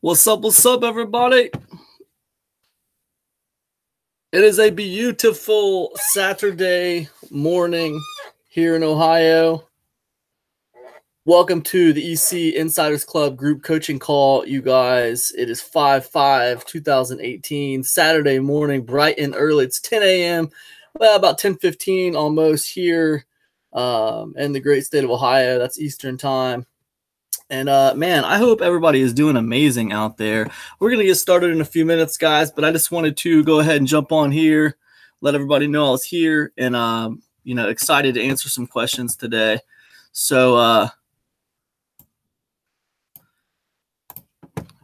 What's up, everybody? It is a beautiful Saturday morning here in Ohio. Welcome to the EC Insiders Club group coaching call, you guys. It is 5/5/2018, Saturday morning, bright and early. It's 10 a.m., well, about 10:15 almost here in the great state of Ohio. That's Eastern time. And, man, I hope everybody is doing amazing out there. We're going to get started in a few minutes, guys, but I just wanted to go ahead and jump on here, let everybody know I was here, and, excited to answer some questions today. So,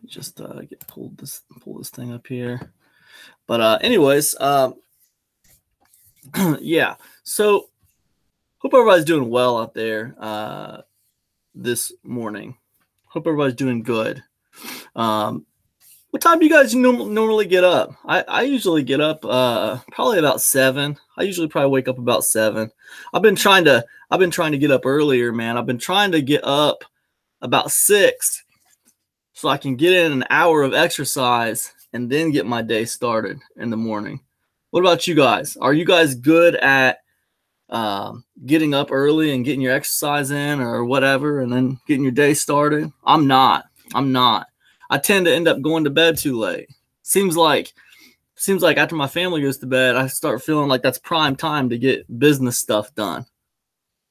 just pull this thing up here. But, anyways, yeah. So, hope everybody's doing well out there this morning. Hope everybody's doing good. What time do you guys normally get up? I usually get up probably about 7. I usually probably wake up about 7. I've been trying to get up earlier, man. I've been trying to get up about 6 so I can get in an hour of exercise and then get my day started in the morning. What about you guys? Are you guys good at getting up early and getting your exercise in or whatever and then getting your day started? I'm not. I tend to end up going to bed too late. Seems like after my family goes to bed, I start feeling like that's prime time to get business stuff done.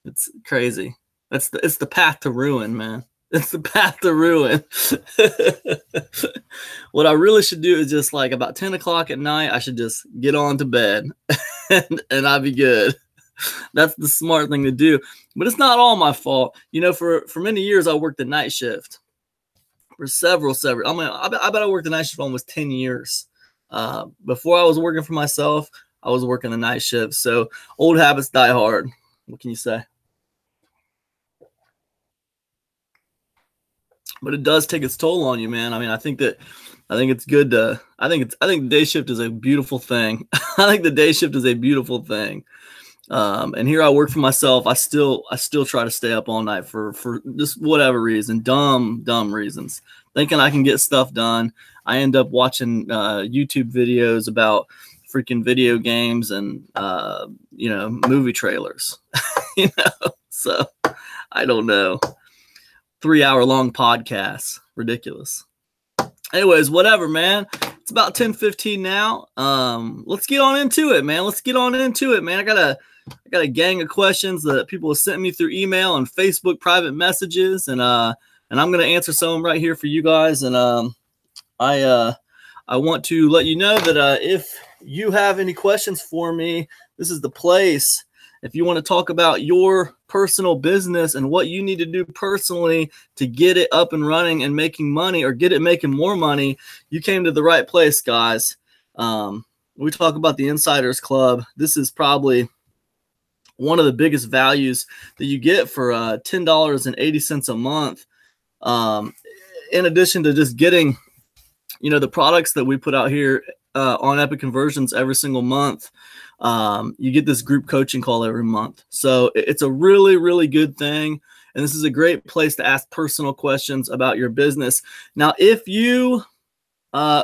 It's crazy. It's the path to ruin, man. It's the path to ruin. What I really should do is just like about 10 o'clock at night, I should just get on to bed and I'll be good. That's the smart thing to do. But it's not all my fault. You know, for many years, I worked the night shift. For several. I bet I worked the night shift for almost 10 years. Before I was working for myself, I was working the night shift. So old habits die hard. What can you say? But it does take its toll on you, man. I mean, I think it's good to. I think day shift is a beautiful thing. I think the day shift is a beautiful thing. And here I work for myself. I still try to stay up all night for just whatever reason, dumb reasons, thinking I can get stuff done. I end up watching YouTube videos about freaking video games and movie trailers. So I don't know. 3-hour-long podcasts, ridiculous. Anyways, whatever, man. It's about 10:15 now. Let's get on into it, man. I got a gang of questions that people have sent me through email and Facebook private messages, and I'm going to answer some of them right here for you guys. And I want to let you know that if you have any questions for me, this is the place. If you want to talk about your personal business and what you need to do personally to get it up and running and making money or get it making more money, you came to the right place, guys. We talk about the Insiders Club. This is probably one of the biggest values that you get for $10.80 a month. In addition to just getting, the products that we put out here on Epic Conversions every single month, you get this group coaching call every month. So it's a really, really good thing. And this is a great place to ask personal questions about your business. Now, if you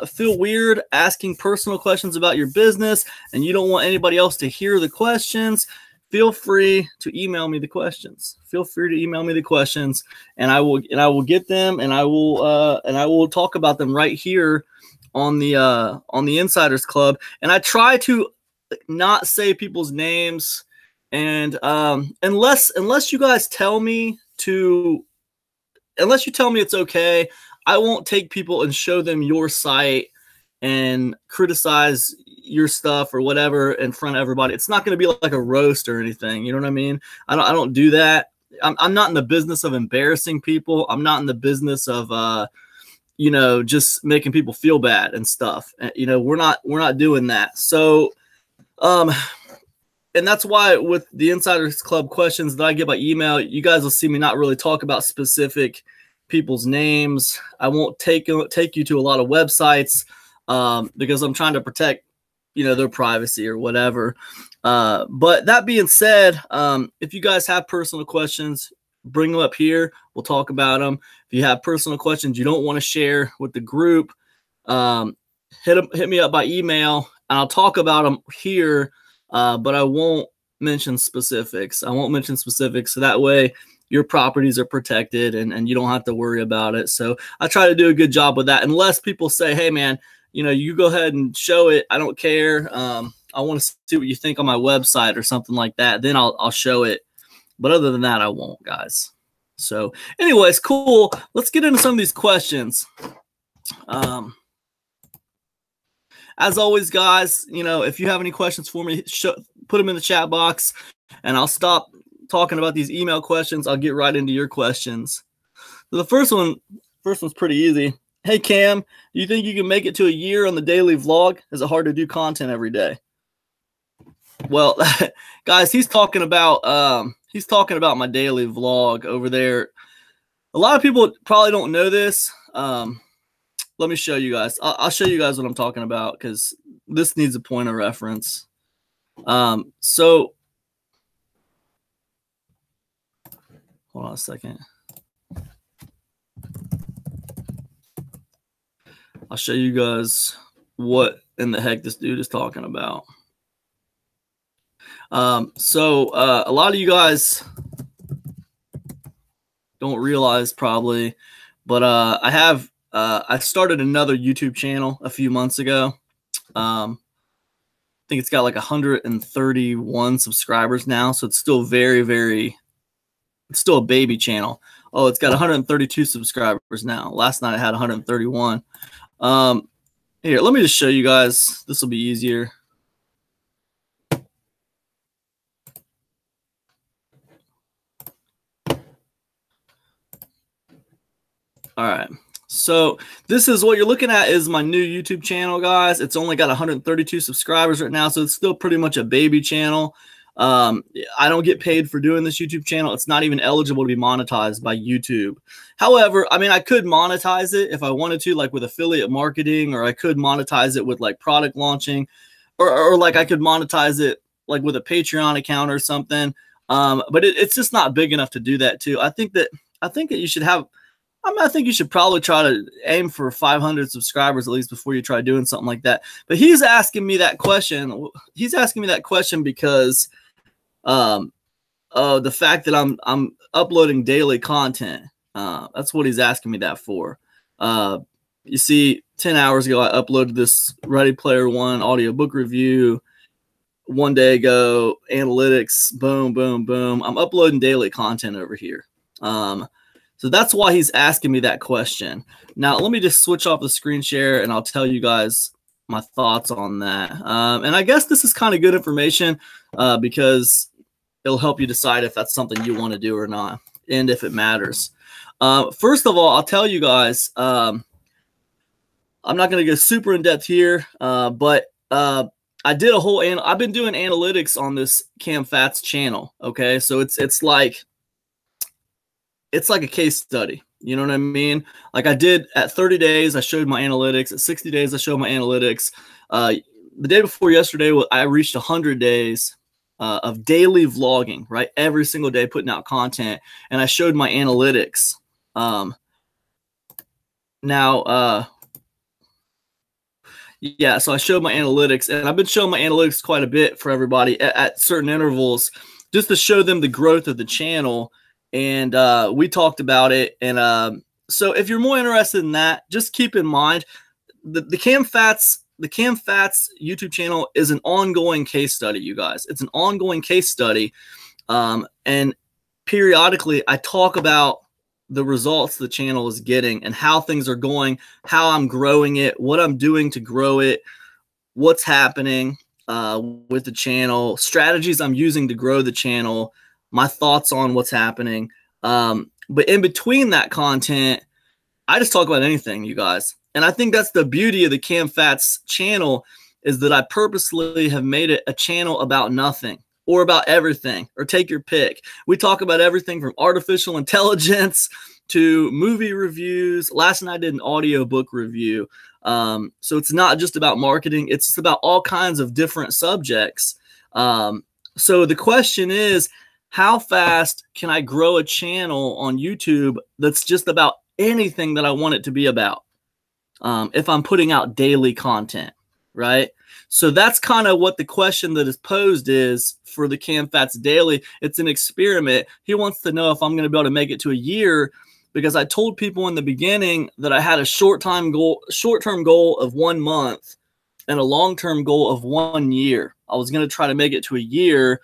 feel weird asking personal questions about your business and you don't want anybody else to hear the questions, feel free to email me the questions. And I will get them, and I will talk about them right here on the Insiders Club. And I try to not say people's names, and unless you guys tell me it's okay, I won't take people and show them your site and criticize your stuff or whatever in front of everybody. It's not going to be like a roast or anything. You know what I mean? I don't do that. I'm not in the business of embarrassing people. I'm not in the business of, just making people feel bad and stuff. We're not doing that. So, and that's why with the Insiders Club questions that I get by email, you guys will see me not really talk about specific people's names. I won't take you to a lot of websites because I'm trying to protect, their privacy or whatever. But that being said, if you guys have personal questions, bring them up here. We'll talk about them. If you have personal questions you don't want to share with the group, hit me up by email, and I'll talk about them here, but I won't mention specifics. I won't mention specifics, so that way your properties are protected and you don't have to worry about it. So I try to do a good job with that, unless people say, hey, man, you know, you go ahead and show it. I don't care. I want to see what you think on my website or something like that. Then I'll show it. But other than that, I won't, guys. So anyways, cool. Let's get into some of these questions. As always, guys, you know, if you have any questions for me, put them in the chat box, and I'll stop talking about these email questions. I'll get right into your questions. So the first one's pretty easy. Hey, Cam, do you think you can make it to a year on the daily vlog? Is it hard to do content every day? Well, guys, he's talking about my daily vlog over there. A lot of people probably don't know this. Let me show you guys. I'll show you guys what I'm talking about, because this needs a point of reference. So hold on a second. I'll show you guys what in the heck this dude is talking about. So a lot of you guys don't realize probably, but I started another YouTube channel a few months ago. I think it's got like 131 subscribers now, so it's still it's still a baby channel. Oh, it's got 132 subscribers now. Last night I had 131. Here, let me just show you guys. This will be easier. All right. So this is what you're looking at is my new YouTube channel, guys. It's only got 132 subscribers right now, so it's still pretty much a baby channel. I don't get paid for doing this YouTube channel. It's not even eligible to be monetized by YouTube. However, I mean, I could monetize it if I wanted to, like with affiliate marketing, or I could monetize it with like product launching, or like I could monetize it like with a Patreon account or something. But it's just not big enough to do that too. I think that you should have, I think you should probably try to aim for 500 subscribers at least before you try doing something like that. But he's asking me that question. He's asking me that question because the fact that I'm uploading daily content. That's what he's asking me that for. You see, 10 hours ago, I uploaded this Ready Player One audiobook review. One day ago, analytics, boom, boom, boom. I'm uploading daily content over here. So that's why he's asking me that question. Now, let me just switch off the screen share, and I'll tell you guys my thoughts on that. And I guess this is kind of good information because it'll help you decide if that's something you want to do or not, and if it matters. First of all, I'll tell you guys, I'm not going to go super in depth here, but I did a whole, I've been doing analytics on this Cam Fats channel. Okay, so it's like a case study. You know what I mean? Like I did at 30 days, I showed my analytics. At 60 days, I showed my analytics. The day before yesterday, I reached 100 days of daily vlogging, right? Every single day putting out content. And I showed my analytics. Yeah, so I showed my analytics. And I've been showing my analytics quite a bit for everybody at certain intervals just to show them the growth of the channel. And we talked about it. And so if you're more interested in that, just keep in mind the Cam Fats YouTube channel is an ongoing case study, you guys. It's an ongoing case study. And periodically I talk about the results the channel is getting and how things are going, how I'm growing it, what I'm doing to grow it, what's happening with the channel, strategies I'm using to grow the channel, my thoughts on what's happening. But in between that content, I just talk about anything, you guys. And I think that's the beauty of the Cam Fats channel, is that I purposely have made it a channel about nothing or about everything, or take your pick. We talk about everything from artificial intelligence to movie reviews. Last night I did an audiobook review. So it's not just about marketing. It's just about all kinds of different subjects. So the question is, how fast can I grow a channel on YouTube that's just about anything that I want it to be about? If I'm putting out daily content, right? So that's kind of what the question that is posed is for the Cam Fats Daily. It's an experiment. He wants to know if I'm going to be able to make it to a year, because I told people in the beginning that I had a short-term goal of 1 month and a long-term goal of 1 year. I was going to try to make it to a year,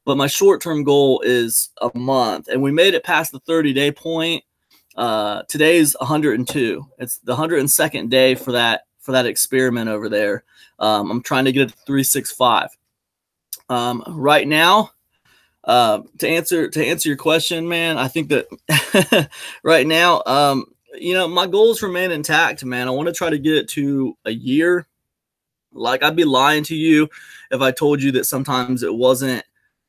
but my short-term goal is a month. And we made it past the 30-day point. Today's 102. It's the 102nd day for that experiment over there. I'm trying to get it to 365. Right now, to answer your question, man, I think that right now, my goals remain intact, man. I want to try to get it to a year. Like, I'd be lying to you if I told you that sometimes it wasn't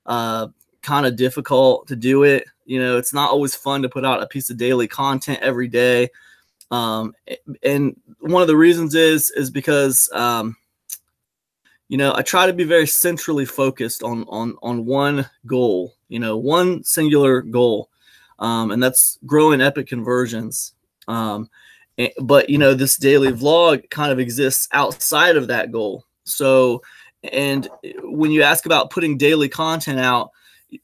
kind of difficult to do it. It's not always fun to put out a piece of daily content every day. And one of the reasons is because, I try to be very centrally focused on one goal, one singular goal. And that's growing epic conversions. But this daily vlog kind of exists outside of that goal. So, and when you ask about putting daily content out,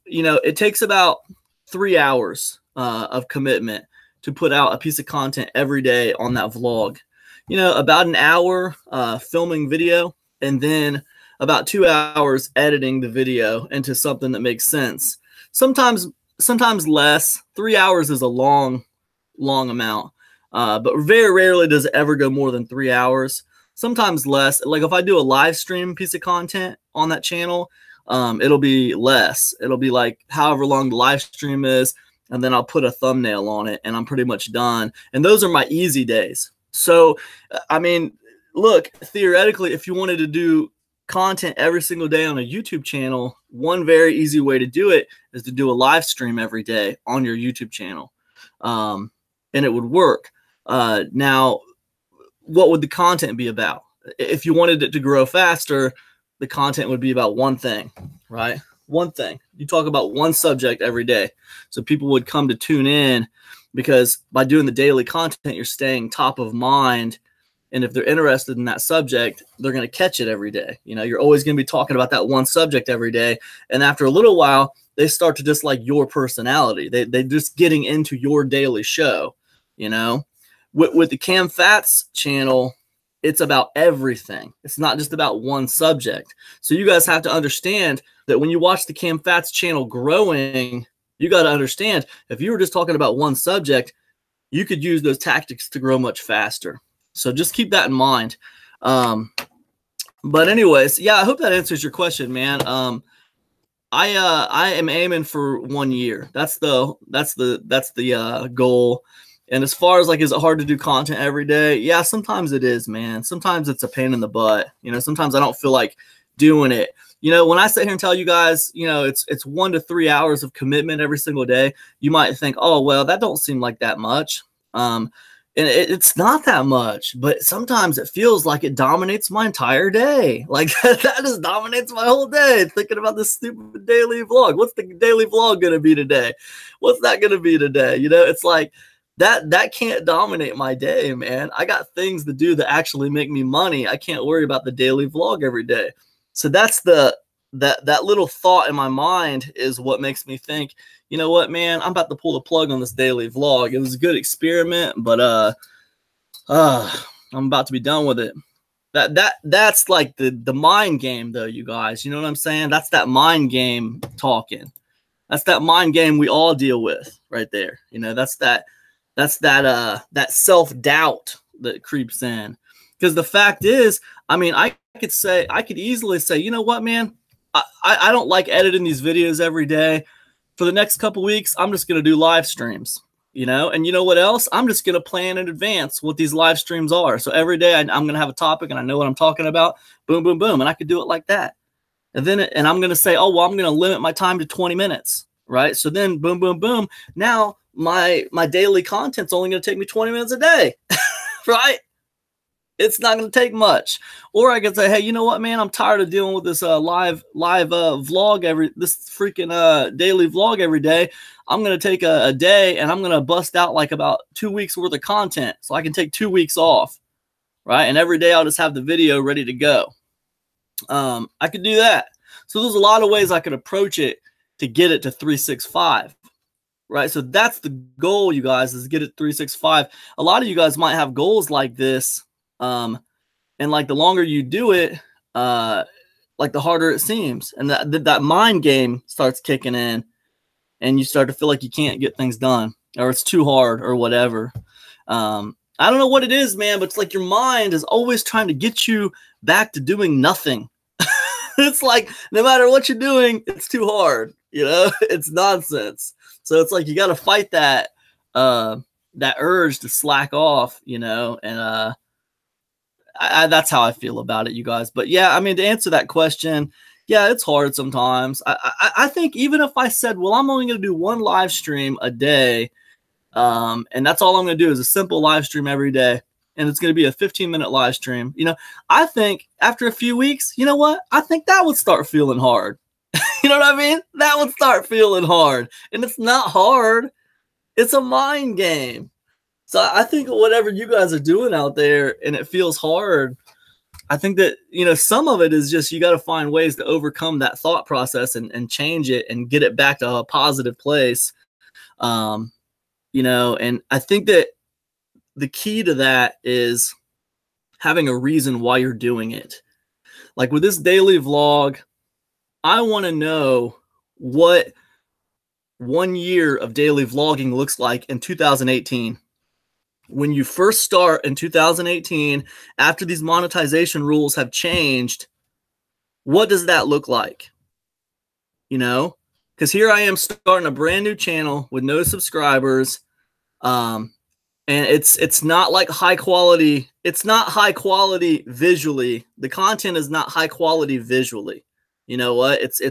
it takes about 3 hours of commitment to put out a piece of content every day on that vlog. About an hour filming video, and then about 2 hours editing the video into something that makes sense. Sometimes less. 3 hours is a long amount, but very rarely does it ever go more than 3 hours. Sometimes less. Like if I do a live stream piece of content on that channel, it'll be less. It'll be like however long the live stream is, and then I'll put a thumbnail on it, and I'm pretty much done. And those are my easy days. So, I mean, look, theoretically, if you wanted to do content every single day on a YouTube channel, one very easy way to do it is to do a live stream every day on your YouTube channel. And it would work. Now, what would the content be about? If you wanted it to grow faster, the content would be about one thing, right? One thing. You talk about one subject every day. So people would come to tune in, because by doing the daily content, you're staying top of mind. And if they're interested in that subject, they're going to catch it every day. You're always going to be talking about that one subject every day. And after a little while, they start to dislike your personality. They're just getting into your daily show, With the Cam Fats channel, it's about everything. It's not just about one subject. So you guys have to understand that when you watch the Cam Fats channel growing, you got to understand, if you were just talking about one subject, you could use those tactics to grow much faster. So just keep that in mind. But anyways, yeah, I hope that answers your question, man. I am aiming for 1 year. That's the goal. And as far as like, is it hard to do content every day? Yeah, sometimes it is, man. Sometimes it's a pain in the butt. Sometimes I don't feel like doing it. When I sit here and tell you guys, it's 1 to 3 hours of commitment every single day, you might think, oh, well, that don't seem like that much. And it's not that much, but sometimes it feels like it dominates my entire day. Like that just dominates my whole day, thinking about this stupid daily vlog. What's the daily vlog going to be today? What's that going to be today? It's like, that can't dominate my day, man. I got things to do that actually make me money. I can't worry about the daily vlog every day. So that's that little thought in my mind is what makes me think, you know what, man, I'm about to pull the plug on this daily vlog. It was a good experiment, but I'm about to be done with it. That's like the mind game though, you guys. You know what I'm saying? That's that mind game talking. That's that mind game we all deal with right there. That's that self-doubt that creeps in. Because the fact is, I mean, I could easily say, you know what, man, I don't like editing these videos every day. For the next couple weeks, I'm just going to do live streams, and you know what else? I'm just going to plan in advance what these live streams are. So every day I'm going to have a topic and I know what I'm talking about. Boom, boom, boom. And I could do it like that. And I'm going to say, oh, well, I'm going to limit my time to 20 minutes. Right. So then boom, boom, boom. Now my daily content's only going to take me 20 minutes a day. Right. It's not going to take much. Or I could say, hey, you know what, man? I'm tired of dealing with this live vlog this freaking daily vlog every day. I'm going to take a day and I'm going to bust out like about 2 weeks worth of content so I can take 2 weeks off, right? And every day I'll just have the video ready to go. I could do that. So there's a lot of ways I could approach it to get it to 365. Right. So that's the goal, you guys, is get it 365. A lot of you guys might have goals like this. And like the longer you do it, like the harder it seems. And that mind game starts kicking in and you start to feel like you can't get things done or it's too hard or whatever. I don't know what it is, man, but it's like your mind is always trying to get you back to doing nothing. It's like no matter what you're doing, it's too hard. You know, it's nonsense. So it's like you got to fight that that urge to slack off, you know, and that's how I feel about it, you guys. But yeah, I mean, to answer that question, yeah, it's hard sometimes. I think even if I said, well, I'm only going to do one live stream a day, and that's all I'm going to do is a simple live stream every day, and it's going to be a 15-minute live stream. You know, I think after a few weeks, you know what? I think that would start feeling hard. You know what I mean? That would start feeling hard. And it's not hard. It's a mind game. So I think whatever you guys are doing out there and it feels hard, I think that, you know, some of it is just you got to find ways to overcome that thought process and change it and get it back to a positive place. You know, and I think that the key to that is having a reason why you're doing it. Like with this daily vlog, I want to know what 1 year of daily vlogging looks like in 2018. When you first start in 2018, after these monetization rules have changed, what does that look like? You know, because here I am starting a brand new channel with no subscribers. And it's not like high quality. It's not high quality visually. The content is not high quality visually. You know what? It's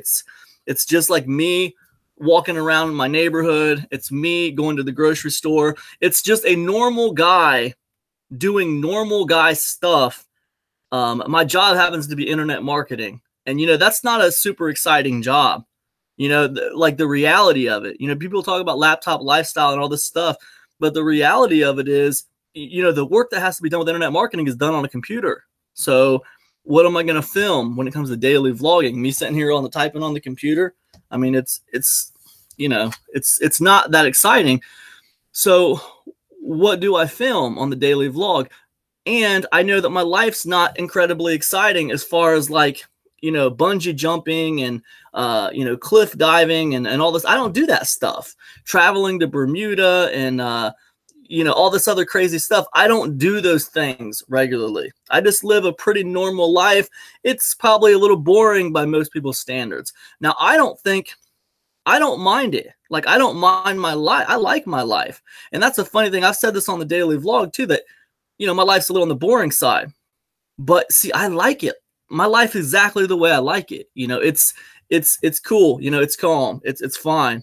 just like me walking around in my neighborhood. It's me going to the grocery store. It's just a normal guy doing normal guy stuff. My job happens to be internet marketing. And, you know, that's not a super exciting job. You know, like the reality of it. You know, people talk about laptop lifestyle and all this stuff. But the reality of it is, you know, the work that has to be done with internet marketing is done on a computer. So what am I going to film when it comes to daily vlogging? Me sitting here typing on the computer? I mean, it's you know, it's not that exciting. So what do I film on the daily vlog? And I know that my life's not incredibly exciting as far as like, you know, bungee jumping and, you know, cliff diving and all this. I don't do that stuff. Traveling to Bermuda and, you know, all this other crazy stuff. I don't do those things regularly. I just live a pretty normal life. It's probably a little boring by most people's standards. Now, I don't mind it. Like, I don't mind my life. I like my life. And that's a funny thing. I've said this on the daily vlog too, that, you know, my life's a little on the boring side. But see, I like it. My life is exactly the way I like it. You know, it's cool. You know, it's calm. It's fine.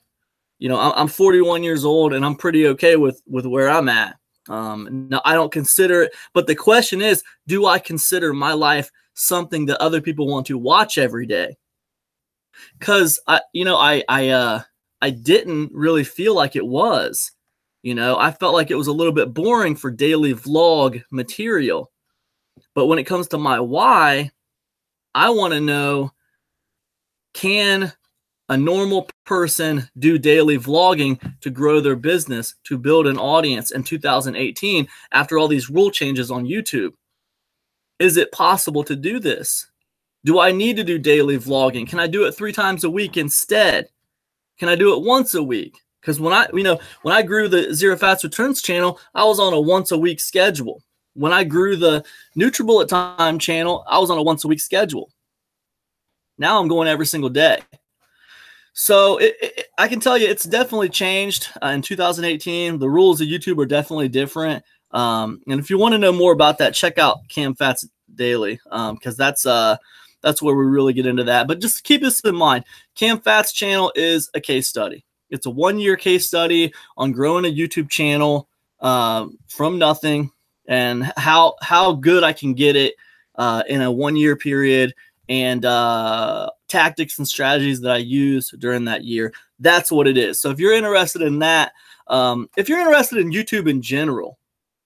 You know, I'm 41 years old and I'm pretty okay with where I'm at. No, I don't consider it. But the question is, do I consider my life something that other people want to watch every day? Because I didn't really feel like it was. You know, I felt like it was a little bit boring for daily vlog material. But when it comes to my why, I want to know, can a normal person do daily vlogging to grow their business, to build an audience in 2018 after all these rule changes on YouTube? Is it possible to do this? Do I need to do daily vlogging? Can I do it 3 times a week instead? Can I do it once a week? Because when I grew the Zero Fats Returns channel, I was on a once a week schedule. When I grew the NutriBullet Time channel, I was on a once a week schedule. Now I'm going every single day. So I can tell you it's definitely changed in 2018. The rules of YouTube are definitely different. And if you want to know more about that, check out Cam Fats Daily, because that's where we really get into that. But just keep this in mind. Cam Fats channel is a case study. It's a 1-year case study on growing a YouTube channel from nothing. and how good I can get it in a 1 year period, and tactics and strategies that I use during that year. That's what it is. So if you're interested in that, if you're interested in YouTube in general,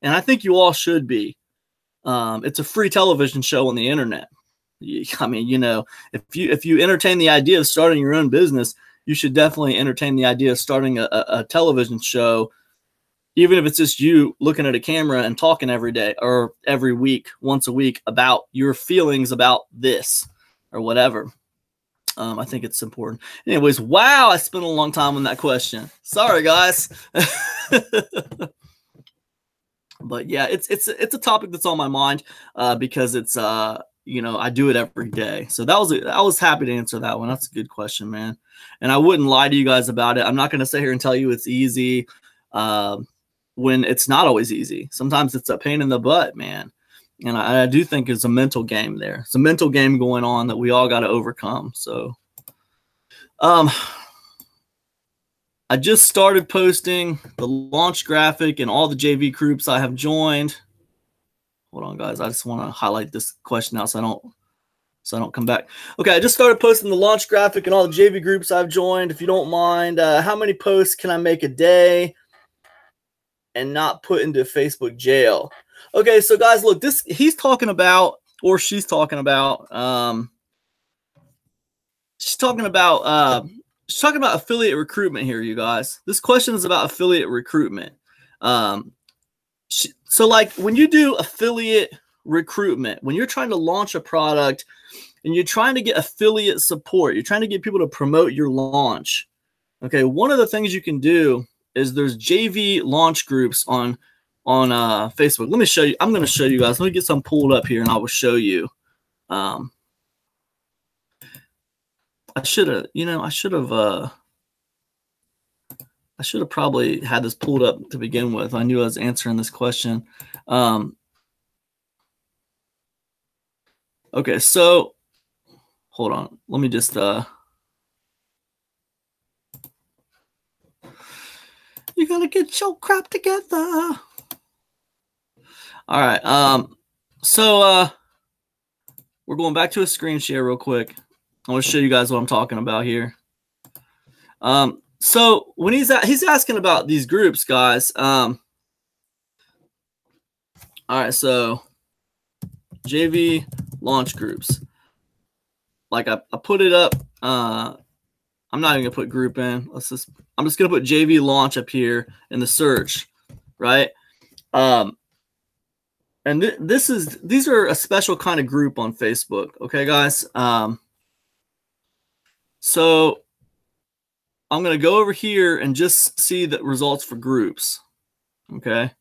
and I think you all should be, it's a free television show on the internet. I mean, you know, if you entertain the idea of starting your own business, you should definitely entertain the idea of starting a television show, even if it's just you looking at a camera and talking every day or every week, once a week, about your feelings about this or whatever. I think it's important. Anyways, wow, I spent a long time on that question. Sorry, guys. But yeah, it's a topic that's on my mind because it's you know, I do it every day. So I was happy to answer that one. That's a good question, man. And I wouldn't lie to you guys about it. I'm not going to sit here and tell you it's easy when it's not always easy. Sometimes it's a pain in the butt, man. And I do think it's a mental game there. It's a mental game going on that we all got to overcome. So I just started posting the launch graphic and all the JV groups I have joined. Hold on, guys. I just want to highlight this question out so I don't come back. Okay, I just started posting the launch graphic and all the JV groups I've joined. If you don't mind, how many posts can I make a day and not put into Facebook jail? Okay, so guys, look, he's talking about, or she's talking about, she's talking about affiliate recruitment here, you guys. This question is about affiliate recruitment. So like when you do affiliate recruitment, when you're trying to launch a product and you're trying to get affiliate support, you're trying to get people to promote your launch. Okay, one of the things you can do is there's JV launch groups on Facebook. Let me show you. I'm going to show you guys. Let me get some pulled up here and I will show you. I should have probably had this pulled up to begin with. I knew I was answering this question. Okay, so hold on. Let me just you gotta get your crap together. All right. So we're going back to a screen share real quick. I want to show you guys what I'm talking about here. So when he's asking about these groups, guys. All right, so JV launch groups. Like I put it up. I'm not even gonna put group in. I'm just gonna put JV launch up here in the search, right? And these are a special kind of group on Facebook. Okay, guys. So I'm going to go over here and just see the results for groups. Okay.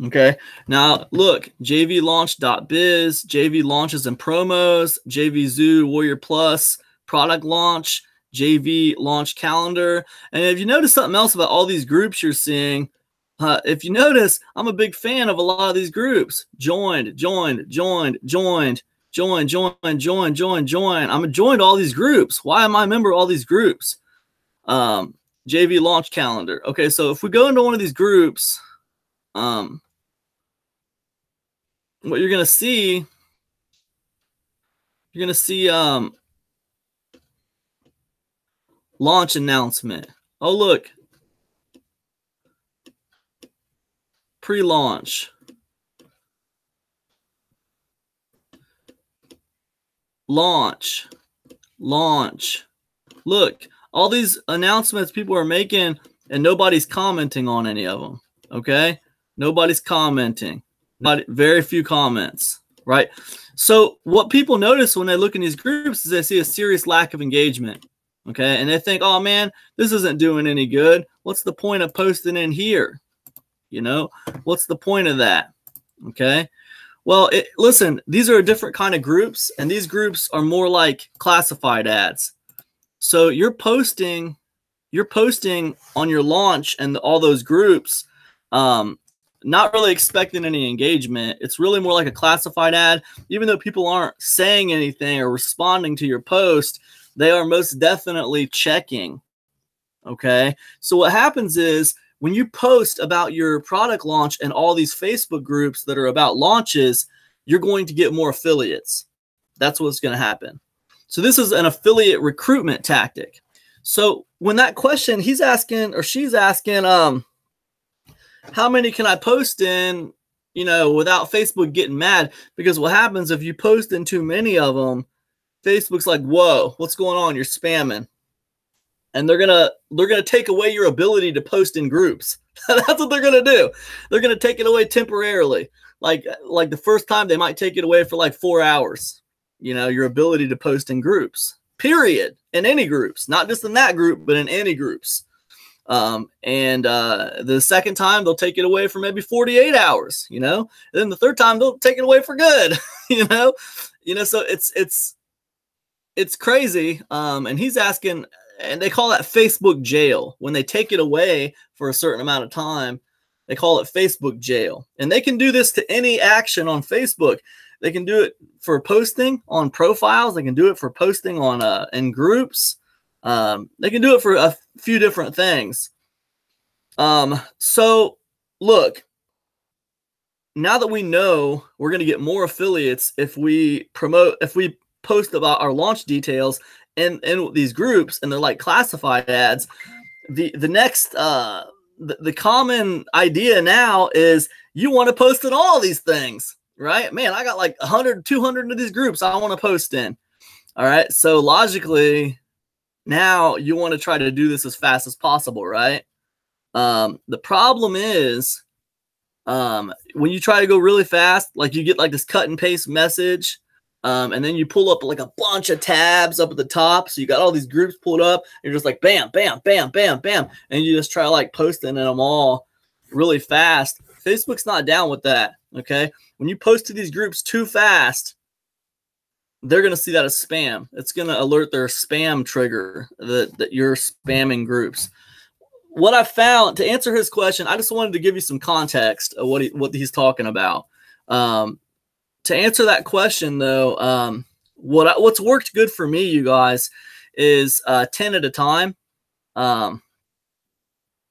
Okay. Now look, jvlaunch.biz, JV launches and promos, JV Zoo Warrior Plus, product launch, JV launch calendar. And if you notice something else about all these groups you're seeing, if you notice, I'm a big fan of a lot of these groups. Joined. I'm joined all these groups. Why am I a member of all these groups? JV launch calendar. Okay, so if we go into one of these groups, what you're gonna see, launch announcement. Oh, look. Pre-launch. Launch. Look, all these announcements people are making and nobody's commenting on any of them. Okay? Nobody's commenting. Very few comments, right? So what people notice when they look in these groups is they see a serious lack of engagement. Okay? And they think, oh man, this isn't doing any good. What's the point of posting in here? You know, what's the point of that? Okay. Well, listen, these are a different kind of groups, and these groups are more like classified ads. So you're posting on your launch and all those groups, not really expecting any engagement. It's really more like a classified ad. Even though people aren't saying anything or responding to your post, they are most definitely checking. Okay. So what happens is when you post about your product launch and all these Facebook groups that are about launches, you're going to get more affiliates. That's what's going to happen. So this is an affiliate recruitment tactic. So when that question, he's asking or she's asking, how many can I post in, without Facebook getting mad? Because what happens if you post in too many of them, Facebook's like, whoa, what's going on? You're spamming. And they're gonna take away your ability to post in groups. That's what they're gonna do. They're gonna take it away temporarily. Like the first time they might take it away for like 4 hours. Your ability to post in groups. Period. In any groups, not just in that group, but in any groups. And the second time they'll take it away for maybe 48 hours. And then the third time they'll take it away for good. So it's crazy. And he's asking. And they call that Facebook jail. When they take it away for a certain amount of time, they call it Facebook jail. And they can do this to any action on Facebook. They can do it for posting on profiles. They can do it for posting on in groups. They can do it for a few different things. So look, now that we know we're going to get more affiliates if we post about our launch details in these groups, and they're like classified ads. The next the common idea now is you want to post in all these things, right? Man, I got like 100, 200 of these groups I want to post in. All right. So logically, now you want to try to do this as fast as possible, right? The problem is when you try to go really fast, like you get like this cut and paste message. And then you pull up like a bunch of tabs up at the top. So you got all these groups pulled up. And you're just like, bam, bam, bam, bam, bam. And you just try like posting in them all really fast. Facebook's not down with that. Okay. When you post to these groups too fast, they're going to see that as spam. It's going to alert their spam trigger that you're spamming groups. What I found, to answer his question, I just wanted to give you some context of what he's talking about. To answer that question, though, what's worked good for me, you guys, is 10 at a time. 10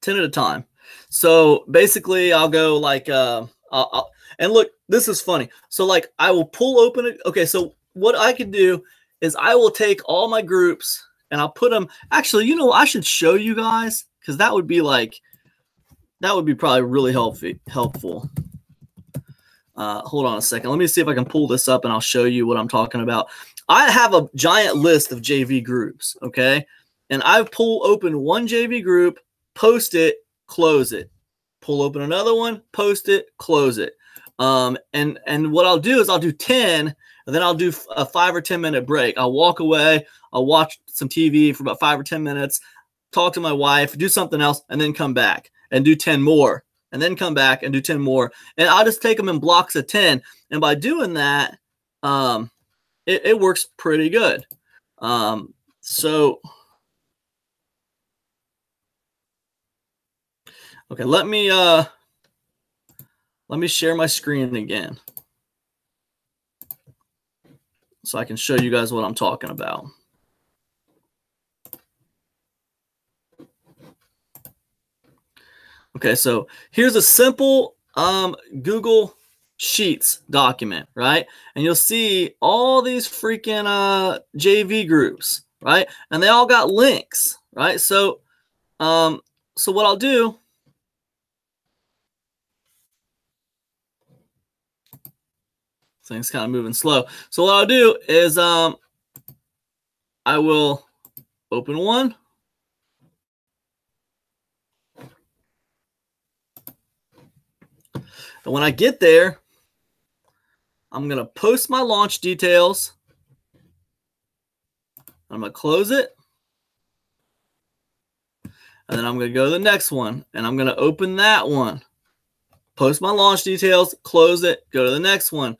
at a time. So basically, I'll go like, and look, this is funny. So like, I will pull open it. Okay, so what I could do is I will take all my groups and I'll put them. Actually, I should show you guys because that would be probably really helpful. Hold on a second. Let me see if I can pull this up and I'll show you what I'm talking about. I have a giant list of JV groups, okay? And I pull open one JV group, post it, close it. Pull open another one, post it, close it. And what I'll do is I'll do 10, and then I'll do a 5 or 10 minute break. I'll walk away, I'll watch some TV for about 5 or 10 minutes, talk to my wife, do something else, and then come back and do 10 more. And then come back and do 10 more. And I'll just take them in blocks of 10. And by doing that, it works pretty good. So, okay, let me share my screen again so I can show you guys what I'm talking about. Okay, so here's a simple Google Sheets document, right? And you'll see all these freaking JV groups, right? And they all got links, right? So what I'll do, things kind of moving slow. So what I'll do is I will open one. And when I get there, I'm going to post my launch details. I'm going to close it. And then I'm going to go to the next one. And I'm going to open that one. Post my launch details, close it, go to the next one.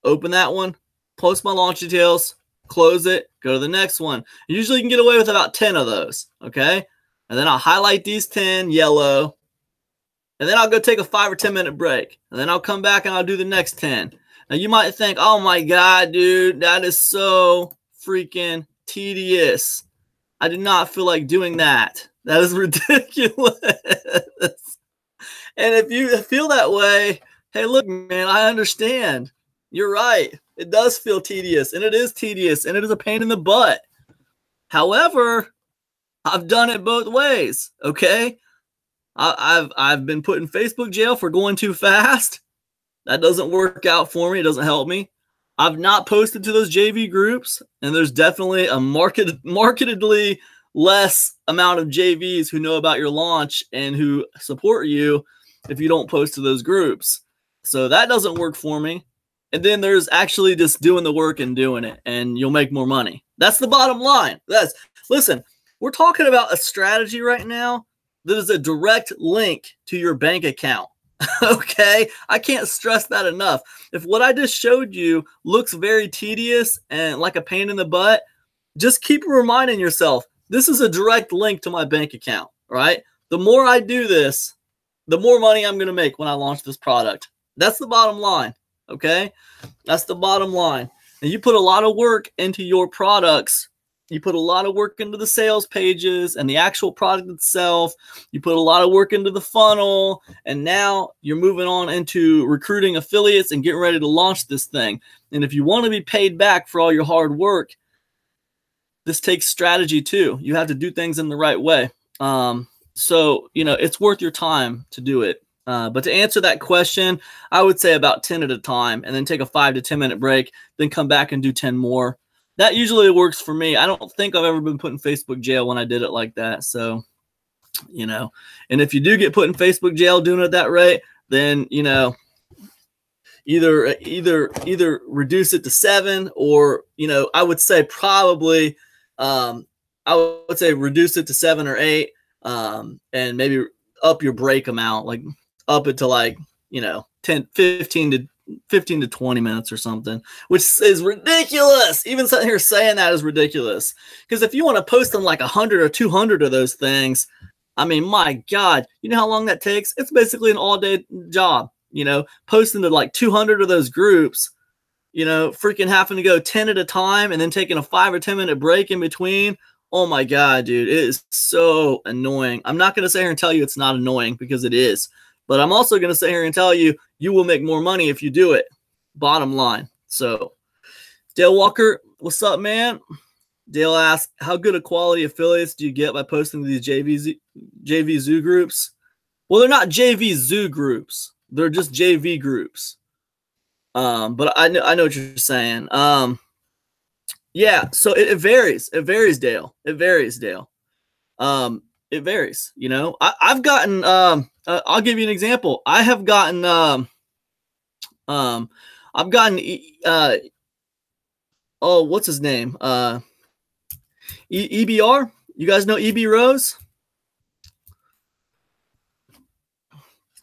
Open that one, post my launch details, close it, go to the next one. Usually you can get away with about 10 of those, okay? And then I'll highlight these 10 yellow. And then I'll go take a 5 or 10 minute break. And then I'll come back and I'll do the next 10. Now you might think, oh my God, dude, that is so freaking tedious. I do not feel like doing that. That is ridiculous. And if you feel that way, hey, look, man, I understand. You're right. It does feel tedious, and it is tedious, and it is a pain in the butt. However, I've done it both ways, okay? I've been put in Facebook jail for going too fast. That doesn't work out for me. It doesn't help me. I've not posted to those JV groups, and there's definitely a markedly less amount of JVs who know about your launch and who support you if you don't post to those groups. So that doesn't work for me. And then there's actually just doing the work and doing it, and you'll make more money. That's the bottom line. Listen, we're talking about a strategy right now that is a direct link to your bank account. Okay, I can't stress that enough. If what I just showed you looks very tedious and like a pain in the butt, just keep reminding yourself, this is a direct link to my bank account, right? The more I do this, the more money I'm going to make when I launch this product. That's the bottom line, okay? That's the bottom line. And you put a lot of work into your products. You put a lot of work into the sales pages and the actual product itself. You put a lot of work into the funnel, and now you're moving on into recruiting affiliates and getting ready to launch this thing. And if you want to be paid back for all your hard work, this takes strategy too. You have to do things in the right way. So, you know, it's worth your time to do it. But to answer that question, I would say about 10 at a time, and then take a 5 to 10 minute break, then come back and do 10 more. That usually works for me. I don't think I've ever been put in Facebook jail when I did it like that. So, you know, and if you do get put in Facebook jail doing it at that rate, then, you know, either reduce it to 7, or, you know, I would say probably, I would say reduce it to 7 or 8, and maybe up your break amount, like up it to, like, you know, 15 to 20 minutes or something, which is ridiculous. Even sitting here saying that is ridiculous. Because if you want to post them like 100 or 200 of those things, I mean, my God, you know how long that takes? It's basically an all-day job, you know, posting to like 200 of those groups, you know, freaking having to go 10 at a time and then taking a 5 or 10 minute break in between. Oh my God, dude, it is so annoying. I'm not going to sit here and tell you it's not annoying, because it is. But I'm also going to sit here and tell you, you will make more money if you do it. Bottom line. So, Dale Walker, what's up, man? Dale asks, how good a quality affiliates do you get by posting to these JV Zoo groups? Well, they're not JV Zoo groups. They're just JV groups. But I know what you're saying. Yeah, so it varies. It varies, Dale. It varies, Dale. It varies, you know. I've gotten I'll give you an example. I have gotten I've gotten oh, what's his name? EBR. You guys know EB Rose?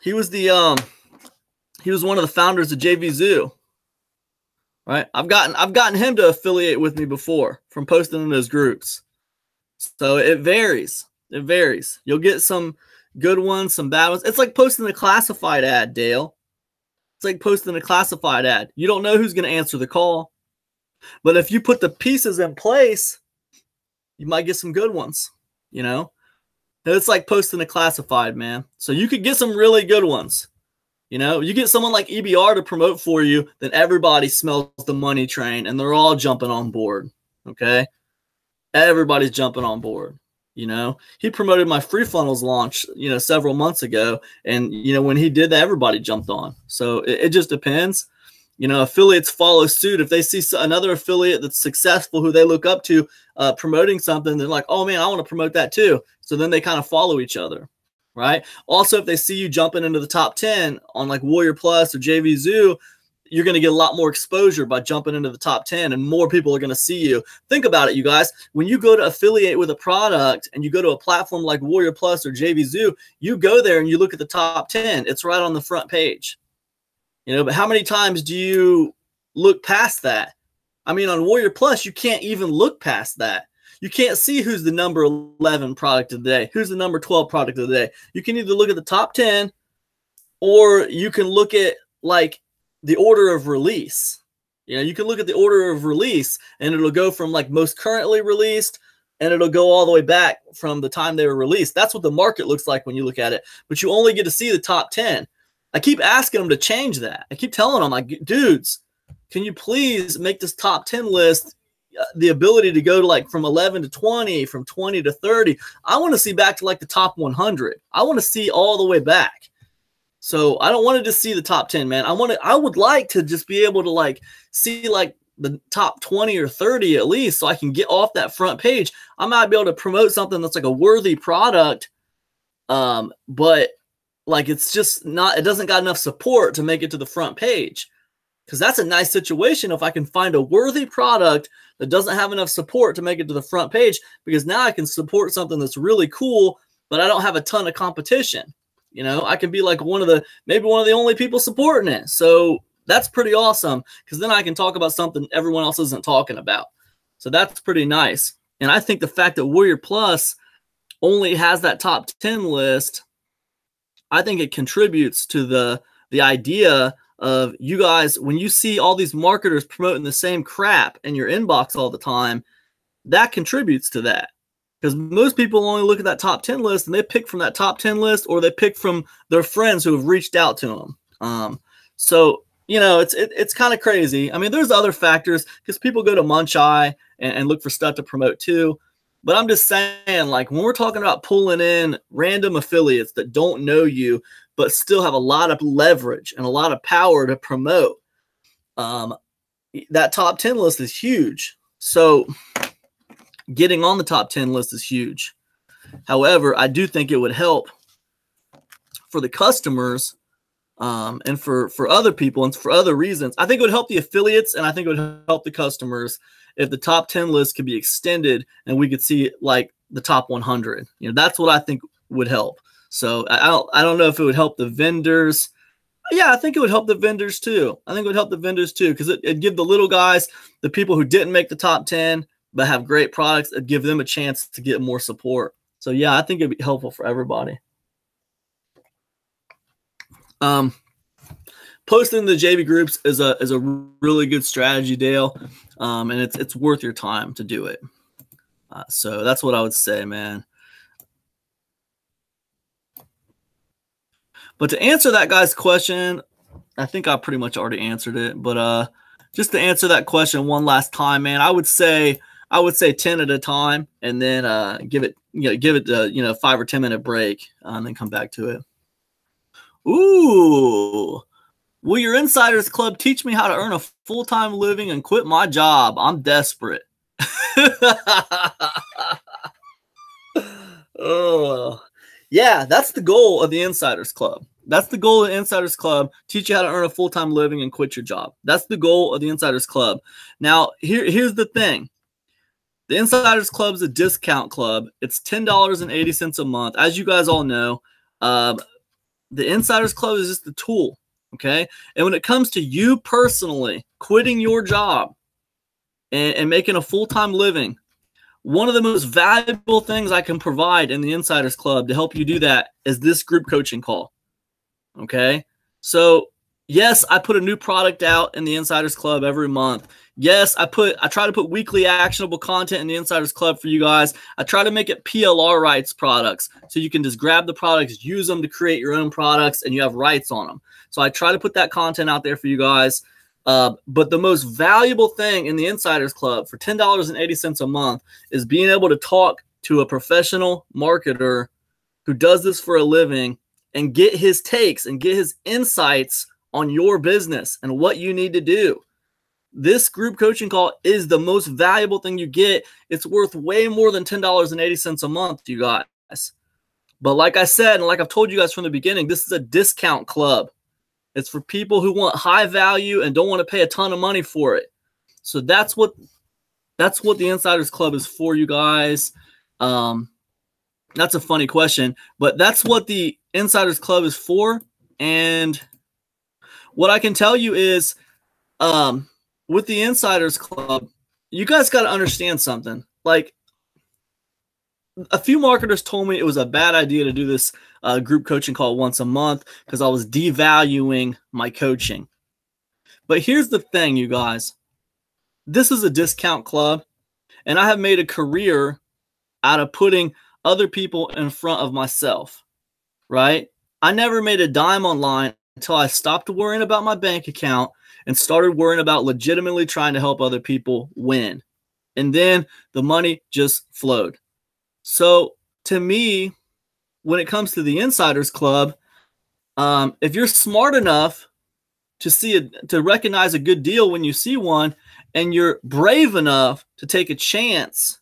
He was the he was one of the founders of JV Zoo. Right? I've gotten him to affiliate with me before from posting in those groups. So it varies. It varies. You'll get some good ones, some bad ones. It's like posting a classified ad, Dale. It's like posting a classified ad. You don't know who's going to answer the call. But if you put the pieces in place, you might get some good ones, you know? It's like posting a classified, man. So you could get some really good ones. You know, you get someone like EBR to promote for you, then everybody smells the money train and they're all jumping on board. Okay? Everybody's jumping on board. You know, he promoted my free funnels launch, you know, several months ago. And, you know, when he did that, everybody jumped on. So it just depends. You know, affiliates follow suit. If they see another affiliate that's successful who they look up to promoting something, they're like, oh, man, I want to promote that too. So then they kind of follow each other. Right. Also, if they see you jumping into the top 10 on like Warrior Plus or JV Zoo, you're going to get a lot more exposure by jumping into the top 10, and more people are going to see you. Think about it, you guys. When you go to affiliate with a product and you go to a platform like Warrior Plus or JV Zoo, you go there and you look at the top 10. It's right on the front page. You know, but how many times do you look past that? I mean, on Warrior Plus, you can't even look past that. You can't see who's the number 11 product of the day, who's the number 12 product of the day. You can either look at the top 10, or you can look at like the order of release. You know, you can look at the order of release, and it'll go from like most currently released and it'll go all the way back from the time they were released. That's what the market looks like when you look at it, but you only get to see the top 10. I keep asking them to change that. I keep telling them, like, dudes, can you please make this top 10 list the ability to go to like from 11 to 20, from 20 to 30. I want to see back to like the top 100. I want to see all the way back. So I don't want to just see the top 10, man. I would like to just be able to like see like the top 20 or 30 at least, so I can get off that front page. I might be able to promote something that's like a worthy product, but like it's just not, it doesn't got enough support to make it to the front page. Because that's a nice situation if I can find a worthy product that doesn't have enough support to make it to the front page, because now I can support something that's really cool, but I don't have a ton of competition. You know, I can be like maybe one of the only people supporting it. So that's pretty awesome, because then I can talk about something everyone else isn't talking about. So that's pretty nice. And I think the fact that Warrior Plus only has that top 10 list, I think it contributes to the idea of you guys, when you see all these marketers promoting the same crap in your inbox all the time, that contributes to that. Because most people only look at that top 10 list and they pick from that top 10 list, or they pick from their friends who have reached out to them. So, you know, it's kind of crazy. I mean, there's other factors, because people go to Muncheye and look for stuff to promote too. But I'm just saying, like, when we're talking about pulling in random affiliates that don't know you, but still have a lot of leverage and a lot of power to promote, that top 10 list is huge. So getting on the top 10 list is huge. However, I do think it would help for the customers, and for other people and for other reasons. I think it would help the affiliates, and I think it would help the customers if the top 10 list could be extended and we could see like the top 100. You know, that's what I think would help. So I don't know if it would help the vendors. Yeah, I think it would help the vendors too. I think it would help the vendors too, because it'd give the little guys, the people who didn't make the top 10 but have great products, it'd give them a chance to get more support. So yeah, I think it'd be helpful for everybody. Posting the JV groups is a really good strategy, Dale, and it's worth your time to do it. So that's what I would say, man. But to answer that guy's question, I think I pretty much already answered it. But just to answer that question one last time, man, I would say 10 at a time, and then give it 5 or 10 minute break, and then come back to it. Ooh, will your Insiders Club teach me how to earn a full-time living and quit my job? I'm desperate. Oh, yeah, that's the goal of the Insiders Club. That's the goal of the Insiders Club. Teach you how to earn a full-time living and quit your job. That's the goal of the Insiders Club. Now, here's the thing. The Insiders Club is a discount club. It's $10.80 a month. As you guys all know, the Insiders Club is just a tool, okay? And when it comes to you personally quitting your job and making a full-time living, one of the most valuable things I can provide in the Insiders Club to help you do that is this group coaching call, okay? So, yes, I put a new product out in the Insiders Club every month. Yes, I try to put weekly actionable content in the Insiders Club for you guys. I try to make it PLR rights products, so you can just grab the products, use them to create your own products, and you have rights on them. So I try to put that content out there for you guys. But the most valuable thing in the Insiders Club for $10.80 a month is being able to talk to a professional marketer who does this for a living and get his takes and get his insights on your business and what you need to do. This group coaching call is the most valuable thing you get. It's worth way more than $10.80 a month, you guys. But like I said, and like I've told you guys from the beginning, this is a discount club. It's for people who want high value and don't want to pay a ton of money for it. So that's what the Insiders Club is for, you guys. That's a funny question, but that's what the Insiders Club is for. And what I can tell you is, with the Insiders Club, you guys got to understand something. Like, a few marketers told me it was a bad idea to do this group coaching call once a month because I was devaluing my coaching. But here's the thing, you guys. This is a discount club, and I have made a career out of putting other people in front of myself, right? I never made a dime online until I stopped worrying about my bank account and started worrying about legitimately trying to help other people win. And then the money just flowed. So to me, when it comes to the Insiders Club, if you're smart enough to recognize a good deal when you see one, and you're brave enough to take a chance,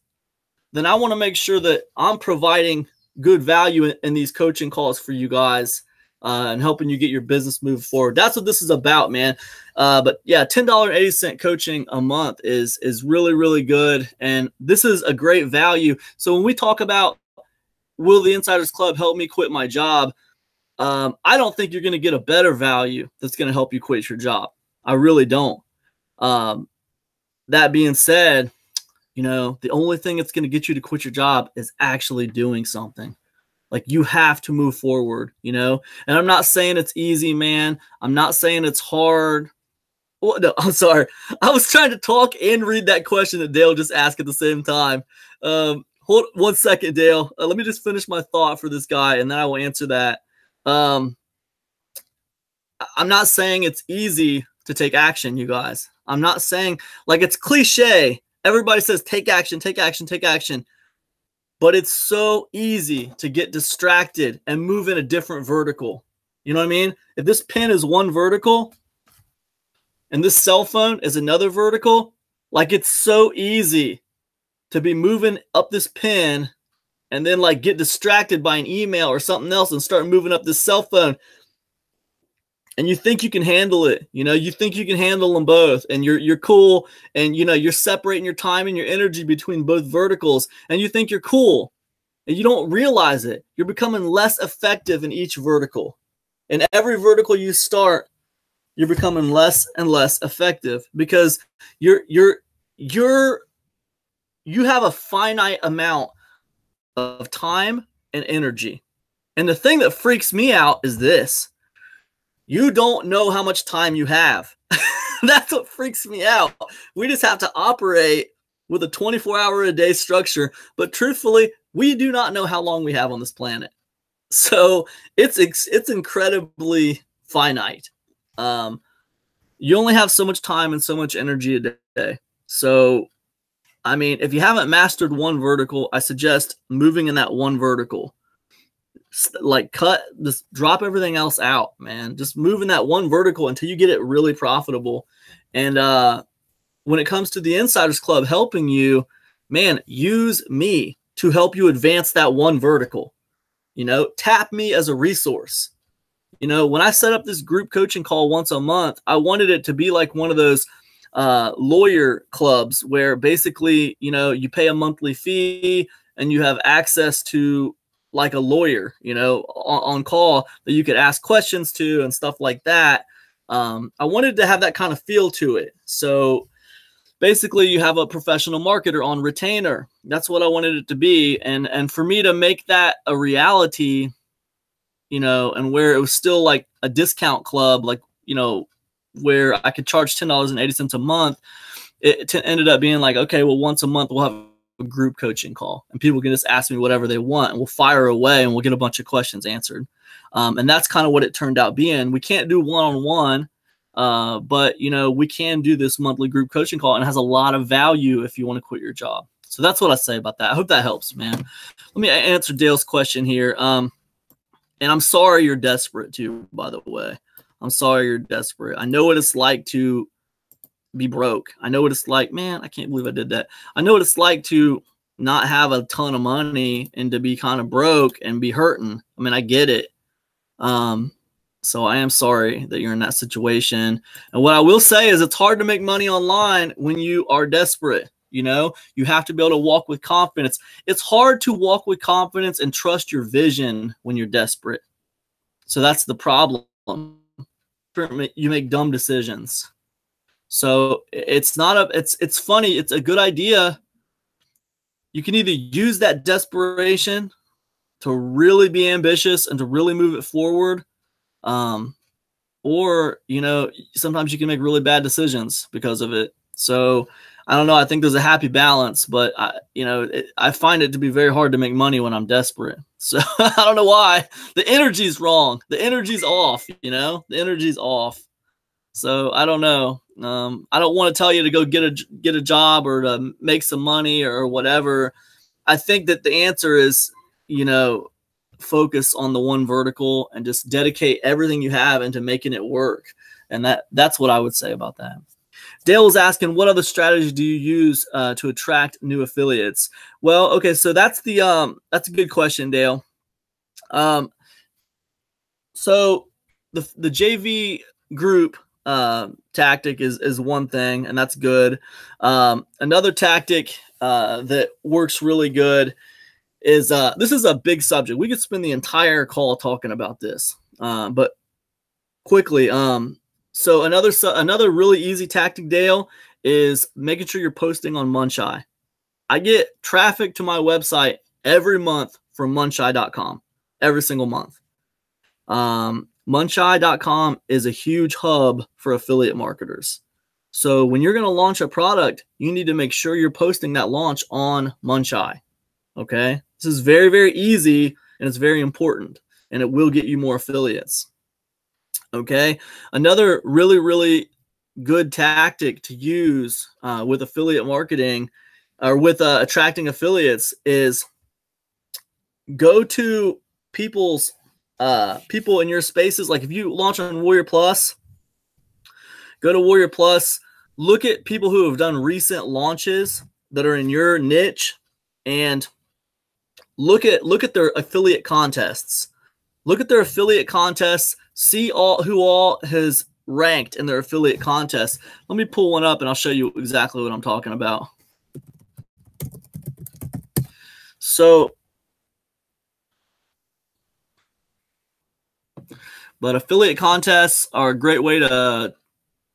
then I want to make sure that I'm providing good value in these coaching calls for you guys, and helping you get your business moving forward. That's what this is about, man. But yeah, $10.80 coaching a month is really, really good. And this is a great value. So when we talk about, will the Insiders Club help me quit my job? I don't think you're going to get a better value that's going to help you quit your job. I really don't. That being said, the only thing that's going to get you to quit your job is actually doing something. Like, you have to move forward, and I'm not saying it's easy, man. I'm not saying it's hard. Oh, no, I'm sorry. I was trying to talk and read that question that Dale just asked at the same time. Hold 1 second, Dale. Let me just finish my thought for this guy, and then I will answer that. I'm not saying it's easy to take action, you guys. I'm not saying, like, it's cliche. Everybody says take action, take action, take action. But it's so easy to get distracted and move in a different vertical. You know what I mean? If this pen is one vertical and this cell phone is another vertical, like, it's so easy to be moving up this pen and then, like, get distracted by an email or something else and start moving up this cell phone. And you think you can handle it, you think you can handle them both, and you're cool, and you're separating your time and your energy between both verticals, and you think you're cool, and you don't realize it. You're becoming less effective in each vertical. In every vertical you start, you're becoming less and less effective because you have a finite amount of time and energy. And the thing that freaks me out is this. You don't know how much time you have. That's what freaks me out. We just have to operate with a 24-hour-a-day structure. But truthfully, we do not know how long we have on this planet. So it's incredibly finite. You only have so much time and so much energy a day. So, I mean, if you haven't mastered one vertical, I suggest moving in that one vertical. Like, just drop everything else out, man. Just move in that one vertical until you get it really profitable. And when it comes to the Insiders Club helping you, man, use me to help you advance that one vertical. Tap me as a resource. When I set up this group coaching call once a month, I wanted it to be like one of those lawyer clubs where basically, you pay a monthly fee and you have access to, like, a lawyer, on call that you could ask questions to and stuff like that. I wanted to have that kind of feel to it. So basically you have a professional marketer on retainer. That's what I wanted it to be. And for me to make that a reality, and where it was still like a discount club, like, where I could charge $10.80 a month, it ended up being like, okay, well, once a month we'll have a group coaching call and people can just ask me whatever they want and we'll fire away and we'll get a bunch of questions answered. And that's kind of what it turned out being. We can't do one-on-one, but we can do this monthly group coaching call, and it has a lot of value if you want to quit your job. So that's what I say about that. I hope that helps, man. Let me answer Dale's question here. And I'm sorry you're desperate too, by the way. I'm sorry you're desperate. I know what it's like to be broke. I know what it's like, man, I can't believe I did that. I know what it's like to not have a ton of money and to be kind of broke and be hurting. I mean, I get it. So I am sorry that you're in that situation. And what I will say is it's hard to make money online when you are desperate. You have to be able to walk with confidence. It's hard to walk with confidence and trust your vision when you're desperate. So that's the problem. You make dumb decisions. So it's funny. It's a good idea. You can either use that desperation to really be ambitious and to really move it forward. Or, sometimes you can make really bad decisions because of it. So I don't know. I think there's a happy balance, but I find it to be very hard to make money when I'm desperate. So I don't know why. The energy's wrong. The energy's off. The energy's off. So I don't know. I don't want to tell you to go get a job or to make some money or whatever. I think that the answer is, focus on the one vertical and just dedicate everything you have into making it work. And that's what I would say about that. Dale was asking, what other strategies do you use to attract new affiliates? Well, okay, so that's a good question, Dale. So the JV group tactic is one thing, and that's good. Another tactic that works really good is this is a big subject. We could spend the entire call talking about this, but quickly. So another really easy tactic, Dale, is making sure you're posting on Muncheye. I get traffic to my website every month from muncheye.com, every single month. Muncheye.com is a huge hub for affiliate marketers. So when you're going to launch a product, you need to make sure you're posting that launch on Muncheye. Okay? This is very, very easy, and it's very important, and it will get you more affiliates. Okay, another really, really good tactic to use with affiliate marketing or with attracting affiliates is go to people in your spaces. Like if you launch on Warrior Plus, go to Warrior Plus, look at people who have done recent launches that are in your niche, and look at their affiliate contests. Look at their affiliate contests. See who all has ranked in their affiliate contests. Let me pull one up and I'll show you exactly what I'm talking about. So, but affiliate contests are a great way to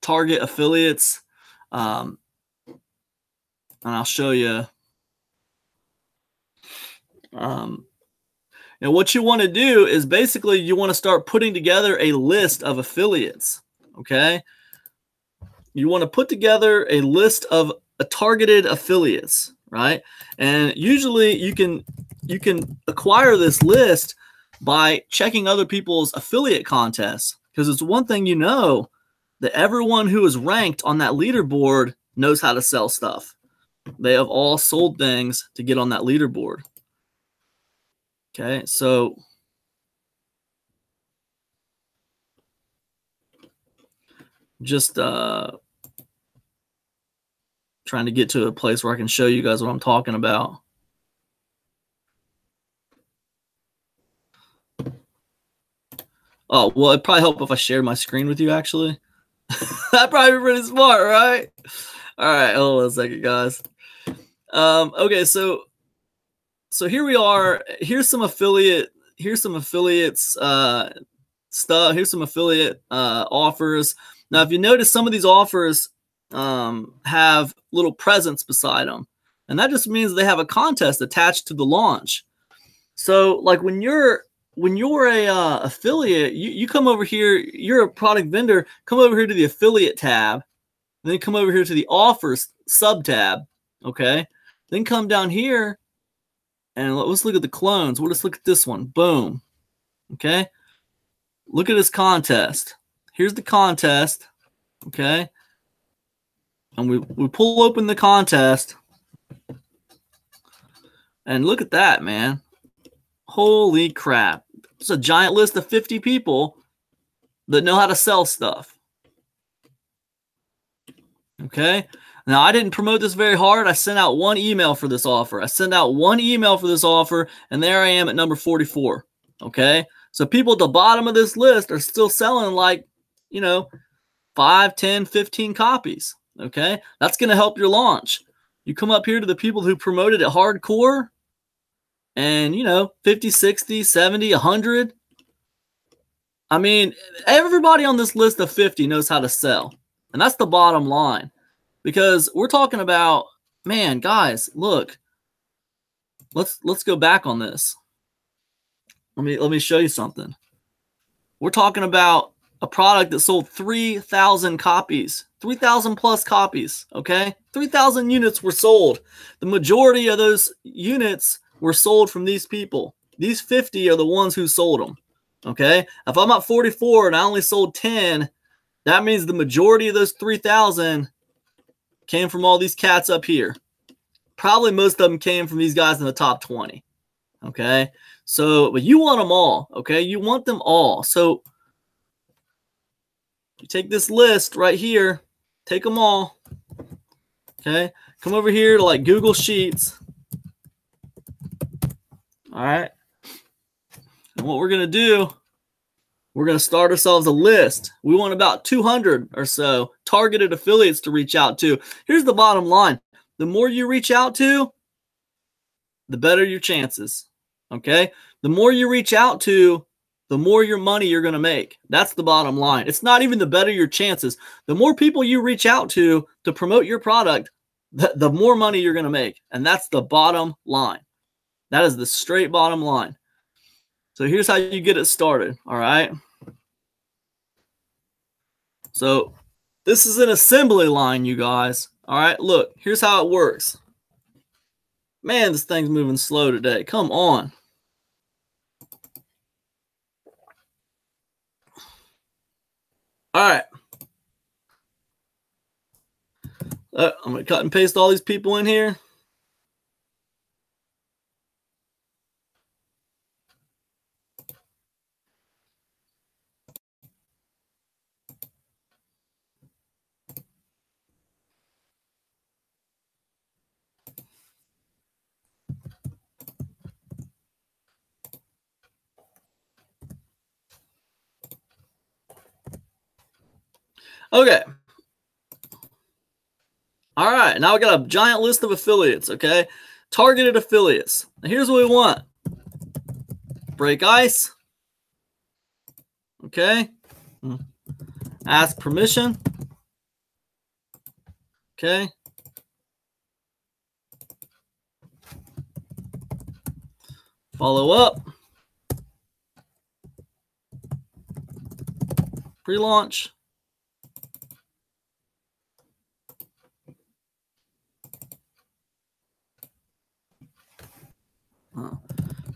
target affiliates. And I'll show you. And what you want to do is basically you want to start putting together a list of affiliates, okay? You want to put together a list of targeted affiliates, right? And usually you can acquire this list by checking other people's affiliate contests, because it's one thing that everyone who is ranked on that leaderboard knows how to sell stuff. They have all sold things to get on that leaderboard. Okay, so just trying to get to a place where I can show you guys what I'm talking about. Oh, well, it'd probably help if I shared my screen with you, actually. That'd probably be pretty smart, right? All right, hold on a second, guys. Okay, so here we are. Here's some affiliates stuff. Here's some affiliate offers. Now, if you notice, some of these offers have little presents beside them, and that just means they have a contest attached to the launch. So, like when you're a affiliate, you come over here. You're a product vendor. Come over here to the affiliate tab, and then come over here to the offers sub tab. Okay, then come down here. And let's look at the clones. We'll just look at this one. Boom. Okay. Look at this contest. Here's the contest. Okay. And we pull open the contest. And look at that, man. Holy crap. It's a giant list of 50 people that know how to sell stuff. Okay. Now, I didn't promote this very hard. I sent out one email for this offer. And there I am at number 44. Okay? So people at the bottom of this list are still selling like, 5, 10, 15 copies. Okay? That's going to help your launch. You come up here to the people who promoted it hardcore and, 50, 60, 70, 100. I mean, everybody on this list of 50 knows how to sell. And that's the bottom line. Because we're talking about, man, guys, look. Let's go back on this. Let me show you something. We're talking about a product that sold 3,000 copies, 3,000 plus copies, okay? 3,000 units were sold. The majority of those units were sold from these people. These 50 are the ones who sold them, okay? If I'm at 44 and I only sold 10, that means the majority of those 3,000 came from all these cats up here. Probably most of them came from these guys in the top 20, okay? So, but you want them all, okay? You want them all. So you take this list right here, take them all, okay? Come over here to like Google Sheets, all right? And what we're going to do, we're going to start ourselves a list. We want about 200 or so targeted affiliates to reach out to. Here's the bottom line. The more you reach out to, the better your chances, okay? The more you reach out to, the more your money you're going to make. That's the bottom line. It's not even the better your chances. The more people you reach out to promote your product, the more money you're going to make. And that's the bottom line. That is the straight bottom line. So here's how you get it started, all right? So this is an assembly line, you guys. All right, look, here's how it works. Man, this thing's moving slow today. Come on. All right. I'm going to cut and paste all these people in here. Okay. All right. Now we got a giant list of affiliates, okay? Targeted affiliates. Now here's what we want. Break ice. Okay. Ask permission. Okay. Follow up. Pre-launch.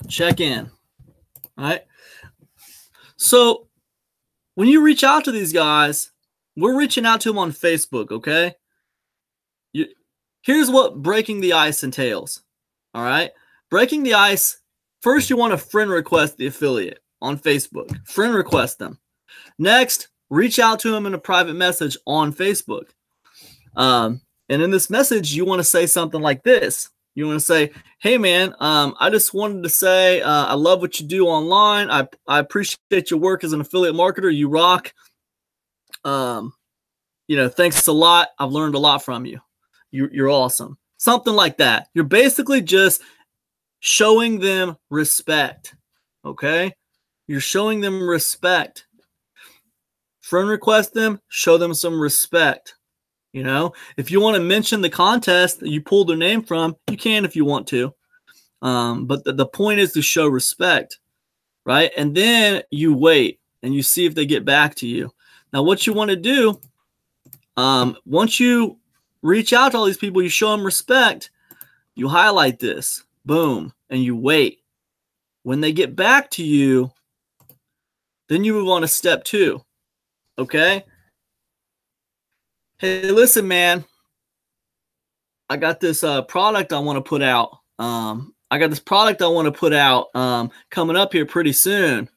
Check in. All right. So when you reach out to these guys, we're reaching out to them on Facebook, okay? Here's what breaking the ice entails. All right. Breaking the ice, first you want to friend request the affiliate on Facebook. Friend request them. Next, reach out to them in a private message on Facebook. And in this message, you want to say something like this. You want to say, hey, man, I just wanted to say I love what you do online. I appreciate your work as an affiliate marketer. You rock. Thanks a lot. I've learned a lot from you. You're awesome. Something like that. You're basically just showing them respect, okay? You're showing them respect. Friend request them, show them some respect. You know, if you want to mention the contest that you pulled their name from, you can if you want to. But the point is to show respect, right? And then you wait and you see if they get back to you. Now, what you want to do, once you reach out to all these people, you show them respect, you highlight this, boom, and you wait. When they get back to you, then you move on to step 2, okay? Hey, listen, man, I got this product I want to put out. Coming up here pretty soon.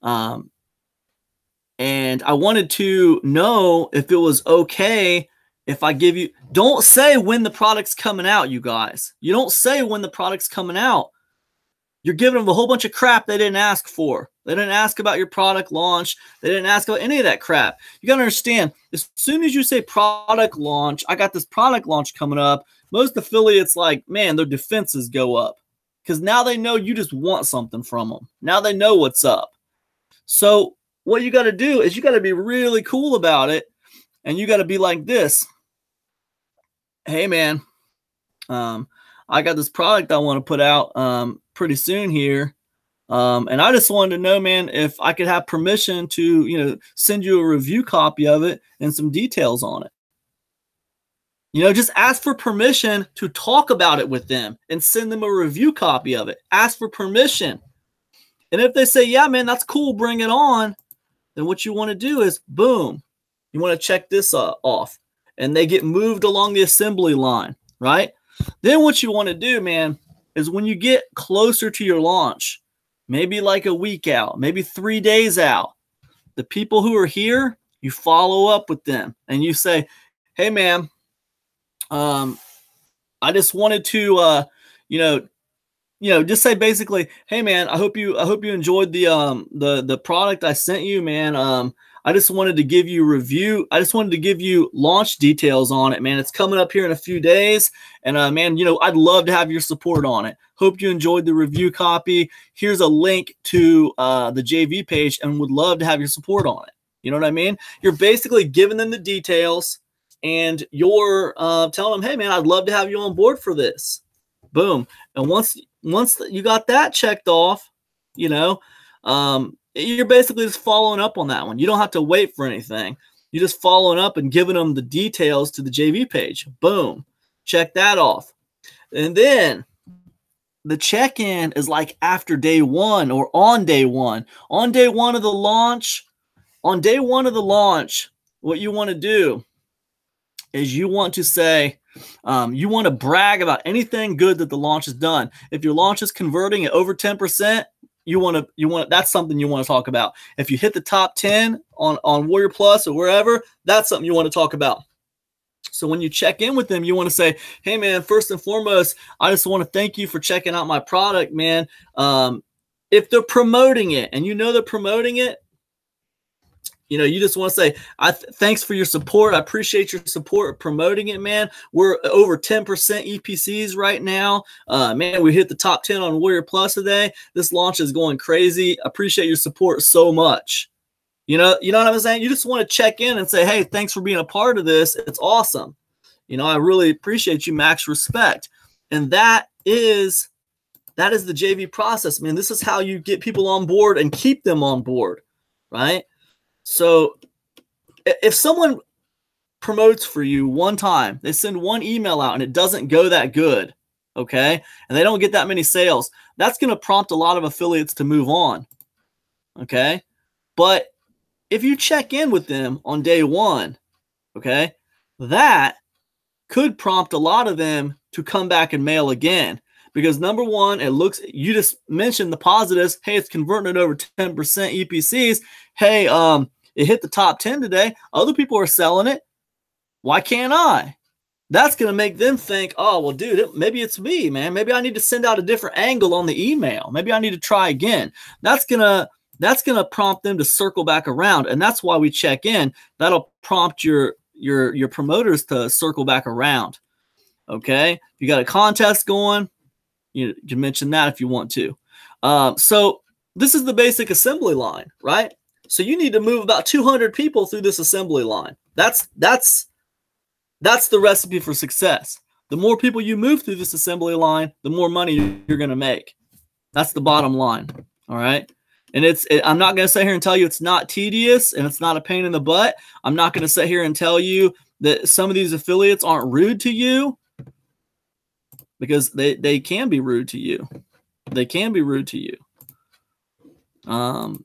And I wanted to know if it was okay if I give you, don't say when the product's coming out, you guys. You don't say when the product's coming out. You're giving them a whole bunch of crap they didn't ask for. They didn't ask about your product launch. They didn't ask about any of that crap. You got to understand, as soon as you say product launch, I got this product launch coming up, most affiliates, like, man, their defenses go up. Because now they know you just want something from them. Now they know what's up. So what you got to do is you got to be really cool about it. And you got to be like this. Hey, man, I got this product I want to put out pretty soon here. And I just wanted to know, man, if I could have permission to, send you a review copy of it and some details on it. Just ask for permission to talk about it with them and send them a review copy of it. Ask for permission. And if they say, yeah, man, that's cool, bring it on, then what you want to do is, boom, you want to check this off. And they get moved along the assembly line, right? Then what you want to do, man, is when you get closer to your launch, maybe like a week out, maybe 3 days out, the people who are here, you follow up with them and you say, hey, man, I just wanted to, just say basically, hey, man, I hope you enjoyed the product I sent you, man. I just wanted to give you review. I just wanted to give you launch details on it, man. It's coming up here in a few days. And, man, I'd love to have your support on it. Hope you enjoyed the review copy. Here's a link to the JV page and would love to have your support on it. You know what I mean? You're basically giving them the details and you're telling them, hey, man, I'd love to have you on board for this. Boom. And once you got that checked off, you're basically just following up on that one. You don't have to wait for anything. You're just following up and giving them the details to the JV page. Boom. Check that off. And then the check-in is like after day one or on day one. On day one of the launch, what you want to do is you want to say, you want to brag about anything good that the launch has done. If your launch is converting at over 10%, that's something you want to talk about. If you hit the top 10 on Warrior Plus or wherever, that's something you want to talk about. So when you check in with them, you want to say, hey, man, first and foremost, I just want to thank you for checking out my product, man. If they're promoting it and they're promoting it, you just want to say, thanks for your support. I appreciate your support promoting it, man. We're over 10% EPCs right now. Man, we hit the top 10 on Warrior Plus today. This launch is going crazy. I appreciate your support so much. You know what I'm saying? You just want to check in and say, hey, thanks for being a part of this. It's awesome. I really appreciate you, max respect. And that is the JV process, man. This is how you get people on board and keep them on board, right? So if someone promotes for you one time, they send one email out and it doesn't go that good, okay, and they don't get that many sales, that's going to prompt a lot of affiliates to move on, okay? But if you check in with them on day one, okay, that could prompt a lot of them to come back and mail again. Because number one, you just mentioned the positives. Hey, it's converting at over 10% EPCs. Hey, it hit the top 10 today. Other people are selling it. Why can't I? That's going to make them think, oh, well, dude, maybe it's me, man. Maybe I need to send out a different angle on the email. Maybe I need to try again. That's going to prompt them to circle back around. And that's why we check in. That'll prompt your promoters to circle back around. Okay. If you got a contest going, you can mention that if you want to. So this is the basic assembly line, right? So you need to move about 200 people through this assembly line. That's the recipe for success. The more people you move through this assembly line, the more money you're going to make. That's the bottom line. All right. And I'm not going to sit here and tell you it's not tedious and it's not a pain in the butt. I'm not going to sit here and tell you that some of these affiliates aren't rude to you, because they can be rude to you. They can be rude to you.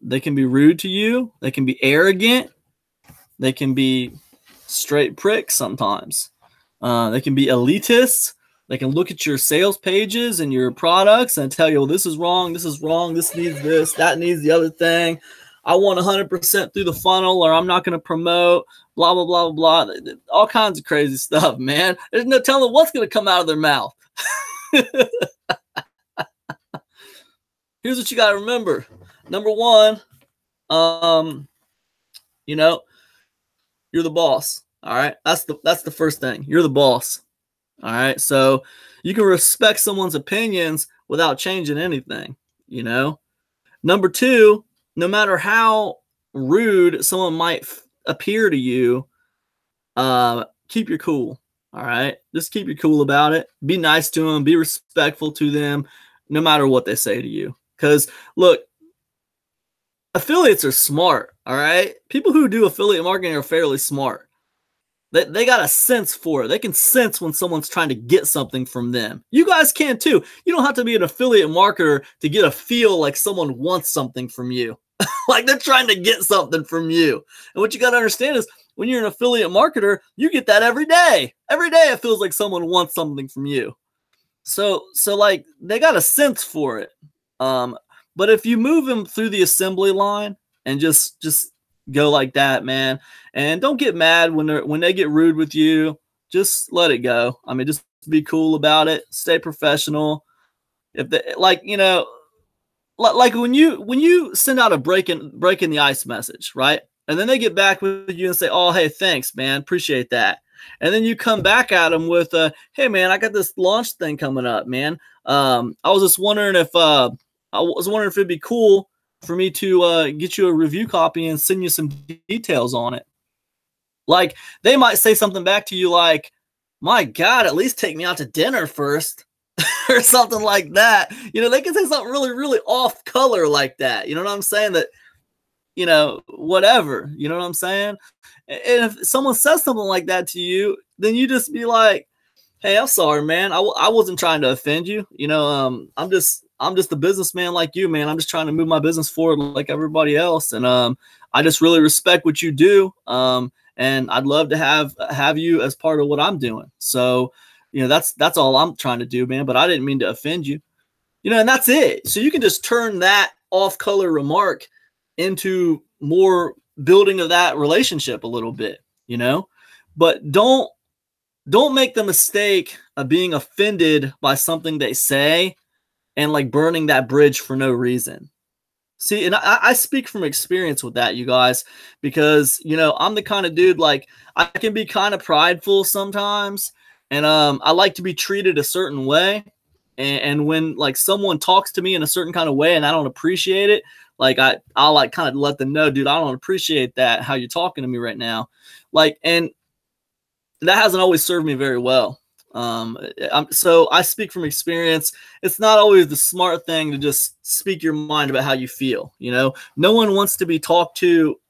They can be rude to you. They can be arrogant. They can be straight pricks sometimes. They can be elitists. They can look at your sales pages and your products and tell you, well, this is wrong, this needs this, that needs the other thing. I want 100% through the funnel, or I'm not going to promote, blah, blah, blah, blah, blah. All kinds of crazy stuff, man. There's no telling what's going to come out of their mouth. Here's what you got to remember. Number one, you're the boss. All right. That's the first thing. You're the boss. All right. So you can respect someone's opinions without changing anything, Number two, no matter how rude someone might appear to you, keep your cool. All right. Just keep your cool about it. Be nice to them. Be respectful to them, no matter what they say to you. Because look, affiliates are smart. All right. People who do affiliate marketing are fairly smart. They got a sense for it. They can sense when someone's trying to get something from them. You guys can too. You don't have to be an affiliate marketer to get a feel like someone wants something from you. Like they're trying to get something from you. And what you got to understand is when you're an affiliate marketer, you get that every day. Every day it feels like someone wants something from you. So like they got a sense for it. But if you move them through the assembly line and just go like that, man, and don't get mad when they get rude with you. Just let it go. I mean, just be cool about it. Stay professional. If they, like, you know, like when you send out a breaking the ice message, right? And then they get back with you and say, "Oh, hey, thanks, man, appreciate that." And then you come back at them with, "Hey, man, I got this launch thing coming up, man. I was just wondering if it'd be cool for me to get you a review copy and send you some details on it." Like they might say something back to you like, "My God, at least take me out to dinner first." Or something like that. You know, they can say something really, really off color like that. You know what I'm saying? That, you know, whatever. You know what I'm saying? And if someone says something like that to you, then you just be like, "Hey, I'm sorry, man. I wasn't trying to offend you. You know, I'm just a businessman like you, man. I'm just trying to move my business forward like everybody else. And I just really respect what you do. And I'd love to have you as part of what I'm doing. So, you know, that's all I'm trying to do, man. But I didn't mean to offend you, you know, and that's it. So you can just turn that off-color remark into more building of that relationship a little bit, you know. But don't make the mistake of being offended by something they say and like burning that bridge for no reason. See, and I speak from experience with that, you guys, because, you know, I'm the kind of dude, like, I can be kind of prideful sometimes. And I like to be treated a certain way. And when like someone talks to me in a certain kind of way and I don't appreciate it, like I'll like kind of let them know, "Dude, I don't appreciate that, how you're talking to me right now." Like, and that hasn't always served me very well. So I speak from experience. It's not always the smart thing to just speak your mind about how you feel. You know, no one wants to be talked to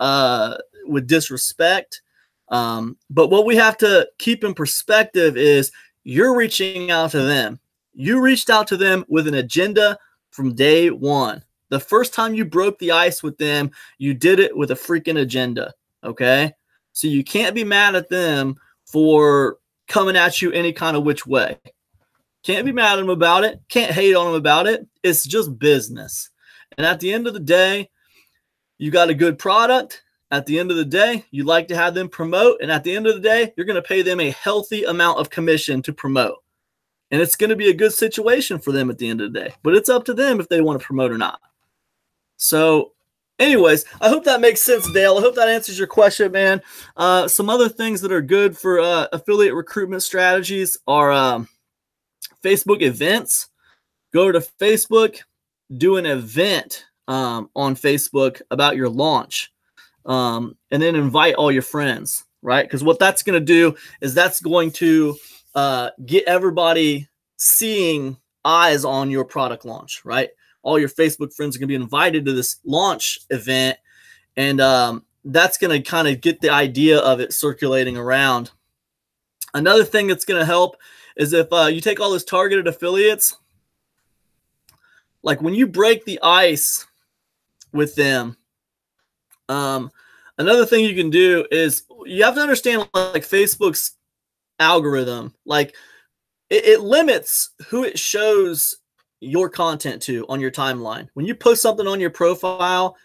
with disrespect. But what we have to keep in perspective is you're reaching out to them. You reached out to them with an agenda from day one. The first time you broke the ice with them, you did it with a freaking agenda. Okay. So you can't be mad at them for coming at you any kind of which way. Can't be mad at them about it. Can't hate on them about it. It's just business. And at the end of the day, you got a good product. At the end of the day, you'd like to have them promote. And at the end of the day, you're going to pay them a healthy amount of commission to promote. And it's going to be a good situation for them at the end of the day. But it's up to them if they want to promote or not. So anyways, I hope that makes sense, Dale. I hope that answers your question, man. Some other things that are good for affiliate recruitment strategies are Facebook events. Go to Facebook, do an event on Facebook about your launch. And then invite all your friends, right? Because what that's going to do is that's going to get everybody seeing eyes on your product launch, right? All your Facebook friends are going to be invited to this launch event. And that's going to kind of get the idea of it circulating around. Another thing that's going to help is if you take all those targeted affiliates, like when you break the ice with them, another thing you can do is you have to understand like Facebook's algorithm, like it limits who it shows your content to on your timeline. When you post something on your profile,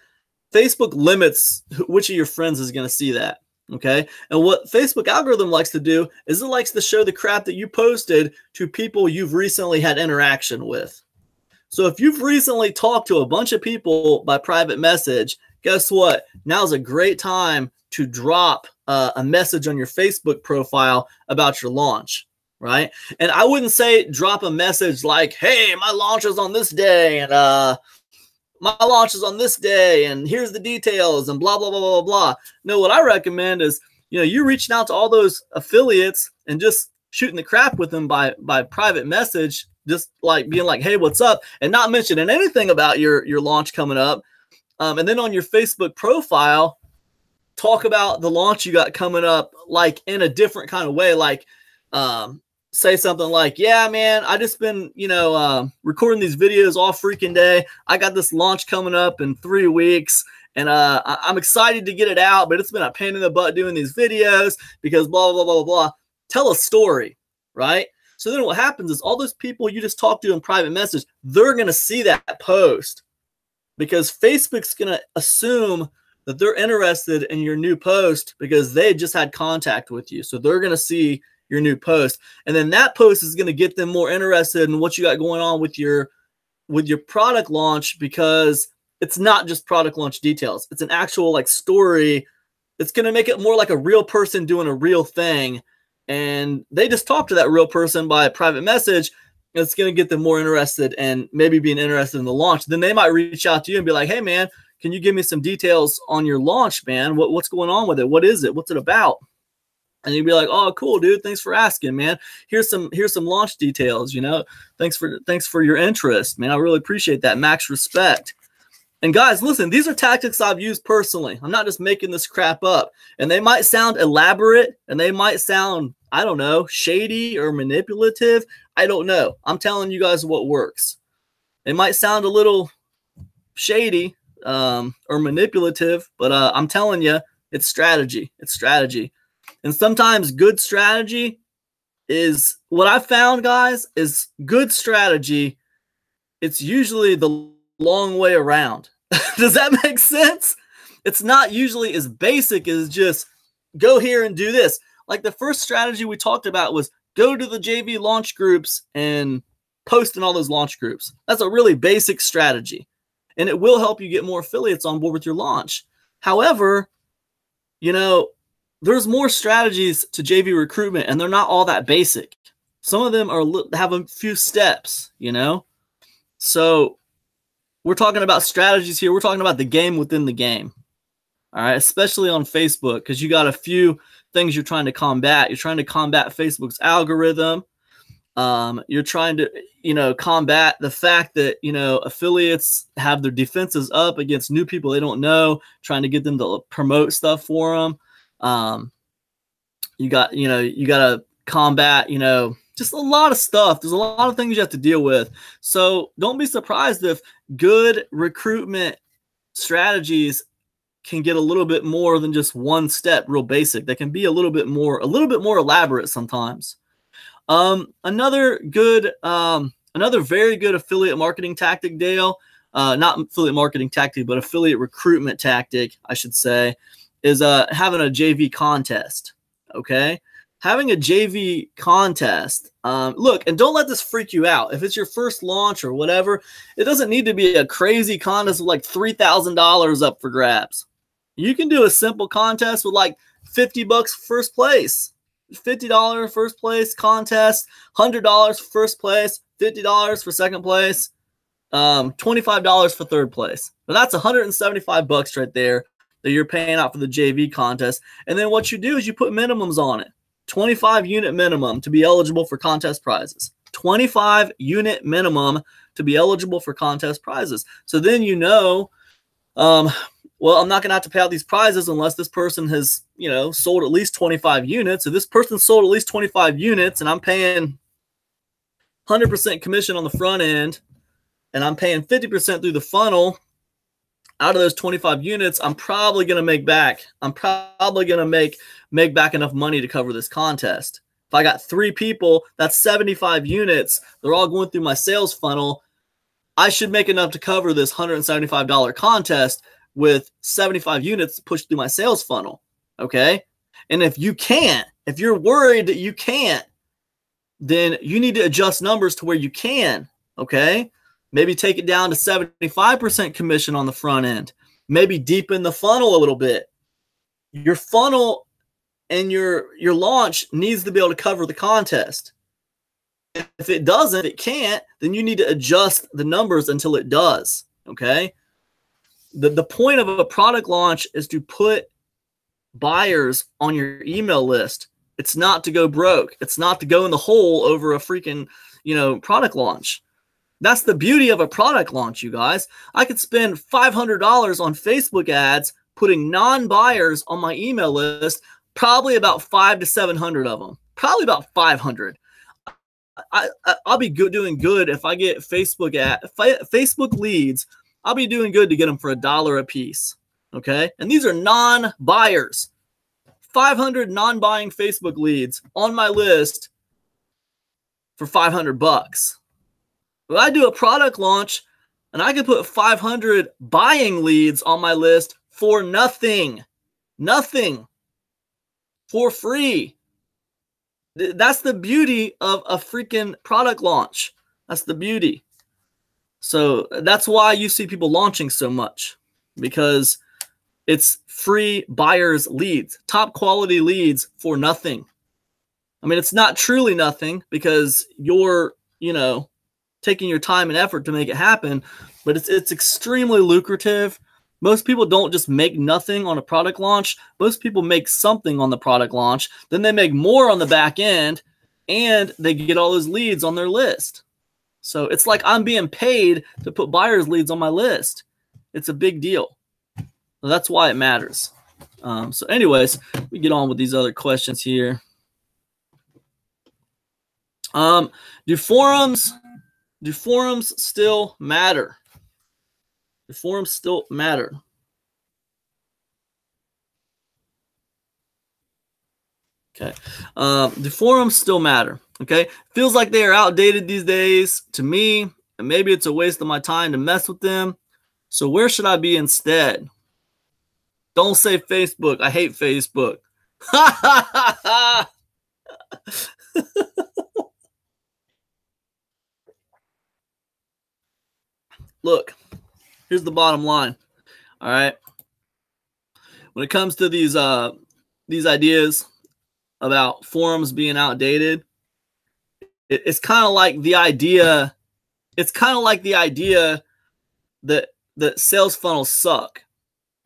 Facebook limits which of your friends is going to see that. Okay. And what Facebook algorithm likes to do is it likes to show the crap that you posted to people you've recently had interaction with. So if you've recently talked to a bunch of people by private message, guess what? Now's a great time to drop a message on your Facebook profile about your launch, right? And I wouldn't say drop a message like, "Hey, my launch is on this day, and my launch is on this day, and here's the details, and blah, blah, blah, blah, blah." No, what I recommend is, you know, you reaching out to all those affiliates and just shooting the crap with them by private message just like being like, hey, what's up? And not mentioning anything about your launch coming up. And then on your Facebook profile, talk about the launch you got coming up, like in a different kind of way. Like, say something like, yeah, man, I just been, recording these videos all freaking day. I got this launch coming up in 3 weeks. And I'm excited to get it out, but it's been a pain in the butt doing these videos because blah, blah, blah, blah, blah. Tell a story, right? So then what happens is all those people you just talked to in private message, they're going to see that post because Facebook's going to assume that they're interested in your new post because they just had contact with you. So they're going to see your new post. And then that post is going to get them more interested in what you got going on with your product launch, because it's not just product launch details. It's an actual like story. It's going to make it more like a real person doing a real thing. And they just talk to that real person by a private message. And it's going to get them more interested and maybe being interested in the launch. Then they might reach out to you and be like, hey, man, can you give me some details on your launch, man? What's going on with it? What is it? What's it about? And you'd be like, oh, cool, dude. Thanks for asking, man. Here's some launch details, Thanks for your interest, man. I really appreciate that. Max respect. And guys, listen, these are tactics I've used personally. I'm not just making this crap up. And they might sound elaborate and they might sound, I don't know, shady or manipulative. I don't know. I'm telling you guys what works. It might sound a little shady or manipulative, but I'm telling you, it's strategy. It's strategy. And sometimes good strategy is what I found, guys, is good strategy. It's usually the long way around. Does that make sense? It's not usually as basic as just go here and do this. Like the first strategy we talked about was go to the JV launch groups and post in all those launch groups. That's a really basic strategy. And it will help you get more affiliates on board with your launch. However, there's more strategies to JV recruitment, and they're not all that basic. Some of them have a few steps, So we're talking about strategies here. We're talking about the game within the game. All right, especially on Facebook, because you got a few things you're trying to combat. You're trying to combat Facebook's algorithm. You're trying to, combat the fact that, affiliates have their defenses up against new people they don't know, trying to get them to promote stuff for them. You got to combat, just a lot of stuff. There's a lot of things you have to deal with. So don't be surprised if good recruitment strategies can get a little bit more than just one step, real basic. They can be a little bit more elaborate sometimes. Another very good affiliate marketing tactic, Dale, not affiliate marketing tactic, but affiliate recruitment tactic, I should say, is having a JV contest. Okay. Having a JV contest, look, and don't let this freak you out. If it's your first launch or whatever, it doesn't need to be a crazy contest with like $3,000 up for grabs. You can do a simple contest with like $50 first place, $50 first place contest, $100 for first place, $50 for second place, $25 for third place. But that's $175 right there that you're paying out for the JV contest. And then what you do is you put minimums on it. 25 unit minimum to be eligible for contest prizes. 25 unit minimum to be eligible for contest prizes. So then well, I'm not going to have to pay out these prizes unless this person has, sold at least 25 units. If this person sold at least 25 units and I'm paying 100% commission on the front end and I'm paying 50% through the funnel, out of those 25 units, I'm probably going to make back. I'm probably going to make back enough money to cover this contest. If I got 3 people, that's 75 units. They're all going through my sales funnel. I should make enough to cover this $175 contest with 75 units pushed through my sales funnel. Okay. And if you're worried that you can't, then you need to adjust numbers to where you can. Okay. Maybe take it down to 75% commission on the front end. Maybe deepen the funnel a little bit. Your funnel and your launch needs to be able to cover the contest. If it doesn't, it can't, then you need to adjust the numbers until it does. Okay. The point of a product launch is to put buyers on your email list. It's not to go broke. It's not to go in the hole over a freaking, product launch. That's the beauty of a product launch, you guys. I could spend $500 on Facebook ads, putting non-buyers on my email list, probably about 500 to 700 of them, probably about 500. I'll be doing good if I get Facebook leads. I'll be doing good to get them for $1 a piece. Okay. And these are non-buyers, 500 non-buying Facebook leads on my list for $500. But I do a product launch and I could put 500 buying leads on my list for nothing, for free. That's the beauty of a freaking product launch. That's the beauty. So that's why you see people launching so much, because it's free buyers leads, top quality leads for nothing. I mean, it's not truly nothing because you're, taking your time and effort to make it happen, but it's extremely lucrative. Most people don't just make nothing on a product launch. Most people make something on the product launch. Then they make more on the back end, and they get all those leads on their list. So it's like I'm being paid to put buyers leads on my list. It's a big deal. So that's why it matters. So anyways, we get on with these other questions here. Do forums still matter? Do forums still matter? Okay. Do forums still matter? Okay. Feels like they are outdated these days to me, and maybe it's a waste of my time to mess with them. So where should I be instead? Don't say Facebook. I hate Facebook. Look, here's the bottom line. All right. When it comes to these ideas about forums being outdated, it's kind of like the idea. It's kind of like the idea that sales funnels suck.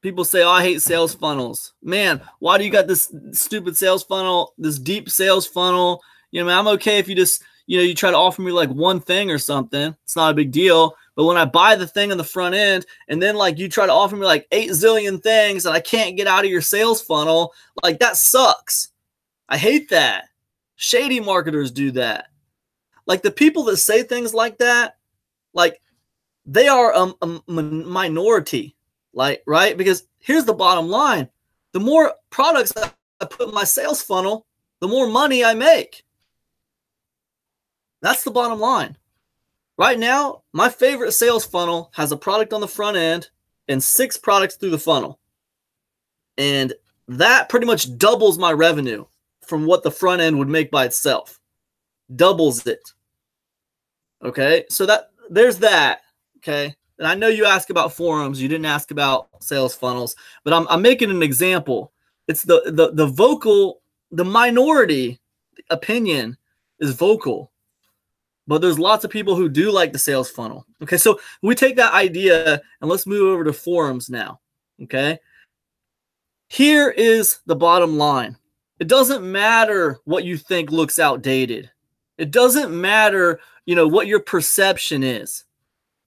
People say, "Oh, I hate sales funnels." Man, why do you got this stupid sales funnel, this deep sales funnel? I'm okay if you just, you try to offer me like one thing or something. It's not a big deal. But when I buy the thing on the front end, and then like you try to offer me like 8 zillion things and I can't get out of your sales funnel, like that sucks. I hate that. Shady marketers do that. Like the people that say things like that, like they are a minority, like, right? Because here's the bottom line. The more products I put in my sales funnel, the more money I make. That's the bottom line. Right now, my favorite sales funnel has a product on the front end and 6 products through the funnel. And that pretty much doubles my revenue from what the front end would make by itself. Doubles it. Okay, so there's that. Okay, and I know you asked about forums. You didn't ask about sales funnels, but I'm making an example. It's the minority opinion is vocal. But there's lots of people who do like the sales funnel. Okay, so we take that idea and let's move over to forums now. Okay, here is the bottom line. It doesn't matter what you think looks outdated. It doesn't matter, what your perception is.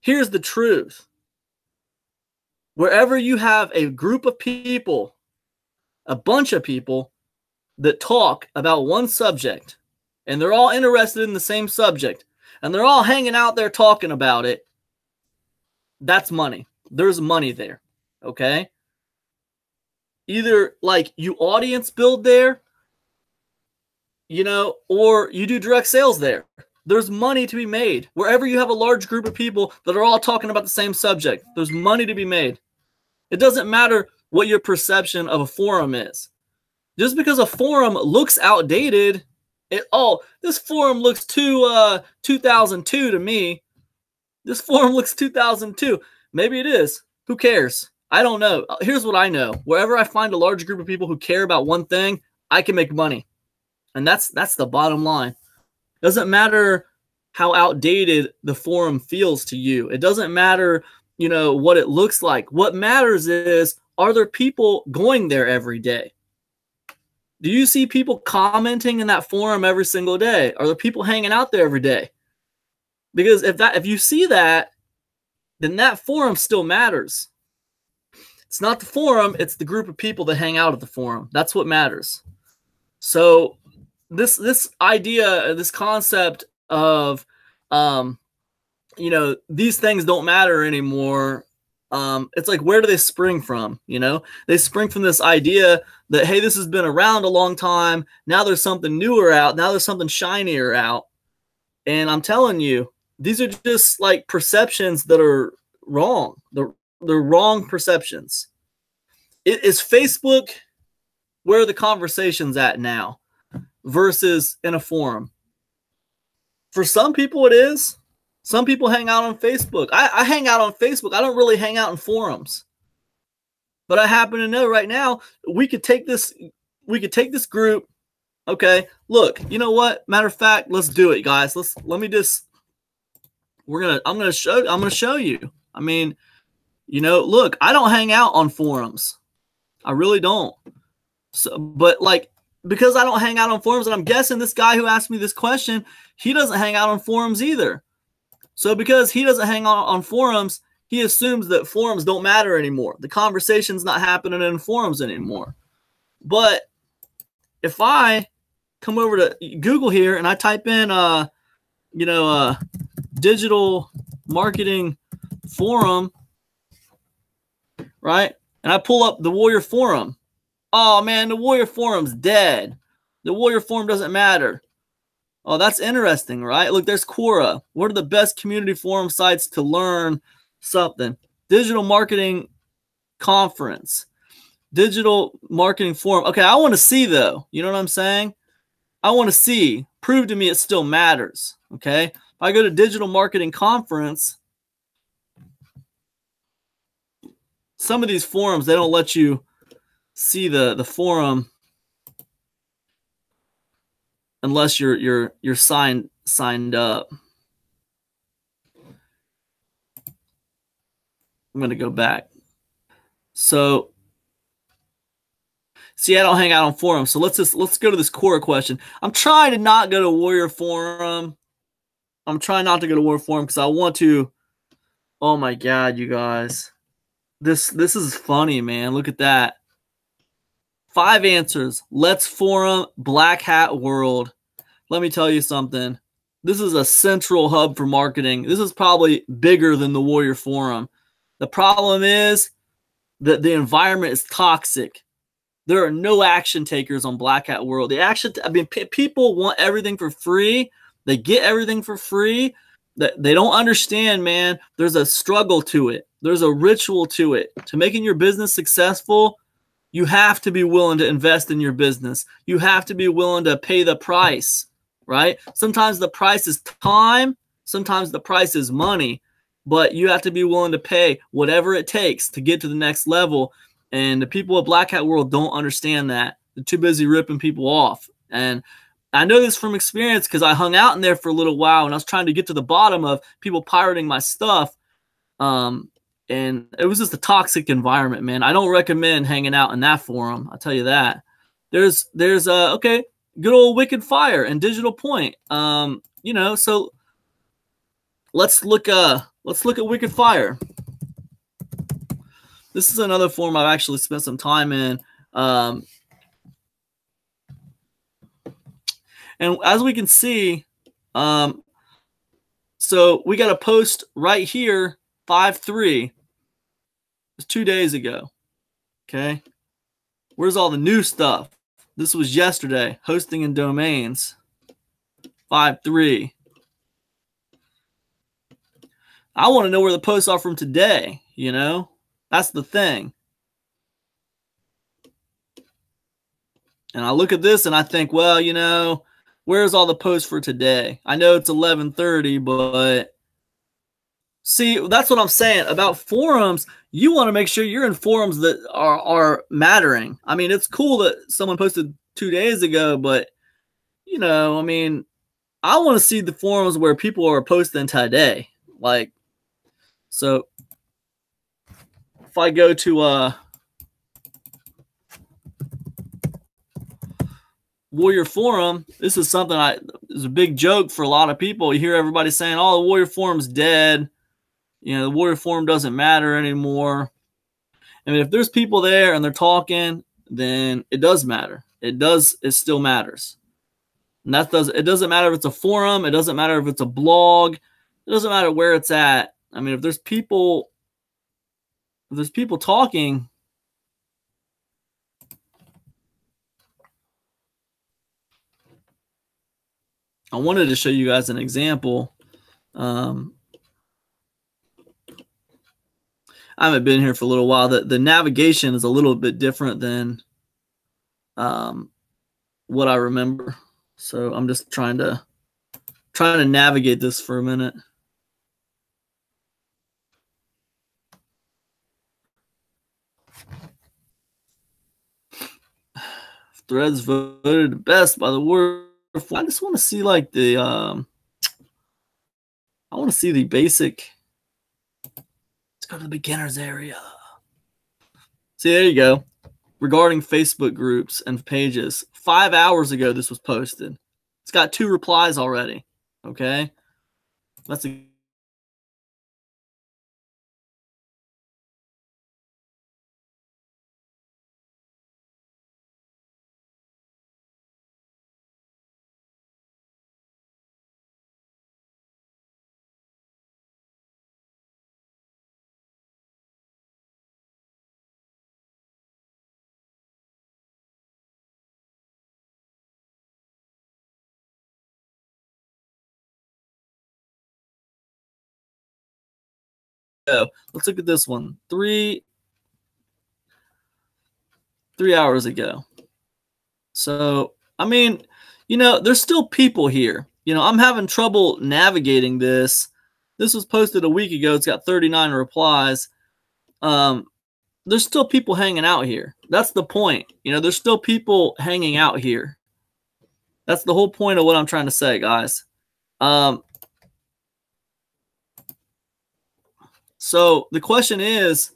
Here's the truth. Wherever you have a group of people, a bunch of people that talk about one subject, and they're all interested in the same subject, and they're all hanging out there talking about it, that's money. There's money there, okay? Either like you audience build there, or you do direct sales there. There's money to be made. Wherever you have a large group of people that are all talking about the same subject, there's money to be made. It doesn't matter what your perception of a forum is. Just because a forum looks outdated, this forum looks too 2002 to me. This forum looks 2002. Maybe it is. Who cares? I don't know. Here's what I know. Wherever I find a large group of people who care about one thing, I can make money. And that's the bottom line. It doesn't matter how outdated the forum feels to you. It doesn't matter, what it looks like. What matters is, are there people going there every day? Do you see people commenting in that forum every single day? Are there people hanging out there every day? Because if you see that, then that forum still matters. It's not the forum, it's the group of people that hang out at the forum. That's what matters. So this idea, this concept of these things don't matter anymore. It's like, where do they spring from? They spring from this idea that, hey, this has been around a long time. Now there's something newer out. Now there's something shinier out. And I'm telling you, these are just like perceptions that are wrong. They're wrong perceptions. Is Facebook where the conversation's at now versus in a forum? For some people it is. Some people hang out on Facebook. I hang out on Facebook. I don't really hang out in forums. But I happen to know right now we could take this group. Okay, look, you know what? Matter of fact, let's do it, guys. I'm gonna show you. I mean, look, I don't hang out on forums. I really don't. So, but like, because I don't hang out on forums, and I'm guessing this guy who asked me this question, he doesn't hang out on forums either. So because he doesn't hang out on forums, he assumes that forums don't matter anymore. The conversation's not happening in forums anymore. But if I come over to Google here and I type in, digital marketing forum, right? And I pull up the Warrior Forum. Oh, man, the Warrior Forum's dead. The Warrior Forum doesn't matter. Oh, that's interesting, right? Look, there's Quora. What are the best community forum sites to learn something? Digital marketing conference. Digital marketing forum. Okay, I want to see, though. You know what I'm saying? I want to see. Prove to me it still matters, okay? If I go to digital marketing conference, some of these forums, they don't let you see the forum unless you're signed up. I'm going to go back. So see, I don't hang out on forums. So let's go to this Quora question. I'm trying to not go to Warrior Forum. I'm trying not to go to Warrior Forum because I want to. Oh my God, you guys. This is funny, man. Look at that. 5 answers. Let's Forum, Black Hat World. Let me tell you something. This is a central hub for marketing. This is probably bigger than the Warrior Forum. The problem is that the environment is toxic. There are no action takers on Black Hat World. People want everything for free. They get everything for free. They don't understand, man. There's a struggle to it. There's a ritual to it. To making your business successful, you have to be willing to invest in your business. You have to be willing to pay the price, right? Sometimes the price is time. Sometimes the price is money. But you have to be willing to pay whatever it takes to get to the next level. And the people at Black Hat World don't understand that. They're too busy ripping people off. And I know this from experience because I hung out in there for a little while and I was trying to get to the bottom of people pirating my stuff. And it was just a toxic environment, man. I don't recommend hanging out in that forum. I'll tell you that. There's okay, good old Wicked Fire and Digital Point. So let's look at Wicked Fire. This is another forum I've actually spent some time in. And as we can see, so we got a post right here, 5/3. It's 2 days ago. Okay. Where's all the new stuff? This was yesterday. Hosting and domains. 5/3. I want to know where the posts are from today, That's the thing. And I look at this and I think, well, where's all the posts for today? I know it's 11:30, but see, that's what I'm saying about forums. You want to make sure you're in forums that are mattering. I mean, it's cool that someone posted 2 days ago, but I want to see the forums where people are posting today. Like, so if I go to Warrior Forum, this is something is a big joke for a lot of people. You hear everybody saying, oh, the Warrior Forum's dead. You know, the Warrior Forum doesn't matter anymore. I mean, if there's people there and they're talking, then it does matter. It still matters. And it doesn't matter if it's a forum, it doesn't matter if it's a blog, it doesn't matter where it's at. I mean, if there's people talking, I wanted to show you guys an example. I haven't been here for a little while. The navigation is a little bit different than what I remember. So I'm just trying to navigate this for a minute. Threads voted best by the Warrior. I just want to see like the I want to see the basic. Let's go to the beginners area. See, there you go. Regarding Facebook groups and pages, 5 hours ago this was posted. It's got 2 replies already. Okay, that's a let's look at this one. 3 hours ago. So, I mean, you know, there's still people here. You know, I'm having trouble navigating this. This was posted a week ago. It's got 39 replies. There's still people hanging out here. That's the point. You know, there's still people hanging out here. That's the whole point of what I'm trying to say, guys. So the question is,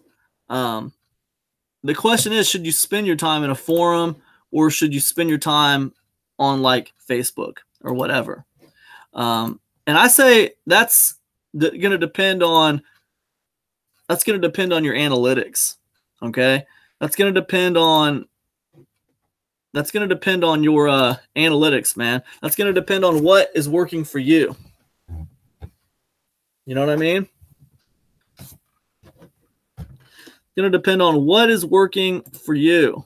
should you spend your time in a forum or should you spend your time on like Facebook or whatever? And I say that's going to depend on your analytics. Okay. That's going to depend on your analytics, man. That's going to depend on what is working for you. You know what I mean? Going to depend on what is working for you.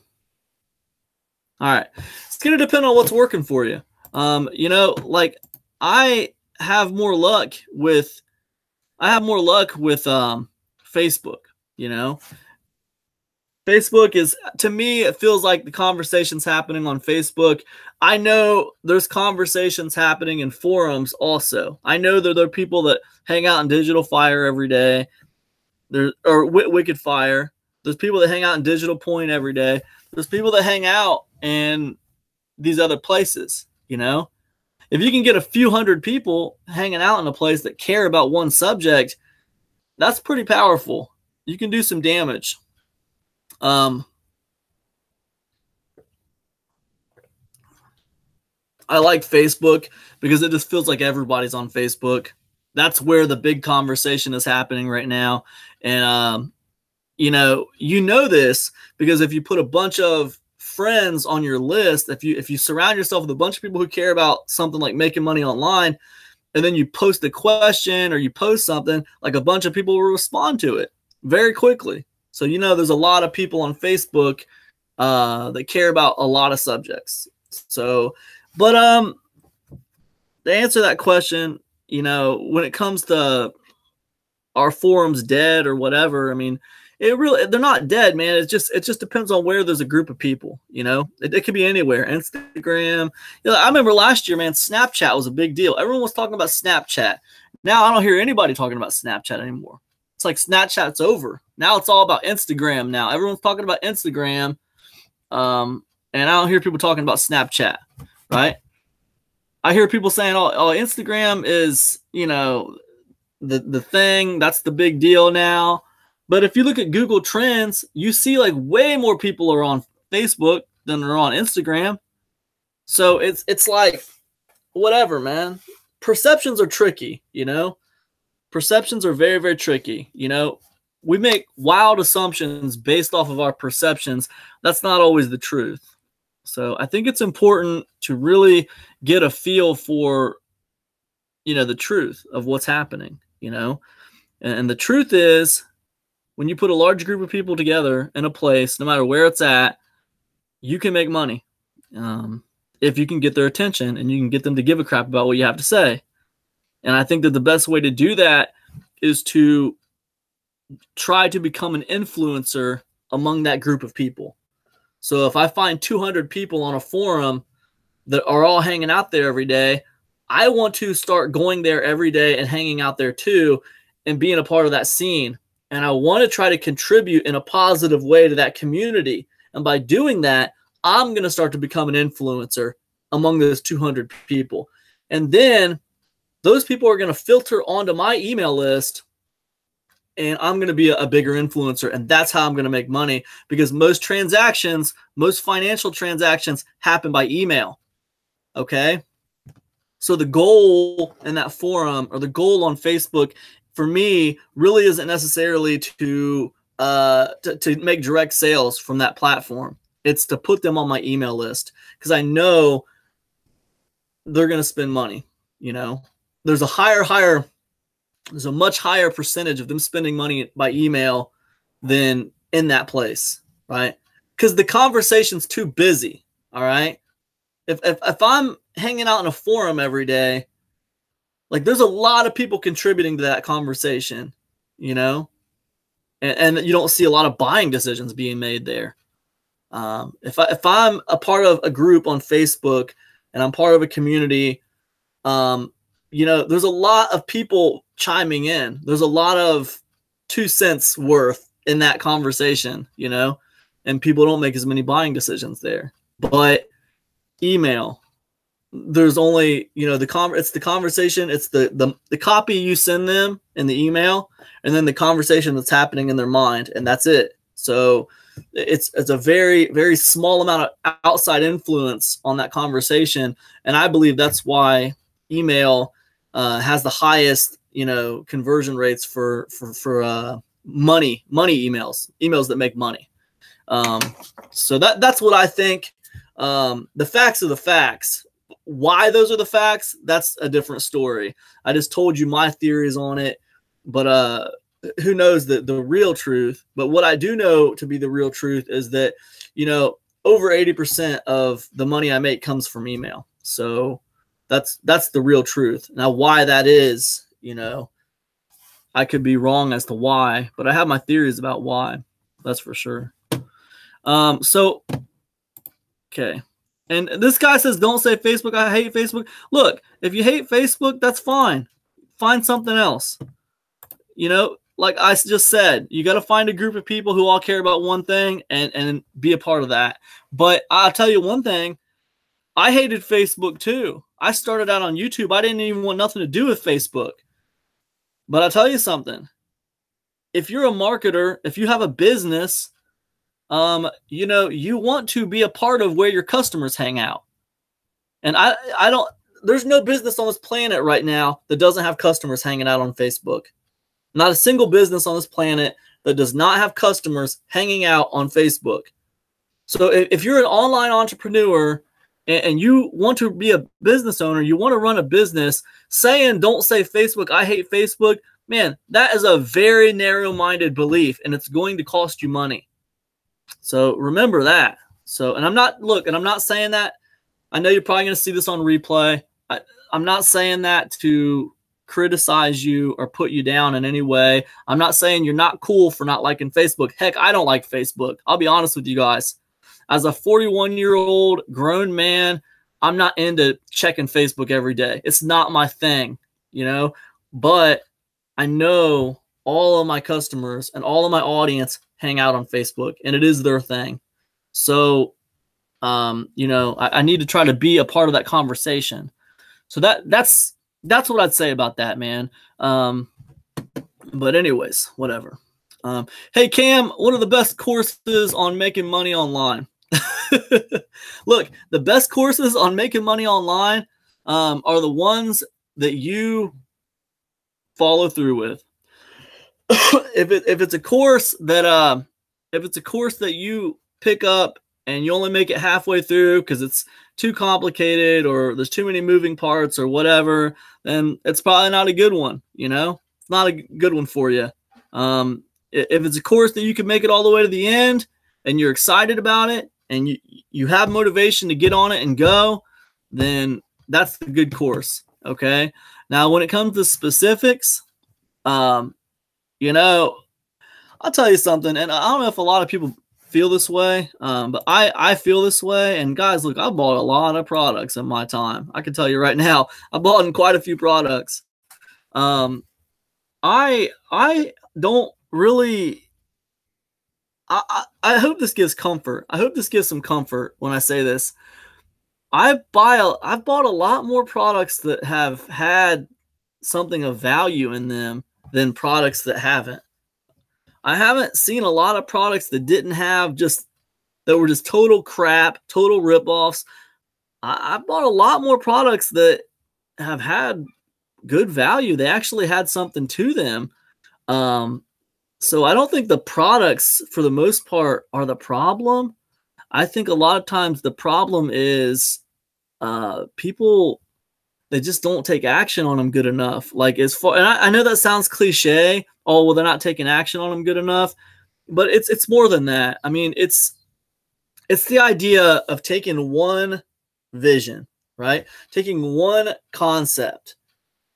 All right. It's going to depend on what's working for you. You know, like I have more luck with Facebook, you know. Facebook is, to me, it feels like the conversation's happening on Facebook. I know there's conversations happening in forums also. I know that there are people that hang out in Digital Fire every day. Wicked Fire. There's people that hang out in Digital Point every day. There's people that hang out in these other places, you know. If you can get a few hundred people hanging out in a place that care about one subject, that's pretty powerful. You can do some damage. I like Facebook because it just feels like everybody's on Facebook. That's where the big conversation is happening right now. And, you know this because if you put a bunch of friends on your list, if you surround yourself with a bunch of people who care about something like making money online, and then you post a question or you post something, like a bunch of people will respond to it very quickly. So, you know, there's a lot of people on Facebook that care about a lot of subjects. So, but to answer that question, you know, when it comes to our forums dead or whatever, I mean, they're not dead, man. It just depends on where there's a group of people, you know. It could be anywhere. Instagram. You know, I remember last year, man, Snapchat was a big deal. Everyone was talking about Snapchat. Now I don't hear anybody talking about Snapchat anymore. It's like Snapchat's over. Now it's all about Instagram now. Everyone's talking about Instagram. And I don't hear people talking about Snapchat, right? I hear people saying, oh, Instagram is, you know, the thing. That's the big deal now. But if you look at Google Trends, you see like way more people are on Facebook than are on Instagram. So it's like, whatever, man. Perceptions are tricky, you know? Perceptions are very, very tricky. You know, we make wild assumptions based off of our perceptions. That's not always the truth. So I think it's important to really get a feel for, you know, the truth of what's happening, you know? And the truth is, when you put a large group of people together in a place, no matter where it's at, you can make money. If you can get their attention and you can get them to give a crap about what you have to say. And I think that the best way to do that is to try to become an influencer among that group of people. So if I find 200 people on a forum that are all hanging out there every day, I want to start going there every day and hanging out there too and being a part of that scene. And I want to try to contribute in a positive way to that community. And by doing that, I'm going to start to become an influencer among those 200 people. And then those people are going to filter onto my email list, and I'm going to be a bigger influencer. And that's how I'm going to make money, because most transactions, most financial transactions happen by email. Okay. So the goal in that forum, or the goal on Facebook for me, really isn't necessarily to make direct sales from that platform. It's to put them on my email list, because I know they're going to spend money. You know, there's a much higher percentage of them spending money by email than in that place, right? Because the conversation's too busy. All right. If I'm hanging out in a forum every day, like, there's a lot of people contributing to that conversation, you know, and you don't see a lot of buying decisions being made there. If I'm a part of a group on Facebook and I'm part of a community, you know, there's a lot of people chiming in. There's a lot of 2 cents worth in that conversation, you know, and people don't make as many buying decisions there. But email, there's only, you know, it's the conversation, it's the copy you send them in the email, and then the conversation that's happening in their mind, and that's it. So it's a very, very small amount of outside influence on that conversation. And I believe that's why email has the highest, you know, conversion rates for money emails that make money. So that's what I think. The facts are the facts. Why those are the facts, that's a different story. I just told you my theories on it, but who knows the real truth. But what I do know to be the real truth is that, you know, over 80% of the money I make comes from email. So that's the real truth. Now, why that is, you know, I could be wrong as to why, but I have my theories about why. That's for sure. So, okay. And this guy says, don't say Facebook. I hate Facebook. Look, if you hate Facebook, that's fine. Find something else. You know, like I just said, you got to find a group of people who all care about one thing and be a part of that. But I'll tell you one thing. I hated Facebook too. I started out on YouTube. I didn't even want nothing to do with Facebook. But I'll tell you something. If you're a marketer, if you have a business, you know, you want to be a part of where your customers hang out. And there's no business on this planet right now that doesn't have customers hanging out on Facebook. Not a single business on this planet that does not have customers hanging out on Facebook. So if you're an online entrepreneur and you want to be a business owner, you want to run a business, saying don't say Facebook, I hate Facebook, man, that is a very narrow-minded belief, and it's going to cost you money. So remember that. So, and I'm not saying that. I know you're probably going to see this on replay. I'm not saying that to criticize you or put you down in any way. I'm not saying you're not cool for not liking Facebook. Heck, I don't like Facebook. I'll be honest with you guys. As a 41-year-old grown man, I'm not into checking Facebook every day. It's not my thing, you know, but I know all of my customers and all of my audience hang out on Facebook, and it is their thing. So, you know, I need to try to be a part of that conversation. So that's what I'd say about that, man. But anyways, whatever. Hey, Cam, what are the best courses on making money online? Look, the best courses on making money online are the ones that you follow through with. if it's a course that you pick up and you only make it halfway through because it's too complicated or there's too many moving parts or whatever, then it's probably not a good one. It's not a good one for you. If it's a course that you can make it all the way to the end and you're excited about it and you have motivation to get on it and go, then that's the good course. Okay. Now, when it comes to specifics, I'll tell you something, and I don't know if a lot of people feel this way, but I feel this way. And guys, look, I bought a lot of products in my time. I can tell you right now, I bought in quite a few products. I don't really. I hope this gives comfort. I hope this gives some comfort when I say this. I've bought a lot more products that have had something of value in them than products that haven't. I haven't seen a lot of products that didn't have that were just total crap, total ripoffs. I bought a lot more products that have had good value. They actually had something to them. So I don't think the products, for the most part, are the problem. I think a lot of times the problem is people, they just don't take action on them good enough. Like, and I know that sounds cliche. Oh, well, they're not taking action on them good enough, but it's more than that. I mean, it's the idea of taking one vision, right? Taking one concept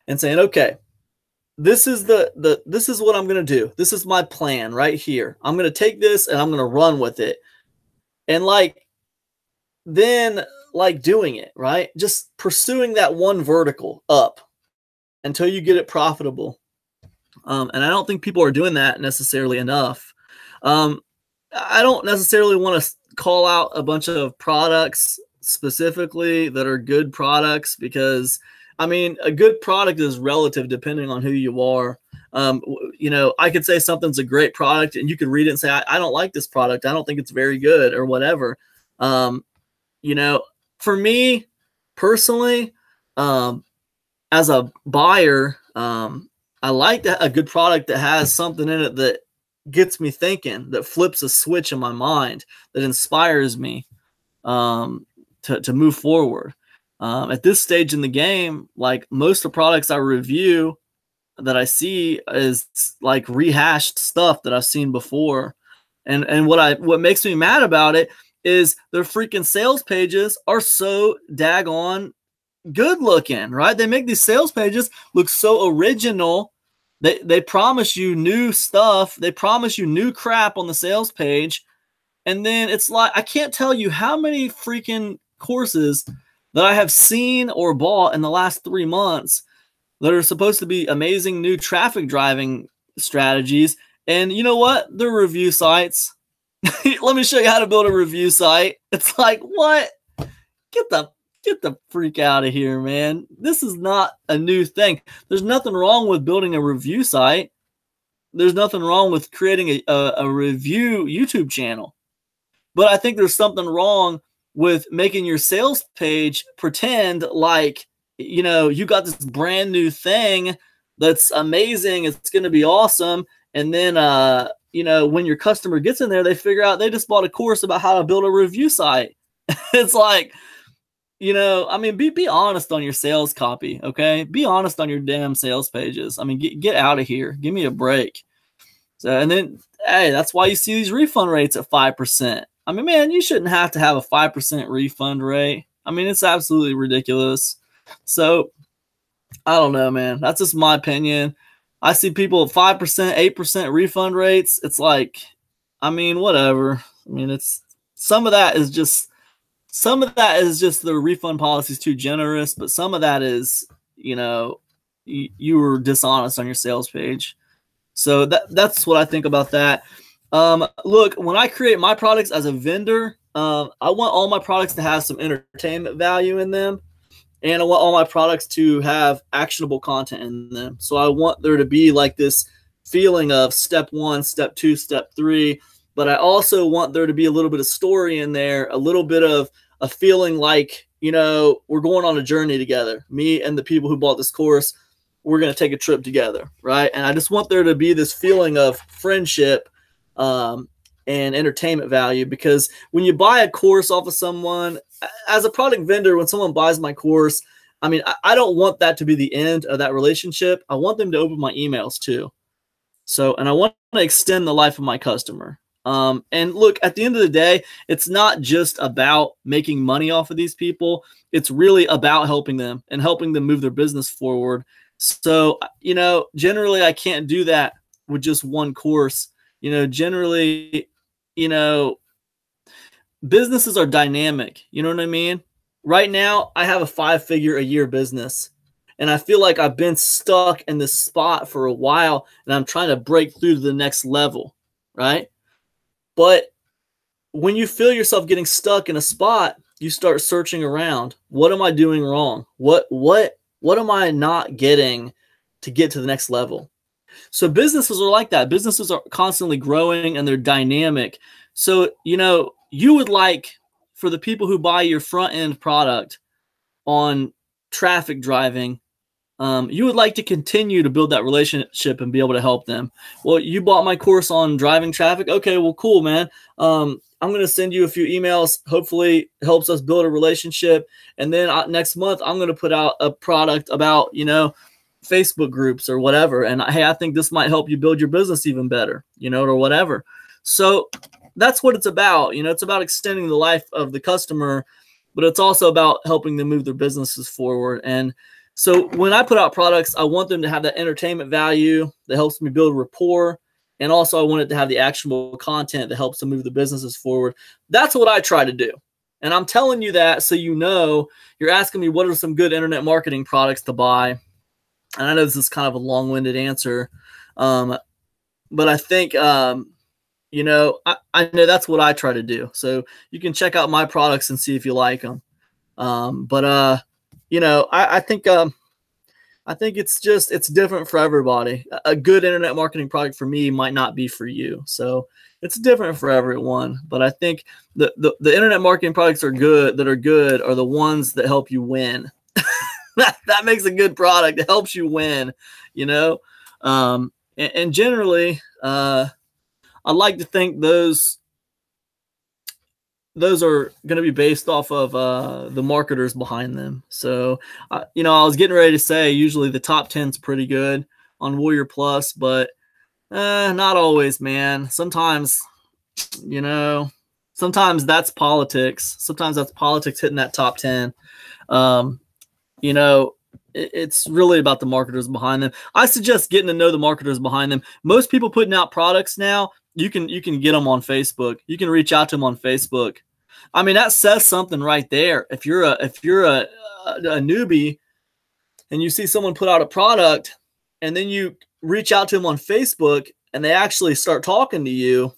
and saying, okay, this is this is what I'm going to do. This is my plan right here. I'm going to take this and I'm going to run with it. And then doing it, right? Just pursuing that one vertical up until you get it profitable. And I don't think people are doing that necessarily enough. I don't necessarily want to call out a bunch of products specifically that are good products, because I mean, a good product is relative depending on who you are. I could say something's a great product and you could read it and say, I don't like this product. I don't think it's very good or whatever. For me personally, as a buyer, I like a good product that has something in it that gets me thinking, that flips a switch in my mind, that inspires me to move forward. At this stage in the game, like most of the products I review that I see is like rehashed stuff that I've seen before. And what makes me mad about it is their freaking sales pages are so daggone good looking, right? They make these sales pages look so original. They promise you new stuff. They promise you new crap on the sales page. And then it's like, I can't tell you how many freaking courses that I have seen or bought in the last 3 months that are supposed to be amazing new traffic driving strategies. And you know what? They're review sites. Let me show you how to build a review site. It's like, what? Get the freak out of here, man. This is not a new thing. There's nothing wrong with building a review site. There's nothing wrong with creating a review YouTube channel. But I think there's something wrong with making your sales page pretend like, you got this brand new thing that's amazing. It's going to be awesome. And then, when your customer gets in there, they figure out they just bought a course about how to build a review site. It's like, be honest on your sales copy. Okay. Be honest on your damn sales pages. I mean, get out of here. Give me a break. So, and then, hey, that's why you see these refund rates at 5%. I mean, man, you shouldn't have to have a 5% refund rate. I mean, it's absolutely ridiculous. So I don't know, man. That's just my opinion. I see people at 5%, 8% refund rates. It's like, I mean, whatever. I mean, some of that is just the refund policy is too generous, but some of that is, you were dishonest on your sales page. So that's what I think about that. Look, when I create my products as a vendor, I want all my products to have some entertainment value in them. And I want all my products to have actionable content in them. So I want there to be like this feeling of step 1, step 2, step 3. Step 1 is but I also want there to be a little bit of story in there, a little bit of a feeling like, we're going on a journey together. Me and the people who bought this course, we're going to take a trip together, right? And I just want there to be this feeling of friendship and entertainment value, because when you buy a course off of someone, as a product vendor, when someone buys my course, I mean, I don't want that to be the end of that relationship. I want them to open my emails too. So, and I want to extend the life of my customer. And look, at the end of the day, it's not just about making money off of these people. It's really about helping them and helping them move their business forward. So, generally I can't do that with just one course. Generally, businesses are dynamic. You know what I mean? Right now, I have a 5-figure-a-year business, and I feel like I've been stuck in this spot for a while, and I'm trying to break through to the next level, right? But when you feel yourself getting stuck in a spot, you start searching around. What am I doing wrong? What am I not getting to get to the next level? So businesses are like that. Businesses are constantly growing, and they're dynamic. So, you would like for the people who buy your front end product on traffic driving, you would like to continue to build that relationship and be able to help them. Well, you bought my course on driving traffic. Okay, well, cool, man. I'm going to send you a few emails. Hopefully it helps us build a relationship. And then next month, I'm going to put out a product about, Facebook groups or whatever. And hey, I think this might help you build your business even better, or whatever. So that's what it's about. It's about extending the life of the customer, but it's also about helping them move their businesses forward. And so when I put out products, I want them to have that entertainment value that helps me build rapport. And also I want it to have the actionable content that helps them move the businesses forward. That's what I try to do. And I'm telling you that so you're asking me what are some good internet marketing products to buy. And I know this is kind of a long-winded answer, but I think, I know that's what I try to do. So you can check out my products and see if you like them. I think it's different for everybody. A good internet marketing product for me might not be for you. So it's different for everyone. But I think the internet marketing products are good are the ones that help you win. that makes a good product. It helps you win, and generally, I like to think those are going to be based off of the marketers behind them. So, I was getting ready to say usually the top 10 is pretty good on Warrior Plus, but not always, man. Sometimes that's politics. Sometimes that's politics hitting that top 10. It's really about the marketers behind them. I suggest getting to know the marketers behind them. Most people putting out products now, you can get them on Facebook. You can reach out to them on Facebook. I mean, that says something right there. If you're a newbie and you see someone put out a product and then you reach out to them on Facebook and they actually start talking to you,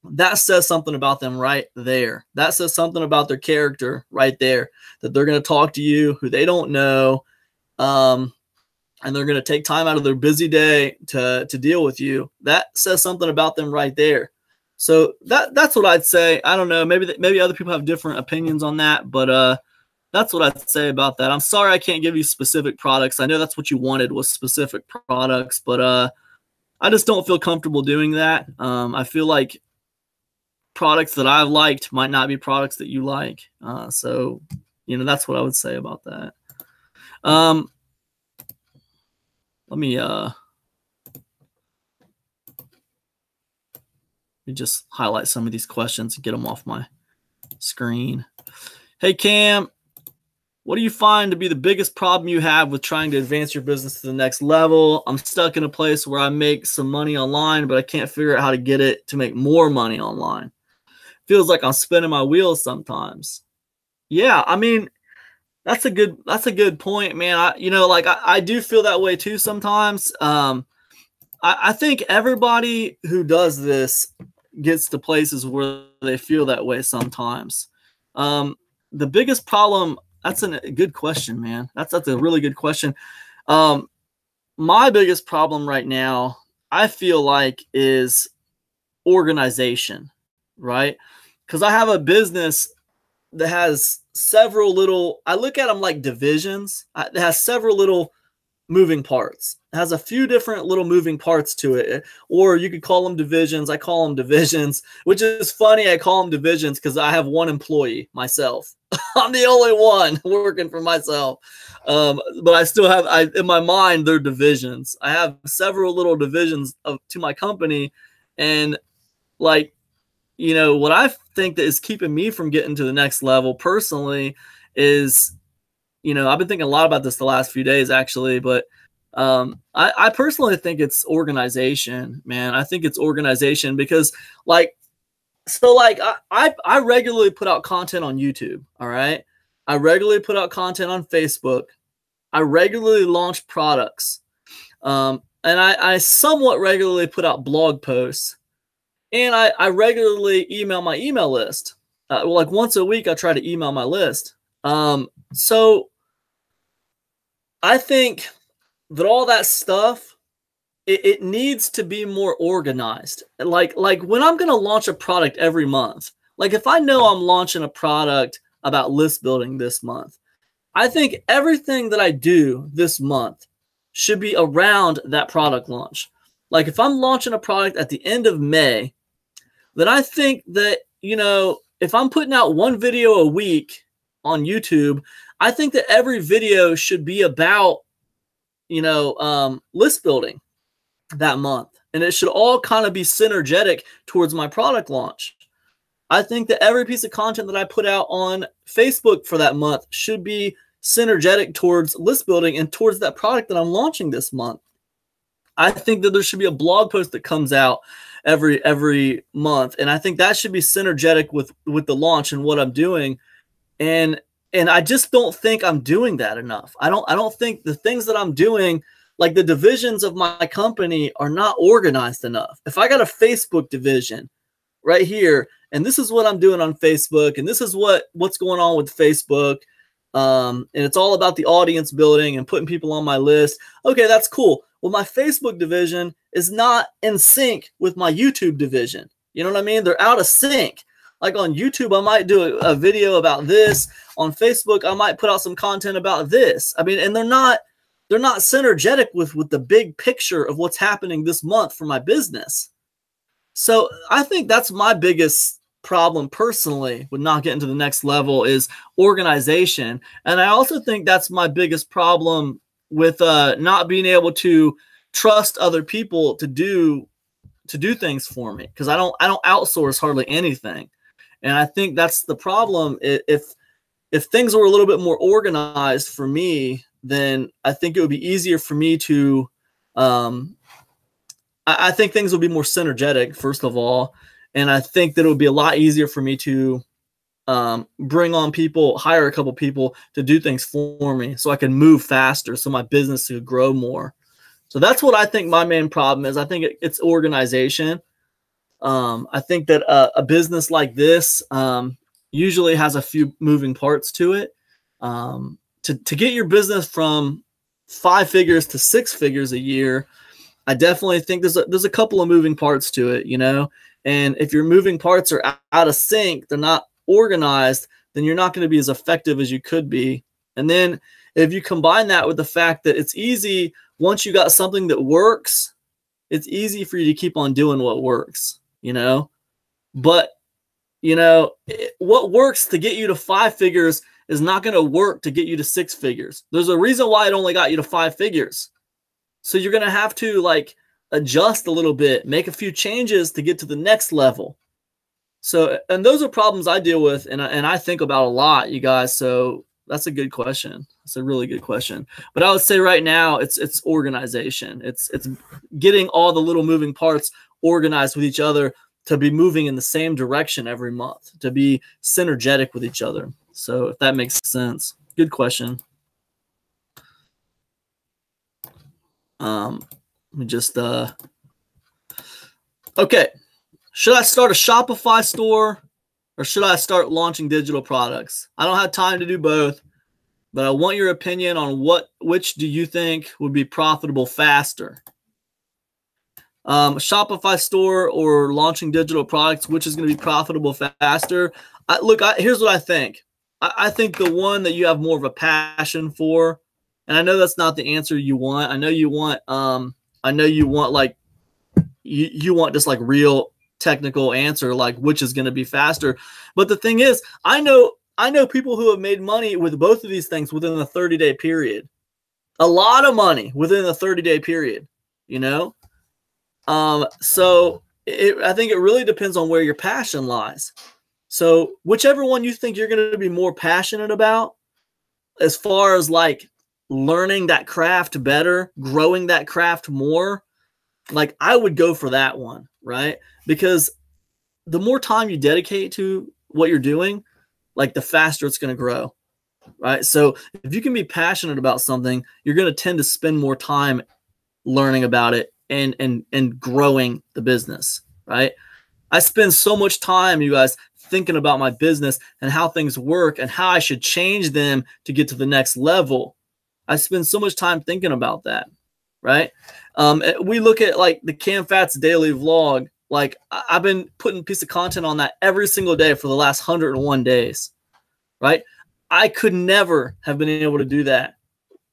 that says something about them right there. That says something about their character right there, that they're going to talk to you who they don't know. And they're going to take time out of their busy day to deal with you. That says something about them right there. So that's what I'd say. I don't know. Maybe other people have different opinions on that, but that's what I'd say about that. I'm sorry I can't give you specific products. I know that's what you wanted was specific products, but I just don't feel comfortable doing that. I feel like products that I've liked might not be products that you like. So that's what I would say about that. Let me just highlight some of these questions and get them off my screen. Hey, Cam, what do you find to be the biggest problem you have with trying to advance your business to the next level? I'm stuck in a place where I make some money online, but I can't figure out how to get it to make more money online. Feels like I'm spinning my wheels sometimes. Yeah, I mean, that's a good point, man. I do feel that way too sometimes. I think everybody who does this gets to places where they feel that way sometimes. The biggest problem, that's a good question, man. That's a really good question. My biggest problem right now, I feel like, is organization, right? Because I have a business that has several little, I look at them like divisions. It has several little moving parts. It has a few different little moving parts to it, or you could call them divisions. I call them divisions, which is funny. I call them divisions because I have one employee myself. I'm the only one working for myself. But I still have, in my mind, they're divisions. I have several little divisions to my company. And like, you know, what I think that is keeping me from getting to the next level personally is, you know, I've been thinking a lot about this the last few days, actually, but I personally think it's organization, man. I think it's organization because, like, so like I regularly put out content on YouTube. All right. I regularly put out content on Facebook. I regularly launch products. And I somewhat regularly put out blog posts. And I regularly email my email list. Like once a week, I try to email my list. So I think that all that stuff, it needs to be more organized. Like when I'm going to launch a product every month, like if I know I'm launching a product about list building this month, I think everything that I do this month should be around that product launch. Like if I'm launching a product at the end of May, then I think that, you know, if I'm putting out one video a week on YouTube, I think that every video should be about, you know, list building that month. And it should all kind of be synergetic towards my product launch. I think that every piece of content that I put out on Facebook for that month should be synergetic towards list building and towards that product that I'm launching this month. I think that there should be a blog post that comes out every month, and I think that should be synergetic with the launch and what I'm doing. And I just don't think I'm doing that enough. I don't think the things that I'm doing, like the divisions of my company, are not organized enough. If I got a Facebook division right here, and this is what I'm doing on Facebook, and this is what's going on with Facebook, and it's all about the audience building and putting people on my list. Okay, that's cool. Well, my Facebook division is not in sync with my YouTube division. You know what I mean? They're out of sync. Like on YouTube, I might do a video about this. On Facebook, I might put out some content about this. I mean, and they're not synergetic with the big picture of what's happening this month for my business. So I think that's my biggest problem personally with not getting to the next level is organization. And I also think that's my biggest problem with not being able to trust other people to do things for me, because I don't outsource hardly anything. And I think that's the problem. If things were a little bit more organized for me, then I think it would be easier for me to I think things would be more synergetic, first of all. And I think that it would be a lot easier for me to bring on people, hire a couple people to do things for me so I can move faster, so my business could grow more. So that's what I think my main problem is. I think it's organization. I think that a business like this usually has a few moving parts to it. To get your business from 5 figures to 6 figures a year, I definitely think there's a couple of moving parts to it, you know. And if your moving parts are out of sync, they're not organized, then you're not going to be as effective as you could be. And then if you combine that with the fact that it's easy, once you got something that works, it's easy for you to keep on doing what works, you know. But, you know, what works to get you to 5 figures is not going to work to get you to 6 figures. There's a reason why it only got you to 5 figures. So you're going to have to like adjust a little bit, make a few changes to get to the next level. So, and those are problems I deal with and I think about a lot, you guys. So that's a good question. It's a really good question. But I would say right now it's organization. It's getting all the little moving parts organized with each other to be moving in the same direction every month, to be synergetic with each other. So if that makes sense. Good question. Let me just okay. Should I start a Shopify store or should I start launching digital products? I don't have time to do both, but I want your opinion on which do you think would be profitable faster? Shopify store or launching digital products, which is going to be profitable faster? Here's what I think. I think the one that you have more of a passion for, and I know that's not the answer you want. I know you want like you want just like real technical answer, like which is going to be faster. But the thing is, I know people who have made money with both of these things within a 30-day period. A lot of money within a 30-day period, you know? So I think it really depends on where your passion lies. So whichever one you think you're going to be more passionate about, as far as like learning that craft better, growing that craft more, like I would go for that one, right? Because the more time you dedicate to what you're doing, like the faster it's going to grow, right? So if you can be passionate about something, you're going to tend to spend more time learning about it and growing the business, right? I spend so much time, you guys, thinking about my business and how things work and how I should change them to get to the next level. I spend so much time thinking about that, right? We look at like the Cam Fats daily vlog. Like I've been putting a piece of content on that every single day for the last 101 days, right? I could never have been able to do that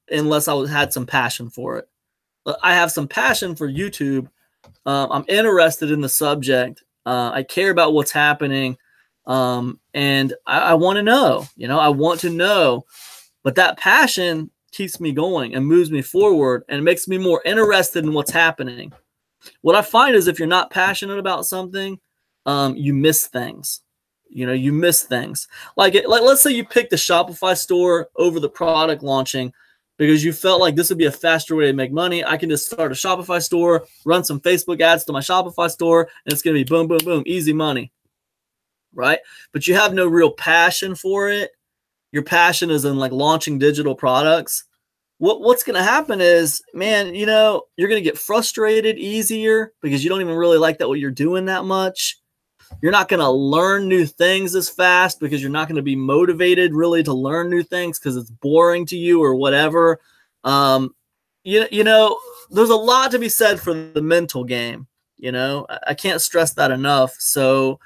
unless I had some passion for it. I have some passion for YouTube. I'm interested in the subject. I care about what's happening. And I want to know, I want to know, but that passion keeps me going and moves me forward and makes me more interested in what's happening. What I find is if you're not passionate about something, you miss things. You miss things. Like let's say you picked the Shopify store over the product launching because you felt like this would be a faster way to make money. I can just start a Shopify store, run some Facebook ads to my Shopify store, and it's going to be boom, boom, boom, easy money, right? But you have no real passion for it. Your passion is in like launching digital products. What's going to happen is, man, you're going to get frustrated easier because you don't even really like that what you're doing that much. You're not going to learn new things as fast because you're not going to be motivated really to learn new things because it's boring to you or whatever. There's a lot to be said for the mental game. I can't stress that enough. So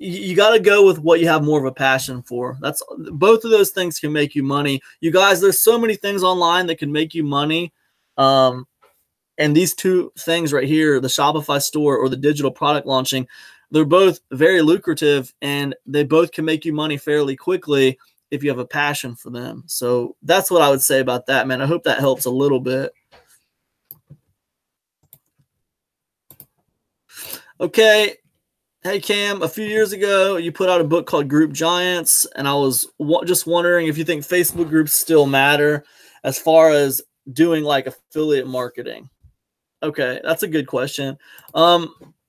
you got to go with what you have more of a passion for. Both of those things can make you money. You guys, there's so many things online that can make you money. And these two things right here, the Shopify store or the digital product launching, they're both very lucrative and they both can make you money fairly quickly if you have a passion for them. So that's what I would say about that, man. I hope that helps a little bit. Okay. Hey, Cam, a few years ago, you put out a book called Group Giants, and I was just wondering if you think Facebook groups still matter as far as doing like affiliate marketing. Okay, that's a good question.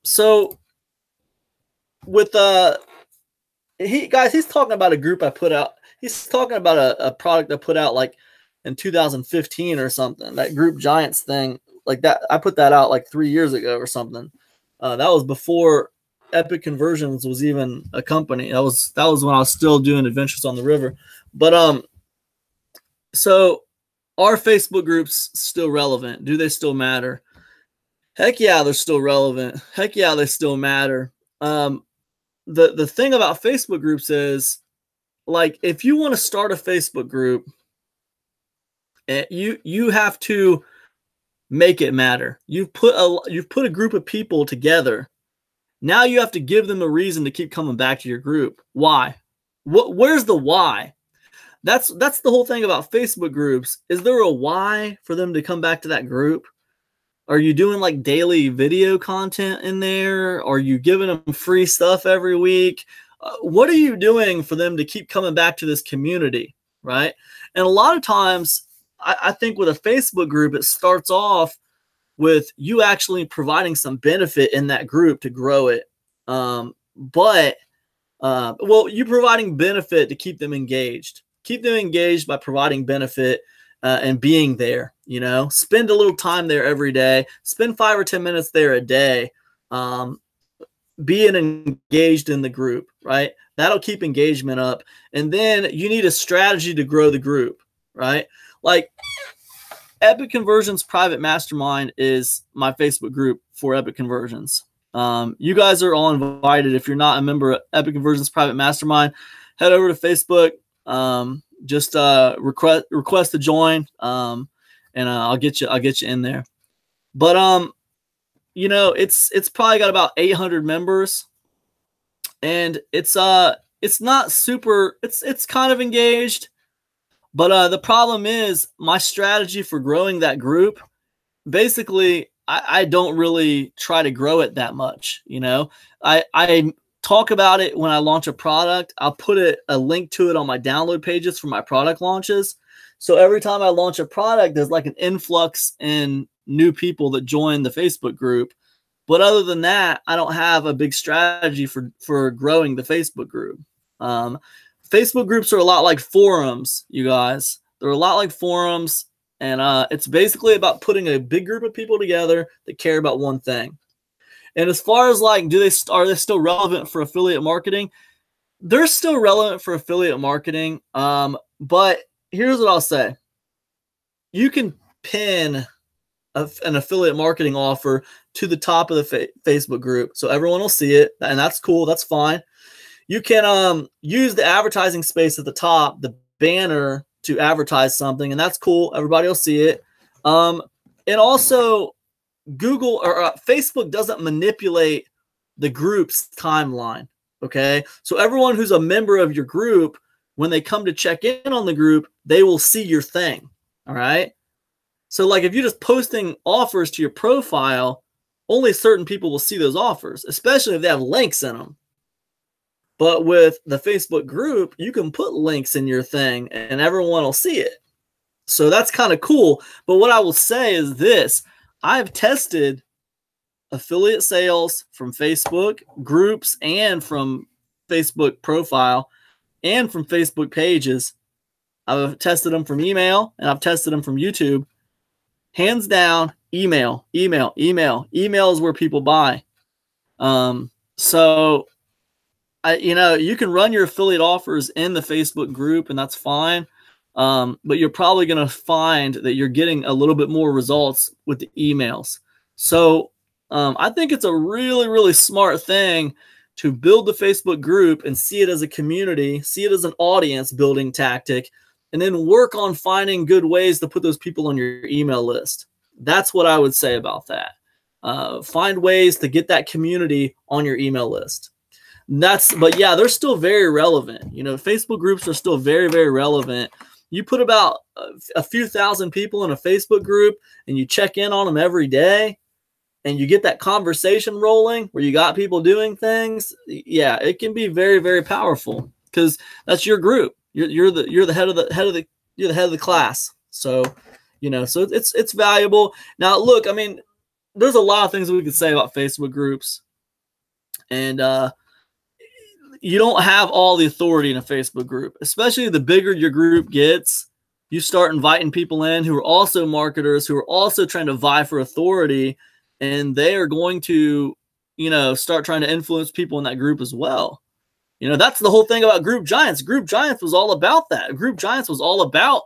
So with he's talking about a group I put out. He's talking about a product I put out like in 2015 or something. That Group Giants thing, like that, I put that out like 3 years ago or something. That was before Epic Conversions was even a company. That was when I was still doing Adventures on the River. But so are Facebook groups still relevant? Do they still matter? Heck yeah, they're still relevant. Heck yeah, they still matter. The thing about Facebook groups is, like, if you want to start a Facebook group, you have to make it matter. You've put a group of people together. Now you have to give them a reason to keep coming back to your group. Why? Where's the why? That's the whole thing about Facebook groups. Is there a why for them to come back to that group? Are you doing like daily video content in there? Are you giving them free stuff every week? What are you doing for them to keep coming back to this community, right? And a lot of times, I think with a Facebook group, it starts off with you actually providing some benefit in that group to grow it. Well, you're providing benefit to keep them engaged. Keep them engaged by providing benefit and being there. Spend a little time there every day. Spend 5 or 10 minutes there a day. Being engaged in the group, right? That'll keep engagement up. And then you need a strategy to grow the group, right? Like Epic Conversions Private Mastermind is my Facebook group for Epic Conversions. You guys are all invited. If you're not a member of Epic Conversions Private Mastermind, head over to Facebook. Just request to join, and I'll get you in there. But you know, it's probably got about 800 members, and it's not super. It's kind of engaged. But the problem is my strategy for growing that group. Basically, I don't really try to grow it that much. You know, I talk about it when I launch a product. I'll put a link to it on my download pages for my product launches. So every time I launch a product, there's like an influx in new people that join the Facebook group. But other than that, I don't have a big strategy for growing the Facebook group. Facebook groups are a lot like forums, you guys. They're a lot like forums, and it's basically about putting a big group of people together that care about one thing. And as far as like, are they still relevant for affiliate marketing? They're still relevant for affiliate marketing. But here's what I'll say. You can pin an affiliate marketing offer to the top of the Facebook group, so everyone will see it, and that's cool. That's fine. You can use the advertising space at the top, the banner, to advertise something, and that's cool. Everybody will see it. And also, Google or Facebook doesn't manipulate the group's timeline. Okay, so everyone who's a member of your group, when they come to check in on the group, they will see your thing. All right. So like if you're just posting offers to your profile, only certain people will see those offers, especially if they have links in them. But with the Facebook group, you can put links in your thing and everyone will see it. So that's kind of cool. But what I will say is this. I've tested affiliate sales from Facebook groups and from Facebook profile and from Facebook pages. I've tested them from email and I've tested them from YouTube. Hands down, email. Email is where people buy. So you can run your affiliate offers in the Facebook group, and that's fine. But you're probably going to find that you're getting a little bit more results with the emails. So I think it's a really, really smart thing to build the Facebook group and see it as a community, see it as an audience building tactic, and then work on finding good ways to put those people on your email list. That's what I would say about that. Find ways to get that community on your email list. But yeah, they're still very relevant. You know, Facebook groups are still very, very relevant. You put about a few thousand people in a Facebook group and you check in on them every day and you get that conversation rolling where you got people doing things. Yeah, it can be very, very powerful because that's your group. You're the head of the class. So, so it's valuable. Now, look, I mean, there's a lot of things we could say about Facebook groups, and you don't have all the authority in a Facebook group, especially the bigger your group gets. You start inviting people in who are also marketers, who are also trying to vie for authority, and they are going to, start trying to influence people in that group as well. That's the whole thing about Group Giants. Group Giants was all about that. Group Giants was all about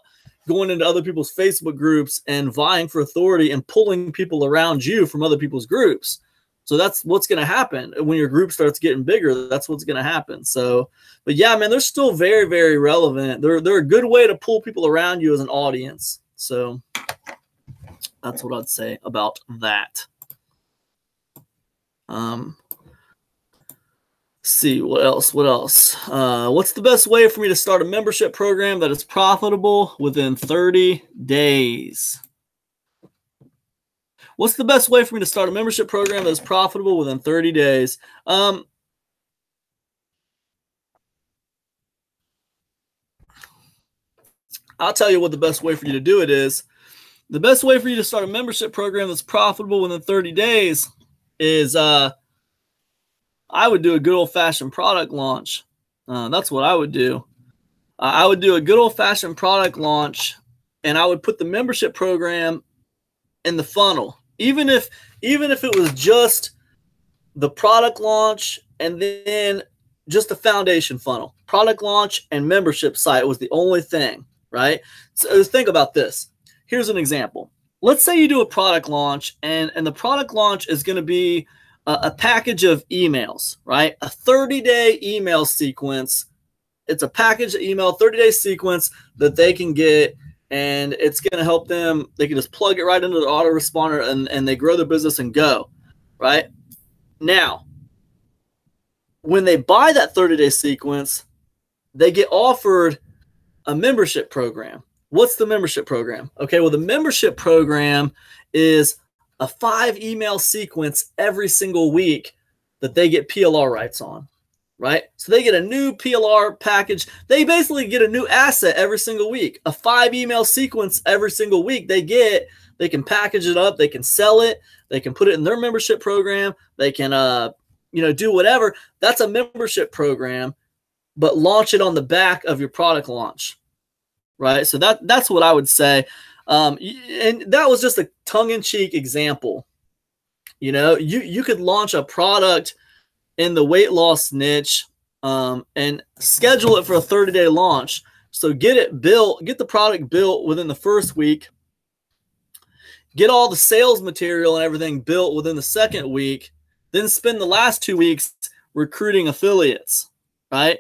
going into other people's Facebook groups and vying for authority and pulling people around you from other people's groups. So that's what's going to happen when your group starts getting bigger. That's what's going to happen. So, but yeah, man, they're still very, very relevant. They're a good way to pull people around you as an audience. So that's what I'd say about that. See what else? What's the best way for me to start a membership program that is profitable within 30 days? What's the best way for me to start a membership program that is profitable within 30 days? I'll tell you what the best way for you to do it is. The best way for you to start a membership program that's profitable within 30 days is I would do a good old-fashioned product launch. That's what I would do. I would do a good old-fashioned product launch, and I would put the membership program in the funnel. Even if it was just the product launch and then just the foundation funnel. Product launch and membership site was the only thing, right? So think about this. here's an example. Let's say you do a product launch, and the product launch is going to be a package of emails, right? A 30-day email sequence. It's a package of email, 30-day sequence that they can get, and it's going to help them. They can just plug it right into the autoresponder, and they grow their business and go, right? Now, when they buy that 30-day sequence, they get offered a membership program. What's the membership program? Okay, well, the membership program is a 5-email sequence every single week that they get PLR rights on, right? So they get a new PLR package. They basically get a new asset every single week. A 5-email sequence every single week they get. They can package it up. They can sell it. They can put it in their membership program. They can, do whatever. That's a membership program, but launch it on the back of your product launch. Right, so that's what I would say, and that was just a tongue-in-cheek example. You could launch a product in the weight loss niche and schedule it for a 30-day launch. So get it built, get the product built within the first week, get all the sales material and everything built within the second week, then spend the last 2 weeks recruiting affiliates, right?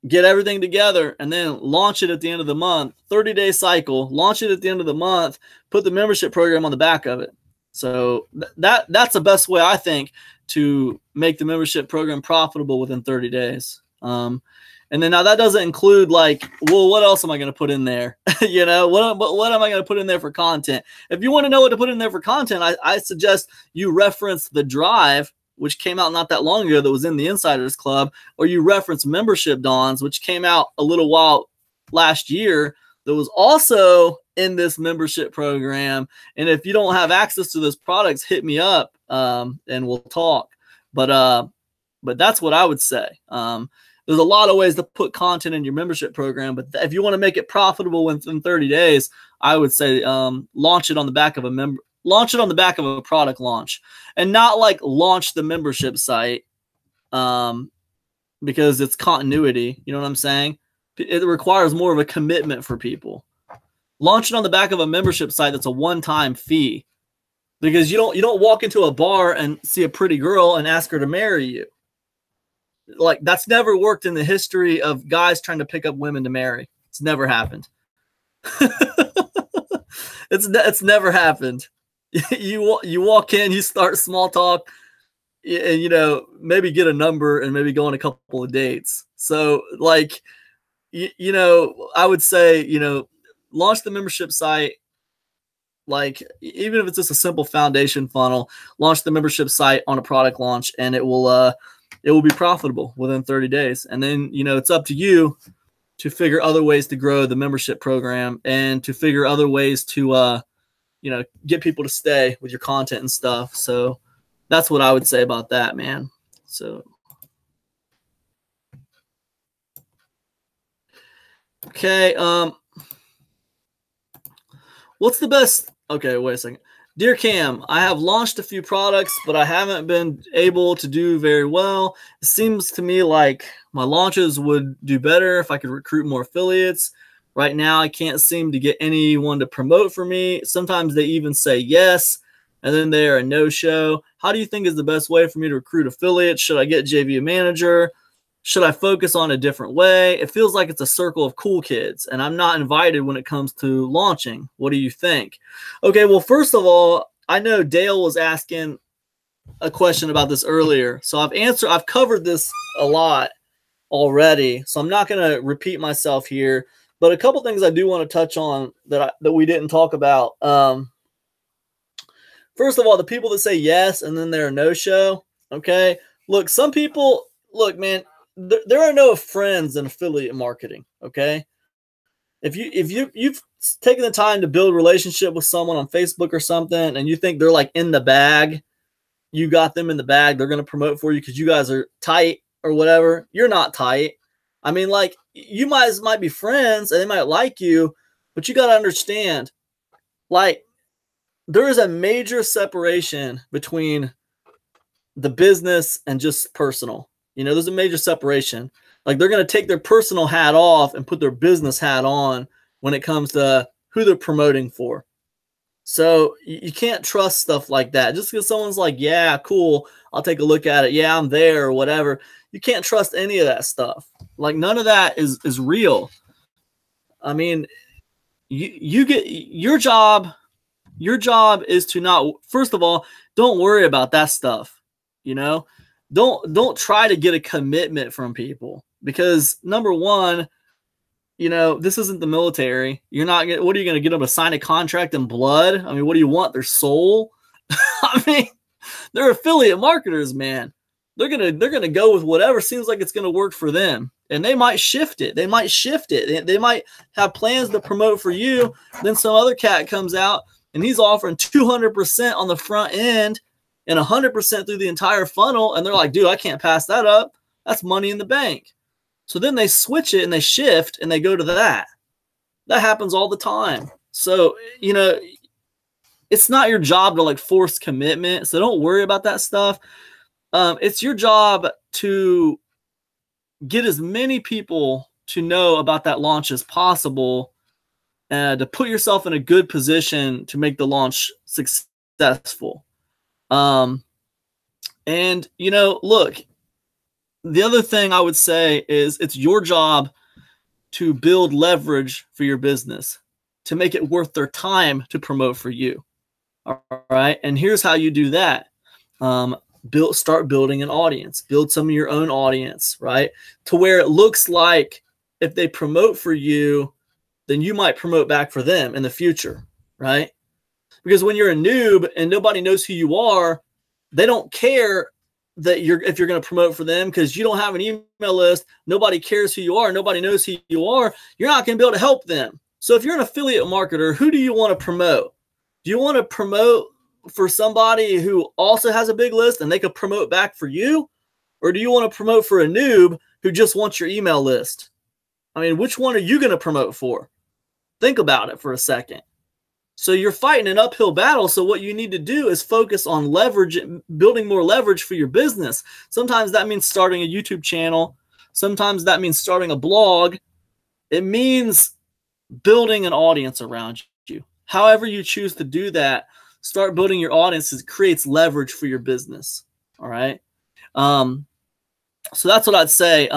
Get everything together and then launch it at the end of the month, 30-day cycle, launch it at the end of the month, put the membership program on the back of it. So that's the best way, I think, to make the membership program profitable within 30 days. And then now that doesn't include like, well, what else am I going to put in there? What am I going to put in there for content? If you want to know what to put in there for content, I suggest you reference The Drive, which came out not that long ago, that was in the Insiders Club, or you reference Membership Dawns, which came out a little while last year, that was also in this membership program. And if you don't have access to those products, hit me up and we'll talk. But that's what I would say. There's a lot of ways to put content in your membership program, but if you want to make it profitable within 30 days, I would say launch it on the back of a product launch, and not like launch the membership site because it's continuity. You know what I'm saying? It requires more of a commitment for people. Launch it on the back of a membership site that's a one-time fee, because you don't walk into a bar and see a pretty girl and ask her to marry you. Like, that's never worked in the history of guys trying to pick up women to marry. It's never happened. It's never happened. You walk in, you start small talk, and maybe get a number and maybe go on a couple of dates. So like, I would say, launch the membership site. Like, even if it's just a simple foundation funnel, launch the membership site on a product launch, and it will be profitable within 30 days. And then, it's up to you to figure other ways to grow the membership program and to figure other ways to, get people to stay with your content and stuff. So that's what I would say about that, man. So, okay. What's the best? Okay, wait a second. Dear Cam, I have launched a few products, but I haven't been able to do very well. It seems to me like my launches would do better if I could recruit more affiliates. Right now, I can't seem to get anyone to promote for me. Sometimes they even say yes, and then they're a no-show. How do you think is the best way for me to recruit affiliates? Should I get JV manager? Should I focus on a different way? It feels like it's a circle of cool kids, and I'm not invited when it comes to launching. What do you think? Okay, well, first of all, I know Dale was asking a question about this earlier. So I've covered this a lot already, so I'm not going to repeat myself here. But a couple things I do want to touch on that we didn't talk about. First of all, the people that say yes and then they're a no-show, okay? Look, some people, man, there are no friends in affiliate marketing, okay? If you've taken the time to build a relationship with someone on Facebook or something, and you think they're like in the bag, you got them in the bag, they're going to promote for you because you guys are tight or whatever, you're not tight. I mean, like, you might be friends and they might like you, but you got to understand, like, there is a major separation between the business and just personal. There's a major separation. Like, they're going to take their personal hat off and put their business hat on when it comes to who they're promoting for. So you can't trust stuff like that. Just because someone's like, yeah, cool, I'll take a look at it. Yeah, I'm there or whatever. You can't trust any of that stuff. Like none of that is real. I mean, you get your job. Your job is to not, first of all, don't worry about that stuff. You know, don't try to get a commitment from people because number one, you know, this isn't the military. You're not gonna, what are you going to get them to sign a contract in blood? I mean, what do you want? Their soul? I mean, they're affiliate marketers, man. They're gonna go with whatever seems like it's gonna work for them, and they might shift it. They might shift it. They might have plans to promote for you. Then some other cat comes out and he's offering 200% on the front end and 100% through the entire funnel, and they're like, dude, I can't pass that up. That's money in the bank. So then they switch it and they shift and they go to that. That happens all the time. So, you know, it's not your job to like force commitment. So don't worry about that stuff. It's your job to get as many people to know about that launch as possible, to put yourself in a good position to make the launch successful. And, you know, look, the other thing I would say is it's your job to build leverage for your business, to make it worth their time to promote for you. All right. And here's how you do that. Start building an audience, build some of your own audience, right? To where it looks like if they promote for you, then you might promote back for them in the future, right? Because when you're a noob and nobody knows who you are, they don't care that if you're going to promote for them because you don't have an email list, nobody cares who you are, nobody knows who you are, you're not going to be able to help them. So if you're an affiliate marketer, who do you want to promote? Do you want to promote for somebody who also has a big list and they could promote back for you? Or do you want to promote for a noob who just wants your email list? I mean, which one are you going to promote for? Think about it for a second. So you're fighting an uphill battle. So what you need to do is focus on leverage, building more leverage for your business. Sometimes that means starting a YouTube channel. Sometimes that means starting a blog. It means building an audience around you. However you choose to do that, start building your audience. It creates leverage for your business. All right. So that's what I'd say.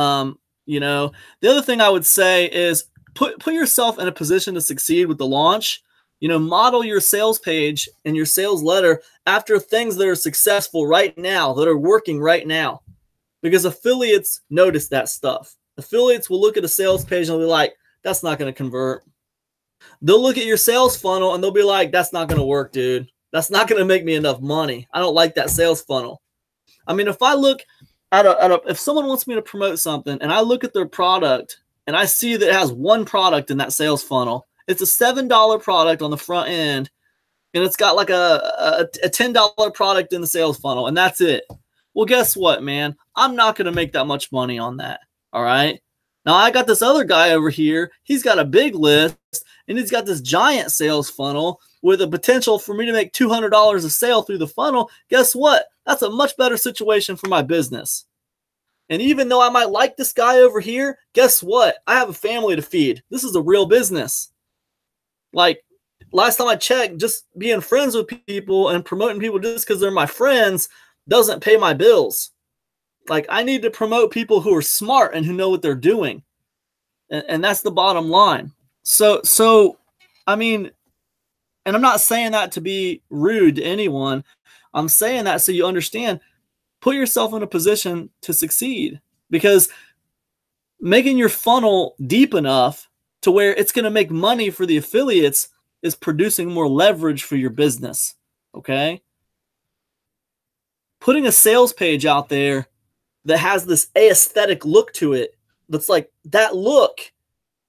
You know, the other thing I would say is put yourself in a position to succeed with the launch. You know, model your sales page and your sales letter after things that are successful right now, that are working right now, because affiliates notice that stuff. Affiliates will look at a sales page and they'll be like, that's not going to convert. They'll look at your sales funnel and they'll be like, that's not going to work, dude. That's not going to make me enough money. I don't like that sales funnel. I mean, if I look at if someone wants me to promote something and I look at their product and I see that it has one product in that sales funnel, it's a $7 product on the front end, and it's got like a $10 product in the sales funnel, and that's it. Well, guess what, man? I'm not going to make that much money on that. All right. Now I got this other guy over here. He's got a big list, and he's got this giant sales funnel with a potential for me to make $200 a sale through the funnel. Guess what? That's a much better situation for my business. And even though I might like this guy over here, guess what? I have a family to feed. This is a real business. Like last time I checked, just being friends with people and promoting people just because they're my friends doesn't pay my bills. Like I need to promote people who are smart and who know what they're doing. And that's the bottom line. So, I mean, and I'm not saying that to be rude to anyone. I'm saying that so you understand, put yourself in a position to succeed, because making your funnel deep enough to where it's going to make money for the affiliates is producing more leverage for your business. Okay. Putting a sales page out there that has this aesthetic look to it, that's like that look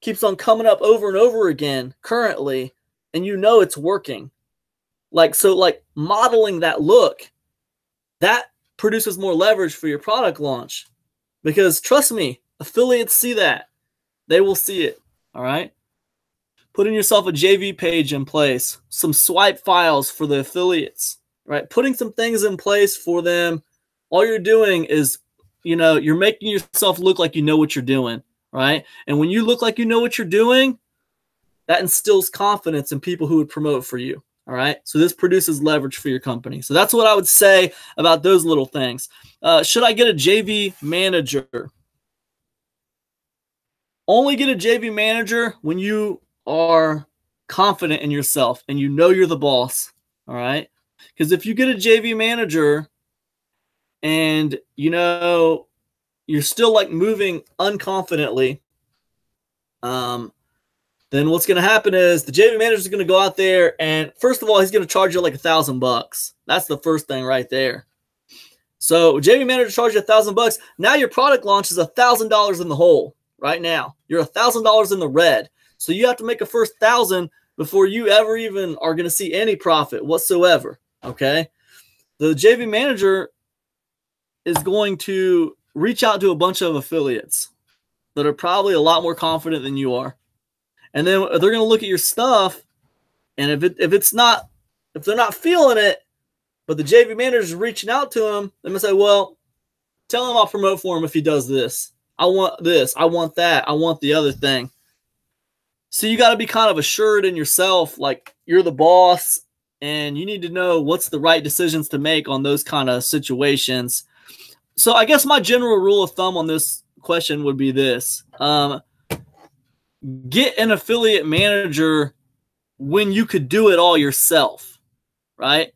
keeps on coming up over and over again currently, and you know it's working. Like modeling that look, that produces more leverage for your product launch, because trust me, affiliates see that. They will see it. All right. Putting yourself a JV page in place, some swipe files for the affiliates, right? Putting some things in place for them. All you're doing is, you know, you're making yourself look like you know what you're doing, right? And when you look like you know what you're doing, that instills confidence in people who would promote for you. All right. So this produces leverage for your company. So that's what I would say about those little things. Should I get a JV manager? Only get a JV manager when you are confident in yourself and you know you're the boss. All right. Because if you get a JV manager and you know you're still like moving unconfidently, then what's going to happen is the JV manager is going to go out there and first of all, he's going to charge you like $1,000. That's the first thing right there. So JV manager charges you $1,000. Now your product launch is $1,000 in the hole right now. You're $1,000 in the red. So you have to make a first 1,000 before you ever even are going to see any profit whatsoever. Okay. The JV manager is going to reach out to a bunch of affiliates that are probably a lot more confident than you are. And then they're going to look at your stuff, and if they're not feeling it, but the JV manager is reaching out to them, they're going to say, well, tell him I'll promote for him if he does this. I want this. I want that. I want the other thing. So you got to be kind of assured in yourself, like you're the boss, and you need to know what's the right decisions to make on those kind of situations. So I guess my general rule of thumb on this question would be this. Get an affiliate manager when you could do it all yourself, right?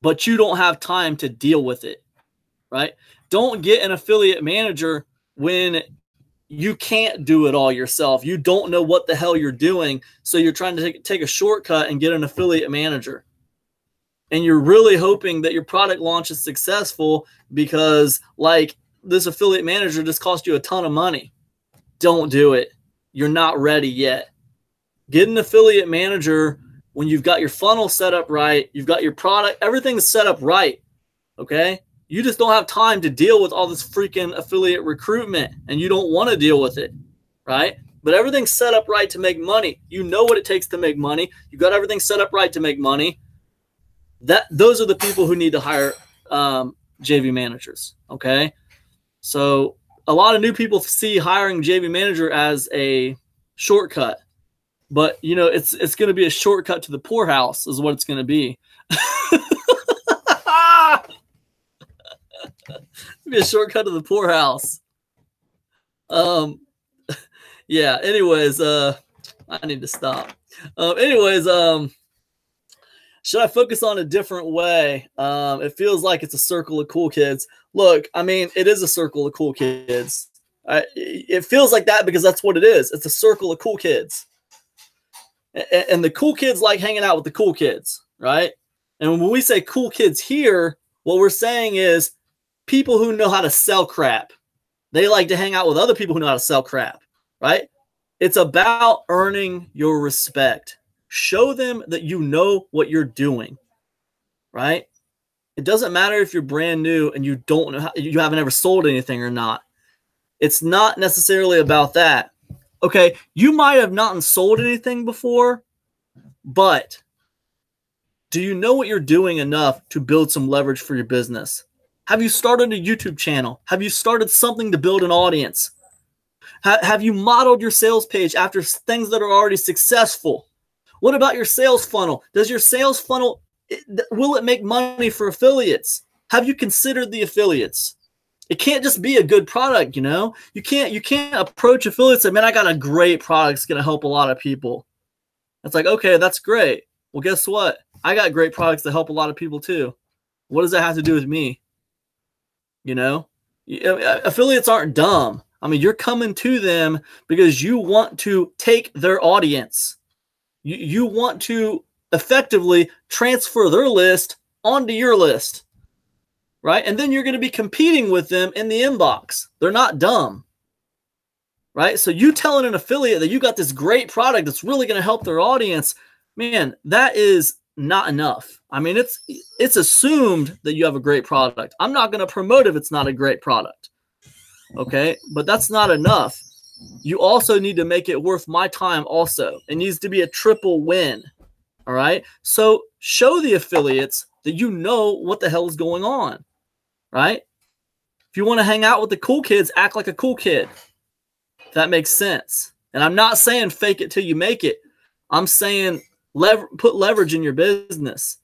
But you don't have time to deal with it, right? Don't get an affiliate manager when you can't do it all yourself. You don't know what the hell you're doing, so you're trying to take a shortcut and get an affiliate manager. And you're really hoping that your product launch is successful because, like, this affiliate manager just cost you a ton of money. Don't do it. You're not ready yet. Get an affiliate manager when you've got your funnel set up right, you've got your product, everything's set up right, okay? You just don't have time to deal with all this freaking affiliate recruitment, and you don't want to deal with it, right? But everything's set up right to make money. You know what it takes to make money. You got everything set up right to make money. Those are the people who need to hire JV managers, okay? So a lot of new people see hiring JV manager as a shortcut, but you know it's going to be a shortcut to the poorhouse, is what it's going to be. Be a shortcut to the poorhouse. Yeah. Anyways, I need to stop. Should I focus on a different way? It feels like it's a circle of cool kids. Look, I mean, it is a circle of cool kids. It feels like that because that's what it is. It's a circle of cool kids. And the cool kids like hanging out with the cool kids, right? And when we say cool kids here, what we're saying is people who know how to sell crap. They like to hang out with other people who know how to sell crap, right? It's about earning your respect. Show them that you know what you're doing, right? It doesn't matter if you're brand new and you don't know you haven't ever sold anything or not. It's not necessarily about that. Okay, you might have not sold anything before, but do you know what you're doing enough to build some leverage for your business? Have you started a YouTube channel? Have you started something to build an audience? Have you modeled your sales page after things that are already successful? What about your sales funnel? Does your sales funnel, will it make money for affiliates? Have you considered the affiliates? It can't just be a good product, you know? You can't approach affiliates and say, man, I got a great product. It's going to help a lot of people. It's like, okay, that's great. Well, guess what? I got great products that help a lot of people too. What does that have to do with me? You know? Affiliates aren't dumb. I mean, you're coming to them because you want to take their audience. You want to effectively transfer their list onto your list, right? And then you're going to be competing with them in the inbox. They're not dumb, right? So you telling an affiliate that you got this great product that's really going to help their audience, man, that is not enough. I mean, it's assumed that you have a great product. I'm not going to promote if it's not a great product, okay? But that's not enough. You also need to make it worth my time also. It needs to be a triple win, all right? So show the affiliates that you know what the hell is going on, right? If you want to hang out with the cool kids, act like a cool kid. If that makes sense. And I'm not saying fake it till you make it. I'm saying put leverage in your business.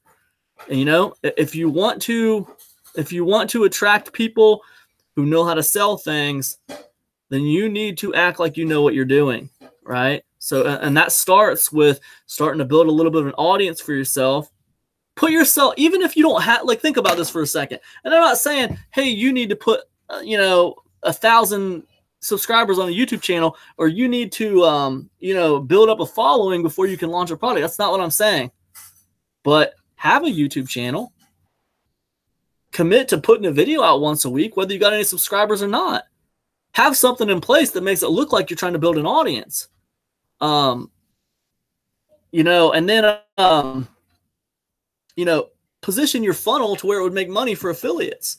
And, you know, if you want to attract people who know how to sell things, then you need to act like you know what you're doing, right? So, and that starts with starting to build a little bit of an audience for yourself. Put yourself, even if you don't have, like, think about this for a second. And I'm not saying, hey, you need to put, 1,000 subscribers on a YouTube channel, or you need to, build up a following before you can launch a product. That's not what I'm saying. But have a YouTube channel. Commit to putting a video out once a week, whether you got any subscribers or not. Have something in place that makes it look like you're trying to build an audience. And then, position your funnel to where it would make money for affiliates.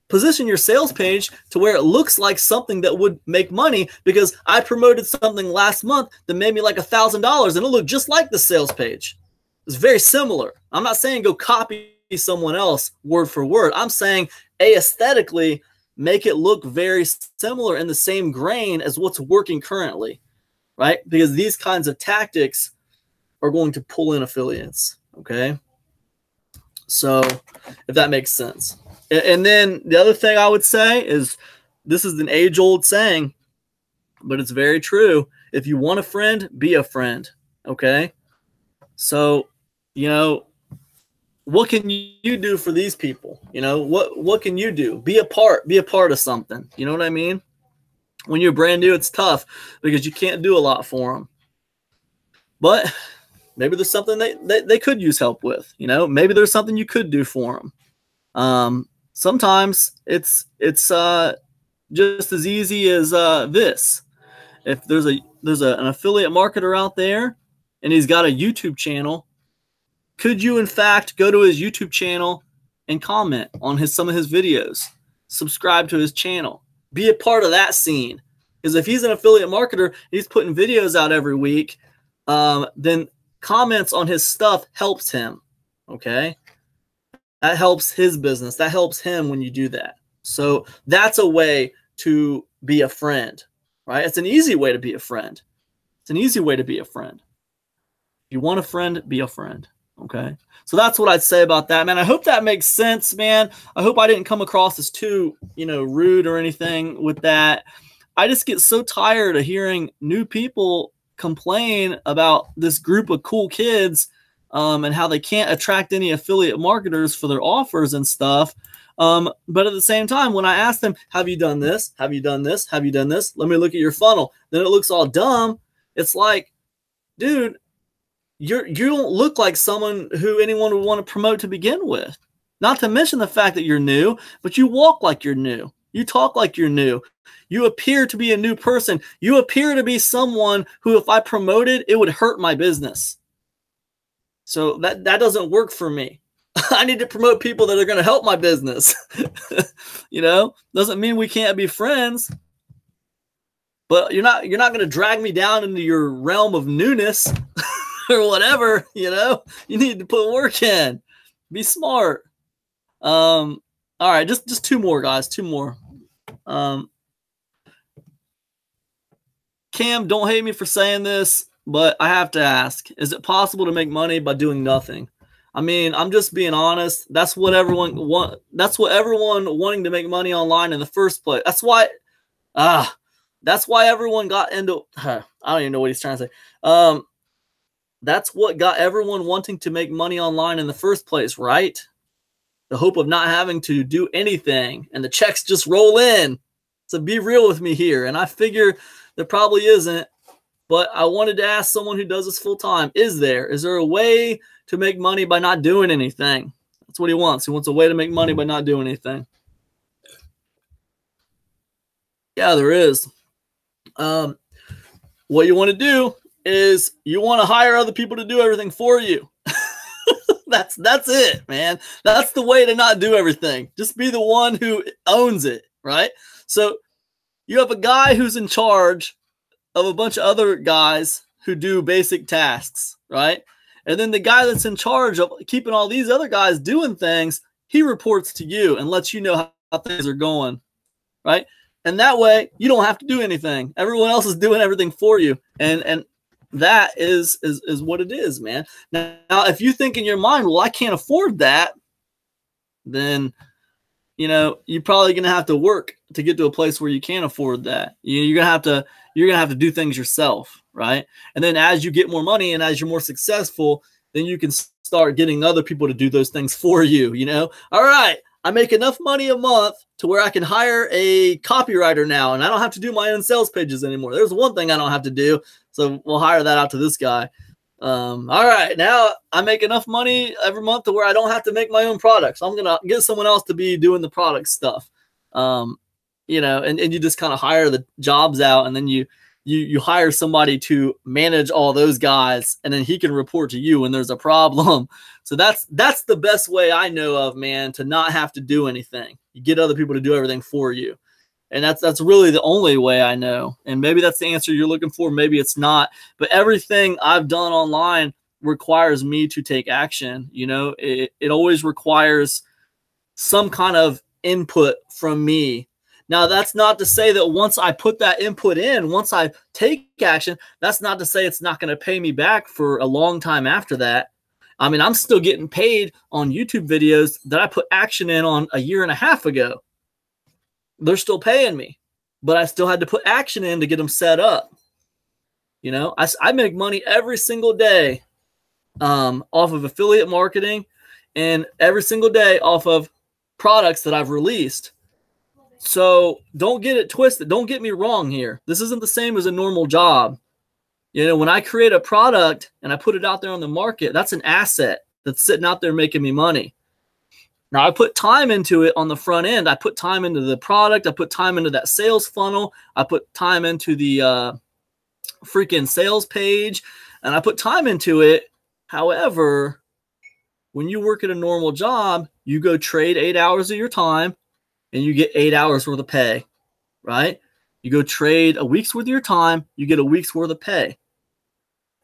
Position your sales page to where it looks like something that would make money, because I promoted something last month that made me like $1,000 and it looked just like the sales page. It's very similar. I'm not saying go copy someone else word for word. I'm saying aesthetically make it look very similar in the same grain as what's working currently, right? Because these kinds of tactics are going to pull in affiliates, okay? So if that makes sense. And then the other thing I would say is, this is an age-old saying, but it's very true. If you want a friend, be a friend, okay? So, what can you do for these people? What can you do? Be a part of something. You know what I mean? When you're brand new, it's tough because you can't do a lot for them. But maybe there's something they could use help with. Maybe there's something you could do for them. Sometimes it's just as easy as this. If there's an affiliate marketer out there and he's got a YouTube channel, could you in fact go to his YouTube channel and comment on some of his videos, subscribe to his channel, be a part of that scene? Because if he's an affiliate marketer, he's putting videos out every week, then comments on his stuff helps him, okay? That helps his business. That helps him when you do that. So that's a way to be a friend, right? It's an easy way to be a friend. It's an easy way to be a friend. If you want a friend, be a friend, okay? So that's what I'd say about that, man. I hope that makes sense, man. I hope I didn't come across as too, rude or anything with that. I just get so tired of hearing new people complain about this group of cool kids and how they can't attract any affiliate marketers for their offers and stuff. But at the same time, when I ask them, have you done this? Have you done this? Have you done this? Let me look at your funnel. Then it looks all dumb. It's like, dude, you don't look like someone who anyone would want to promote to begin with. Not to mention the fact that you're new, but you walk like you're new. You talk like you're new. You appear to be a new person. You appear to be someone who, if I promoted, it would hurt my business. So that doesn't work for me. I need to promote people that are going to help my business. Doesn't mean we can't be friends. But you're not going to drag me down into your realm of newness or whatever. You need to put work in. Be smart. All right, just two more, guys. Two more. Cam, don't hate me for saying this, but I have to ask, is it possible to make money by doing nothing? I mean, I'm just being honest. That's what everyone wanting to make money online in the first place. That's why everyone got into, I don't even know what he's trying to say. That's what got everyone wanting to make money online in the first place, right? The hope of not having to do anything and the checks just roll in. So be real with me here. And I figure there probably isn't, but I wanted to ask someone who does this full time, is there a way to make money by not doing anything? That's what he wants. He wants a way to make money by not doing anything. Yeah, there is. What you want to do is you want to hire other people to do everything for you. That's it, man. That's the way to not do everything. Just be the one who owns it, right? So you have a guy who's in charge of a bunch of other guys who do basic tasks, right? And then the guy that's in charge of keeping all these other guys doing things, he reports to you and lets you know how things are going, right? And that way you don't have to do anything. Everyone else is doing everything for you. And that is what it is, man. Now, if you think in your mind, well, I can't afford that, then, you know, you're probably going to have to work to get to a place where you can't afford that. You're going to have to do things yourself, right? And then as you get more money and as you're more successful, then you can start getting other people to do those things for you, you know? All right, I make enough money a month to where I can hire a copywriter now, and I don't have to do my own sales pages anymore. There's one thing I don't have to do, so we'll hire that out to this guy. All right, now I make enough money every month to where I don't have to make my own products. I'm gonna get someone else to be doing the product stuff. You know, and you just kind of hire the jobs out, and then you hire somebody to manage all those guys, and then he can report to you when there's a problem. So that's the best way I know of, man, to not have to do anything. You get other people to do everything for you. And that's really the only way I know. And maybe that's the answer you're looking for. Maybe it's not. But everything I've done online requires me to take action. You know, it always requires some kind of input from me. Now, that's not to say that once I put that input in, once I take action, that's not to say it's not going to pay me back for a long time after that. I mean, I'm still getting paid on YouTube videos that I put action in on a year and a half ago. They're still paying me, but I still had to put action in to get them set up. You know, I make money every single day off of affiliate marketing, and every single day off of products that I've released. So don't get it twisted. Don't get me wrong here. This isn't the same as a normal job. You know, when I create a product and I put it out there on the market, that's an asset that's sitting out there making me money. Now, I put time into it on the front end. I put time into the product. I put time into that sales funnel. I put time into the freaking sales page, and I put time into it. However, when you work at a normal job, you go trade 8 hours of your time and you get 8 hours worth of pay, right? You go trade a week's worth of your time, you get a week's worth of pay.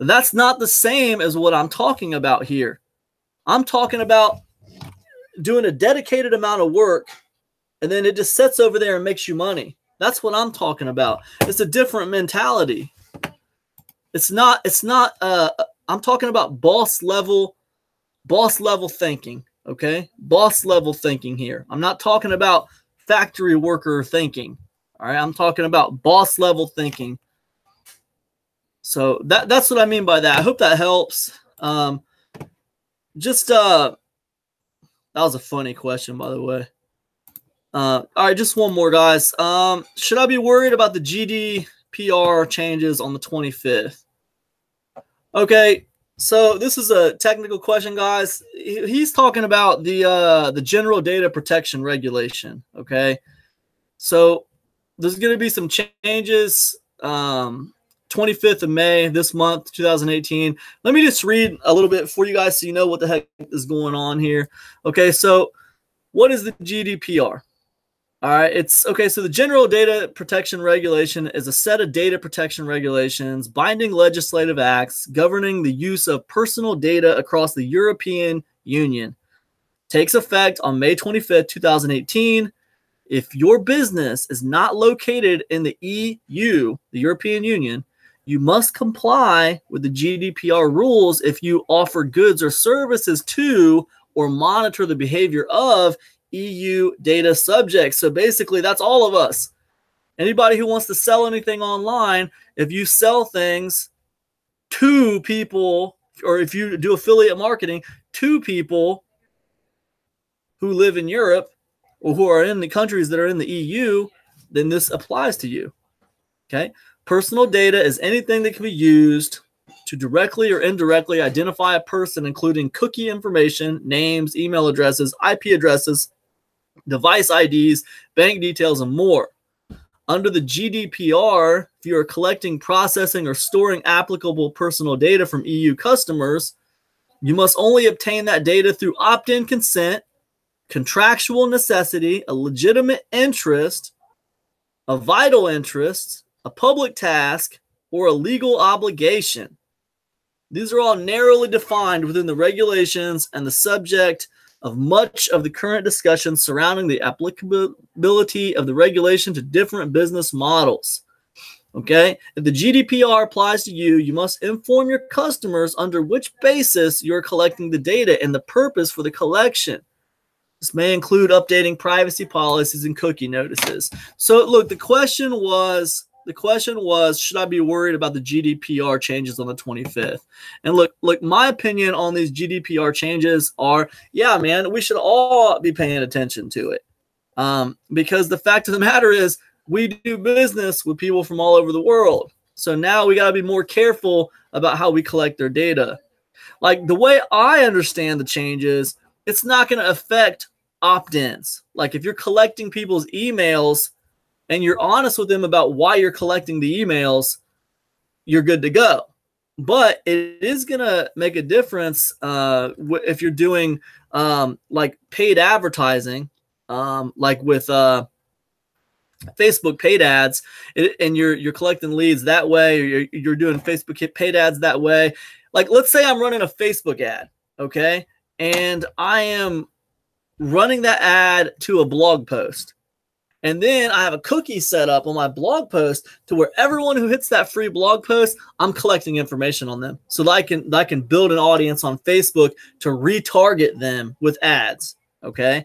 That's not the same as what I'm talking about here. I'm talking about doing a dedicated amount of work, and then it just sits over there and makes you money. That's what I'm talking about. It's a different mentality. It's not, I'm talking about boss level thinking, okay? Boss level thinking here. I'm not talking about factory worker thinking, all right? I'm talking about boss level thinking. So that's what I mean by that. I hope that helps. That was a funny question, by the way. All right, just one more, guys. Should I be worried about the GDPR changes on the 25th? Okay, so this is a technical question, guys. He's talking about the General Data Protection Regulation, okay? So there's going to be some changes 25th of May this month, 2018. Let me just read a little bit for you guys so you know what the heck is going on here. Okay, so what is the GDPR? All right, it's okay. So the General Data Protection Regulation is a set of data protection regulations, binding legislative acts governing the use of personal data across the European Union. Takes effect on May 25th, 2018. If your business is not located in the EU, the European Union, you must comply with the GDPR rules if you offer goods or services to or monitor the behavior of EU data subjects. So basically, that's all of us. Anybody who wants to sell anything online, if you sell things to people, or if you do affiliate marketing to people who live in Europe or who are in the countries that are in the EU, then this applies to you. Okay? Personal data is anything that can be used to directly or indirectly identify a person, including cookie information, names, email addresses, IP addresses, device IDs, bank details, and more. Under the GDPR, if you are collecting, processing, or storing applicable personal data from EU customers, you must only obtain that data through opt-in consent, contractual necessity, a legitimate interest, a vital interest, a public task, or a legal obligation. These are all narrowly defined within the regulations and the subject of much of the current discussion surrounding the applicability of the regulation to different business models. Okay, if the GDPR applies to you, you must inform your customers under which basis you're collecting the data and the purpose for the collection. This may include updating privacy policies and cookie notices. So look, the question was, should I be worried about the GDPR changes on the 25th? And look, my opinion on these GDPR changes are, yeah, man, we should all be paying attention to it. Because the fact of the matter is, we do business with people from all over the world. So now we got to be more careful about how we collect their data. Like the way I understand the changes, it's not going to affect opt-ins. Like if you're collecting people's emails and you're honest with them about why you're collecting the emails, you're good to go. But it is going to make a difference if you're doing like paid advertising, like with Facebook paid ads, and you're collecting leads that way, or you're doing Facebook paid ads that way. Like, let's say I'm running a Facebook ad, okay, and I am running that ad to a blog post, and then I have a cookie set up on my blog post to where everyone who hits that free blog post, I'm collecting information on them, so that I can build an audience on Facebook to retarget them with ads. Okay,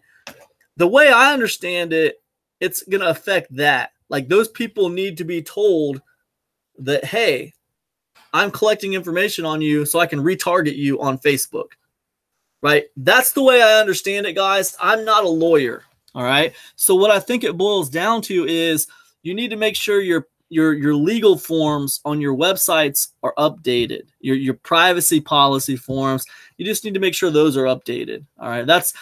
the way I understand it, it's going to affect that. Like those people need to be told that, hey, I'm collecting information on you so I can retarget you on Facebook, right? That's the way I understand it, guys. I'm not a lawyer, all right? So what I think it boils down to is you need to make sure your legal forms on your websites are updated. Your privacy policy forms, you just need to make sure those are updated. All right, that's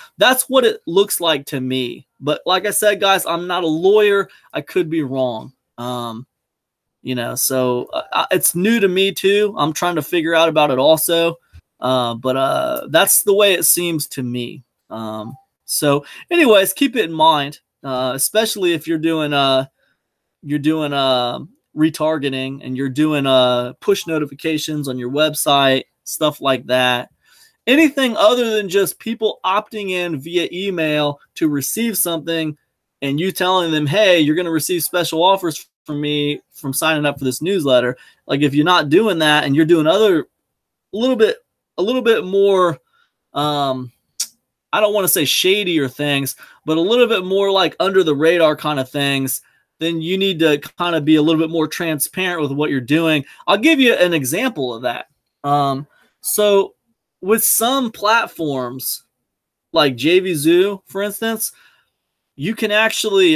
what it looks like to me. But like I said, guys, I'm not a lawyer. I could be wrong. So it's new to me too. I'm trying to figure out about it also. But that's the way it seems to me. So anyways, keep it in mind, especially if you're doing retargeting and you're doing push notifications on your website, stuff like that. Anything other than just people opting in via email to receive something and you telling them, hey, you're going to receive special offers from me from signing up for this newsletter. Like if you're not doing that and you're doing a little bit more, I don't want to say shadier things, but a little bit more like under the radar kind of things, then you need to kind of be a little bit more transparent with what you're doing. I'll give you an example of that. So with some platforms like JVZoo, for instance, you can actually,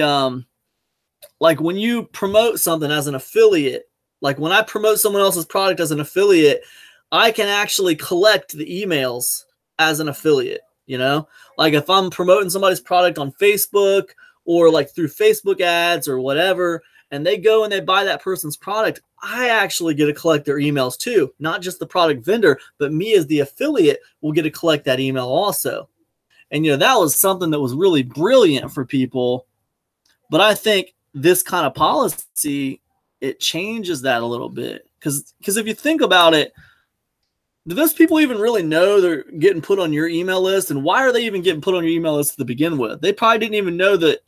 like when you promote something as an affiliate, like when I promote someone else's product as an affiliate, I can actually collect the emails as an affiliate, like if I'm promoting somebody's product on Facebook or like through Facebook ads or whatever, and they go and they buy that person's product, I actually get to collect their emails too. Not just the product vendor, but me as the affiliate will get to collect that email also. And, that was something that was really brilliant for people. But I think this kind of policy, it changes that a little bit. Because if you think about it, do those people even really know they're getting put on your email list? And why are they even getting put on your email list to begin with? They probably didn't even know that,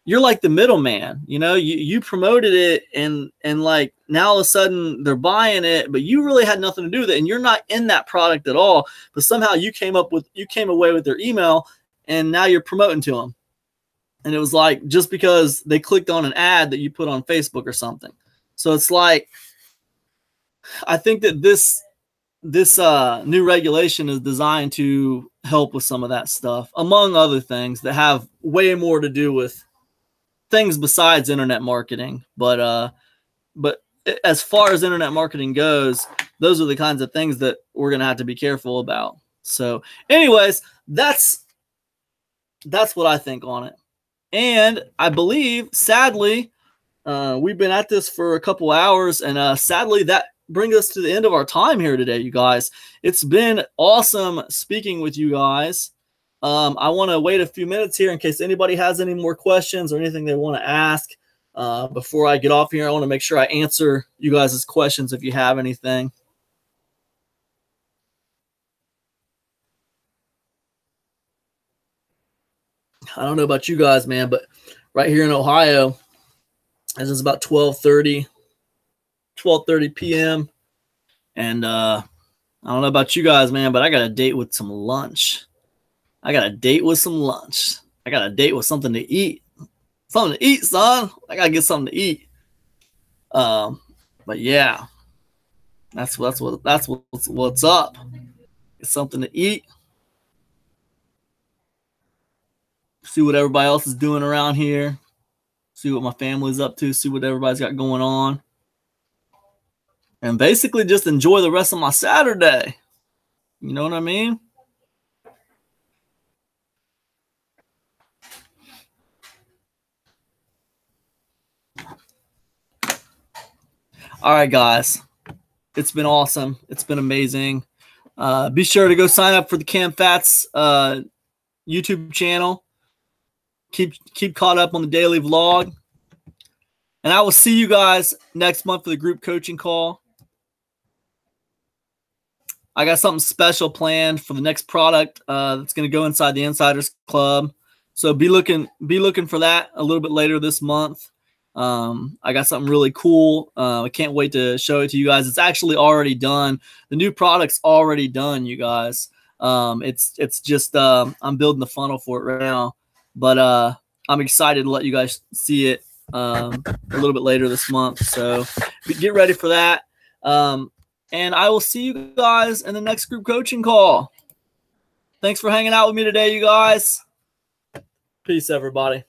you're like the middleman, you promoted it and like now all of a sudden they're buying it, but you really had nothing to do with it. And you're not in that product at all, but somehow you came away with their email and now you're promoting to them. And it was like, just because they clicked on an ad that you put on Facebook or something. So it's like, I think that this new regulation is designed to help with some of that stuff, among other things that have way more to do with things besides internet marketing. But as far as internet marketing goes, those are the kinds of things that we're going to have to be careful about. So anyways, that's what I think on it. And I believe, sadly, we've been at this for a couple hours, and sadly that brings us to the end of our time here today, you guys. It's been awesome speaking with you guys. I want to wait a few minutes here in case anybody has any more questions or anything they want to ask. Before I get off here, I want to make sure I answer you guys' questions if you have anything. I don't know about you guys, man, but right here in Ohio, This is about 12:30 p.m. And I don't know about you guys, man, but I got a date with some lunch. I got a date with some lunch. I got a date with something to eat. Something to eat, son. I gotta get something to eat. But yeah, that's what's up. Get something to eat. See what everybody else is doing around here. See what my family's up to. See what everybody's got going on. And basically just enjoy the rest of my Saturday. You know what I mean? All right, guys. It's been awesome. It's been amazing. Be sure to go sign up for the Cam Fats YouTube channel. Keep caught up on the daily vlog. And I will see you guys next month for the group coaching call. I got something special planned for the next product that's going to go inside the Insiders Club. So be looking for that a little bit later this month. I got something really cool. I can't wait to show it to you guys. It's actually already done. The new product's already done, you guys. It's just I'm building the funnel for it right now. But I'm excited to let you guys see it a little bit later this month. So get ready for that. And I will see you guys in the next group coaching call. Thanks for hanging out with me today, you guys. Peace, everybody.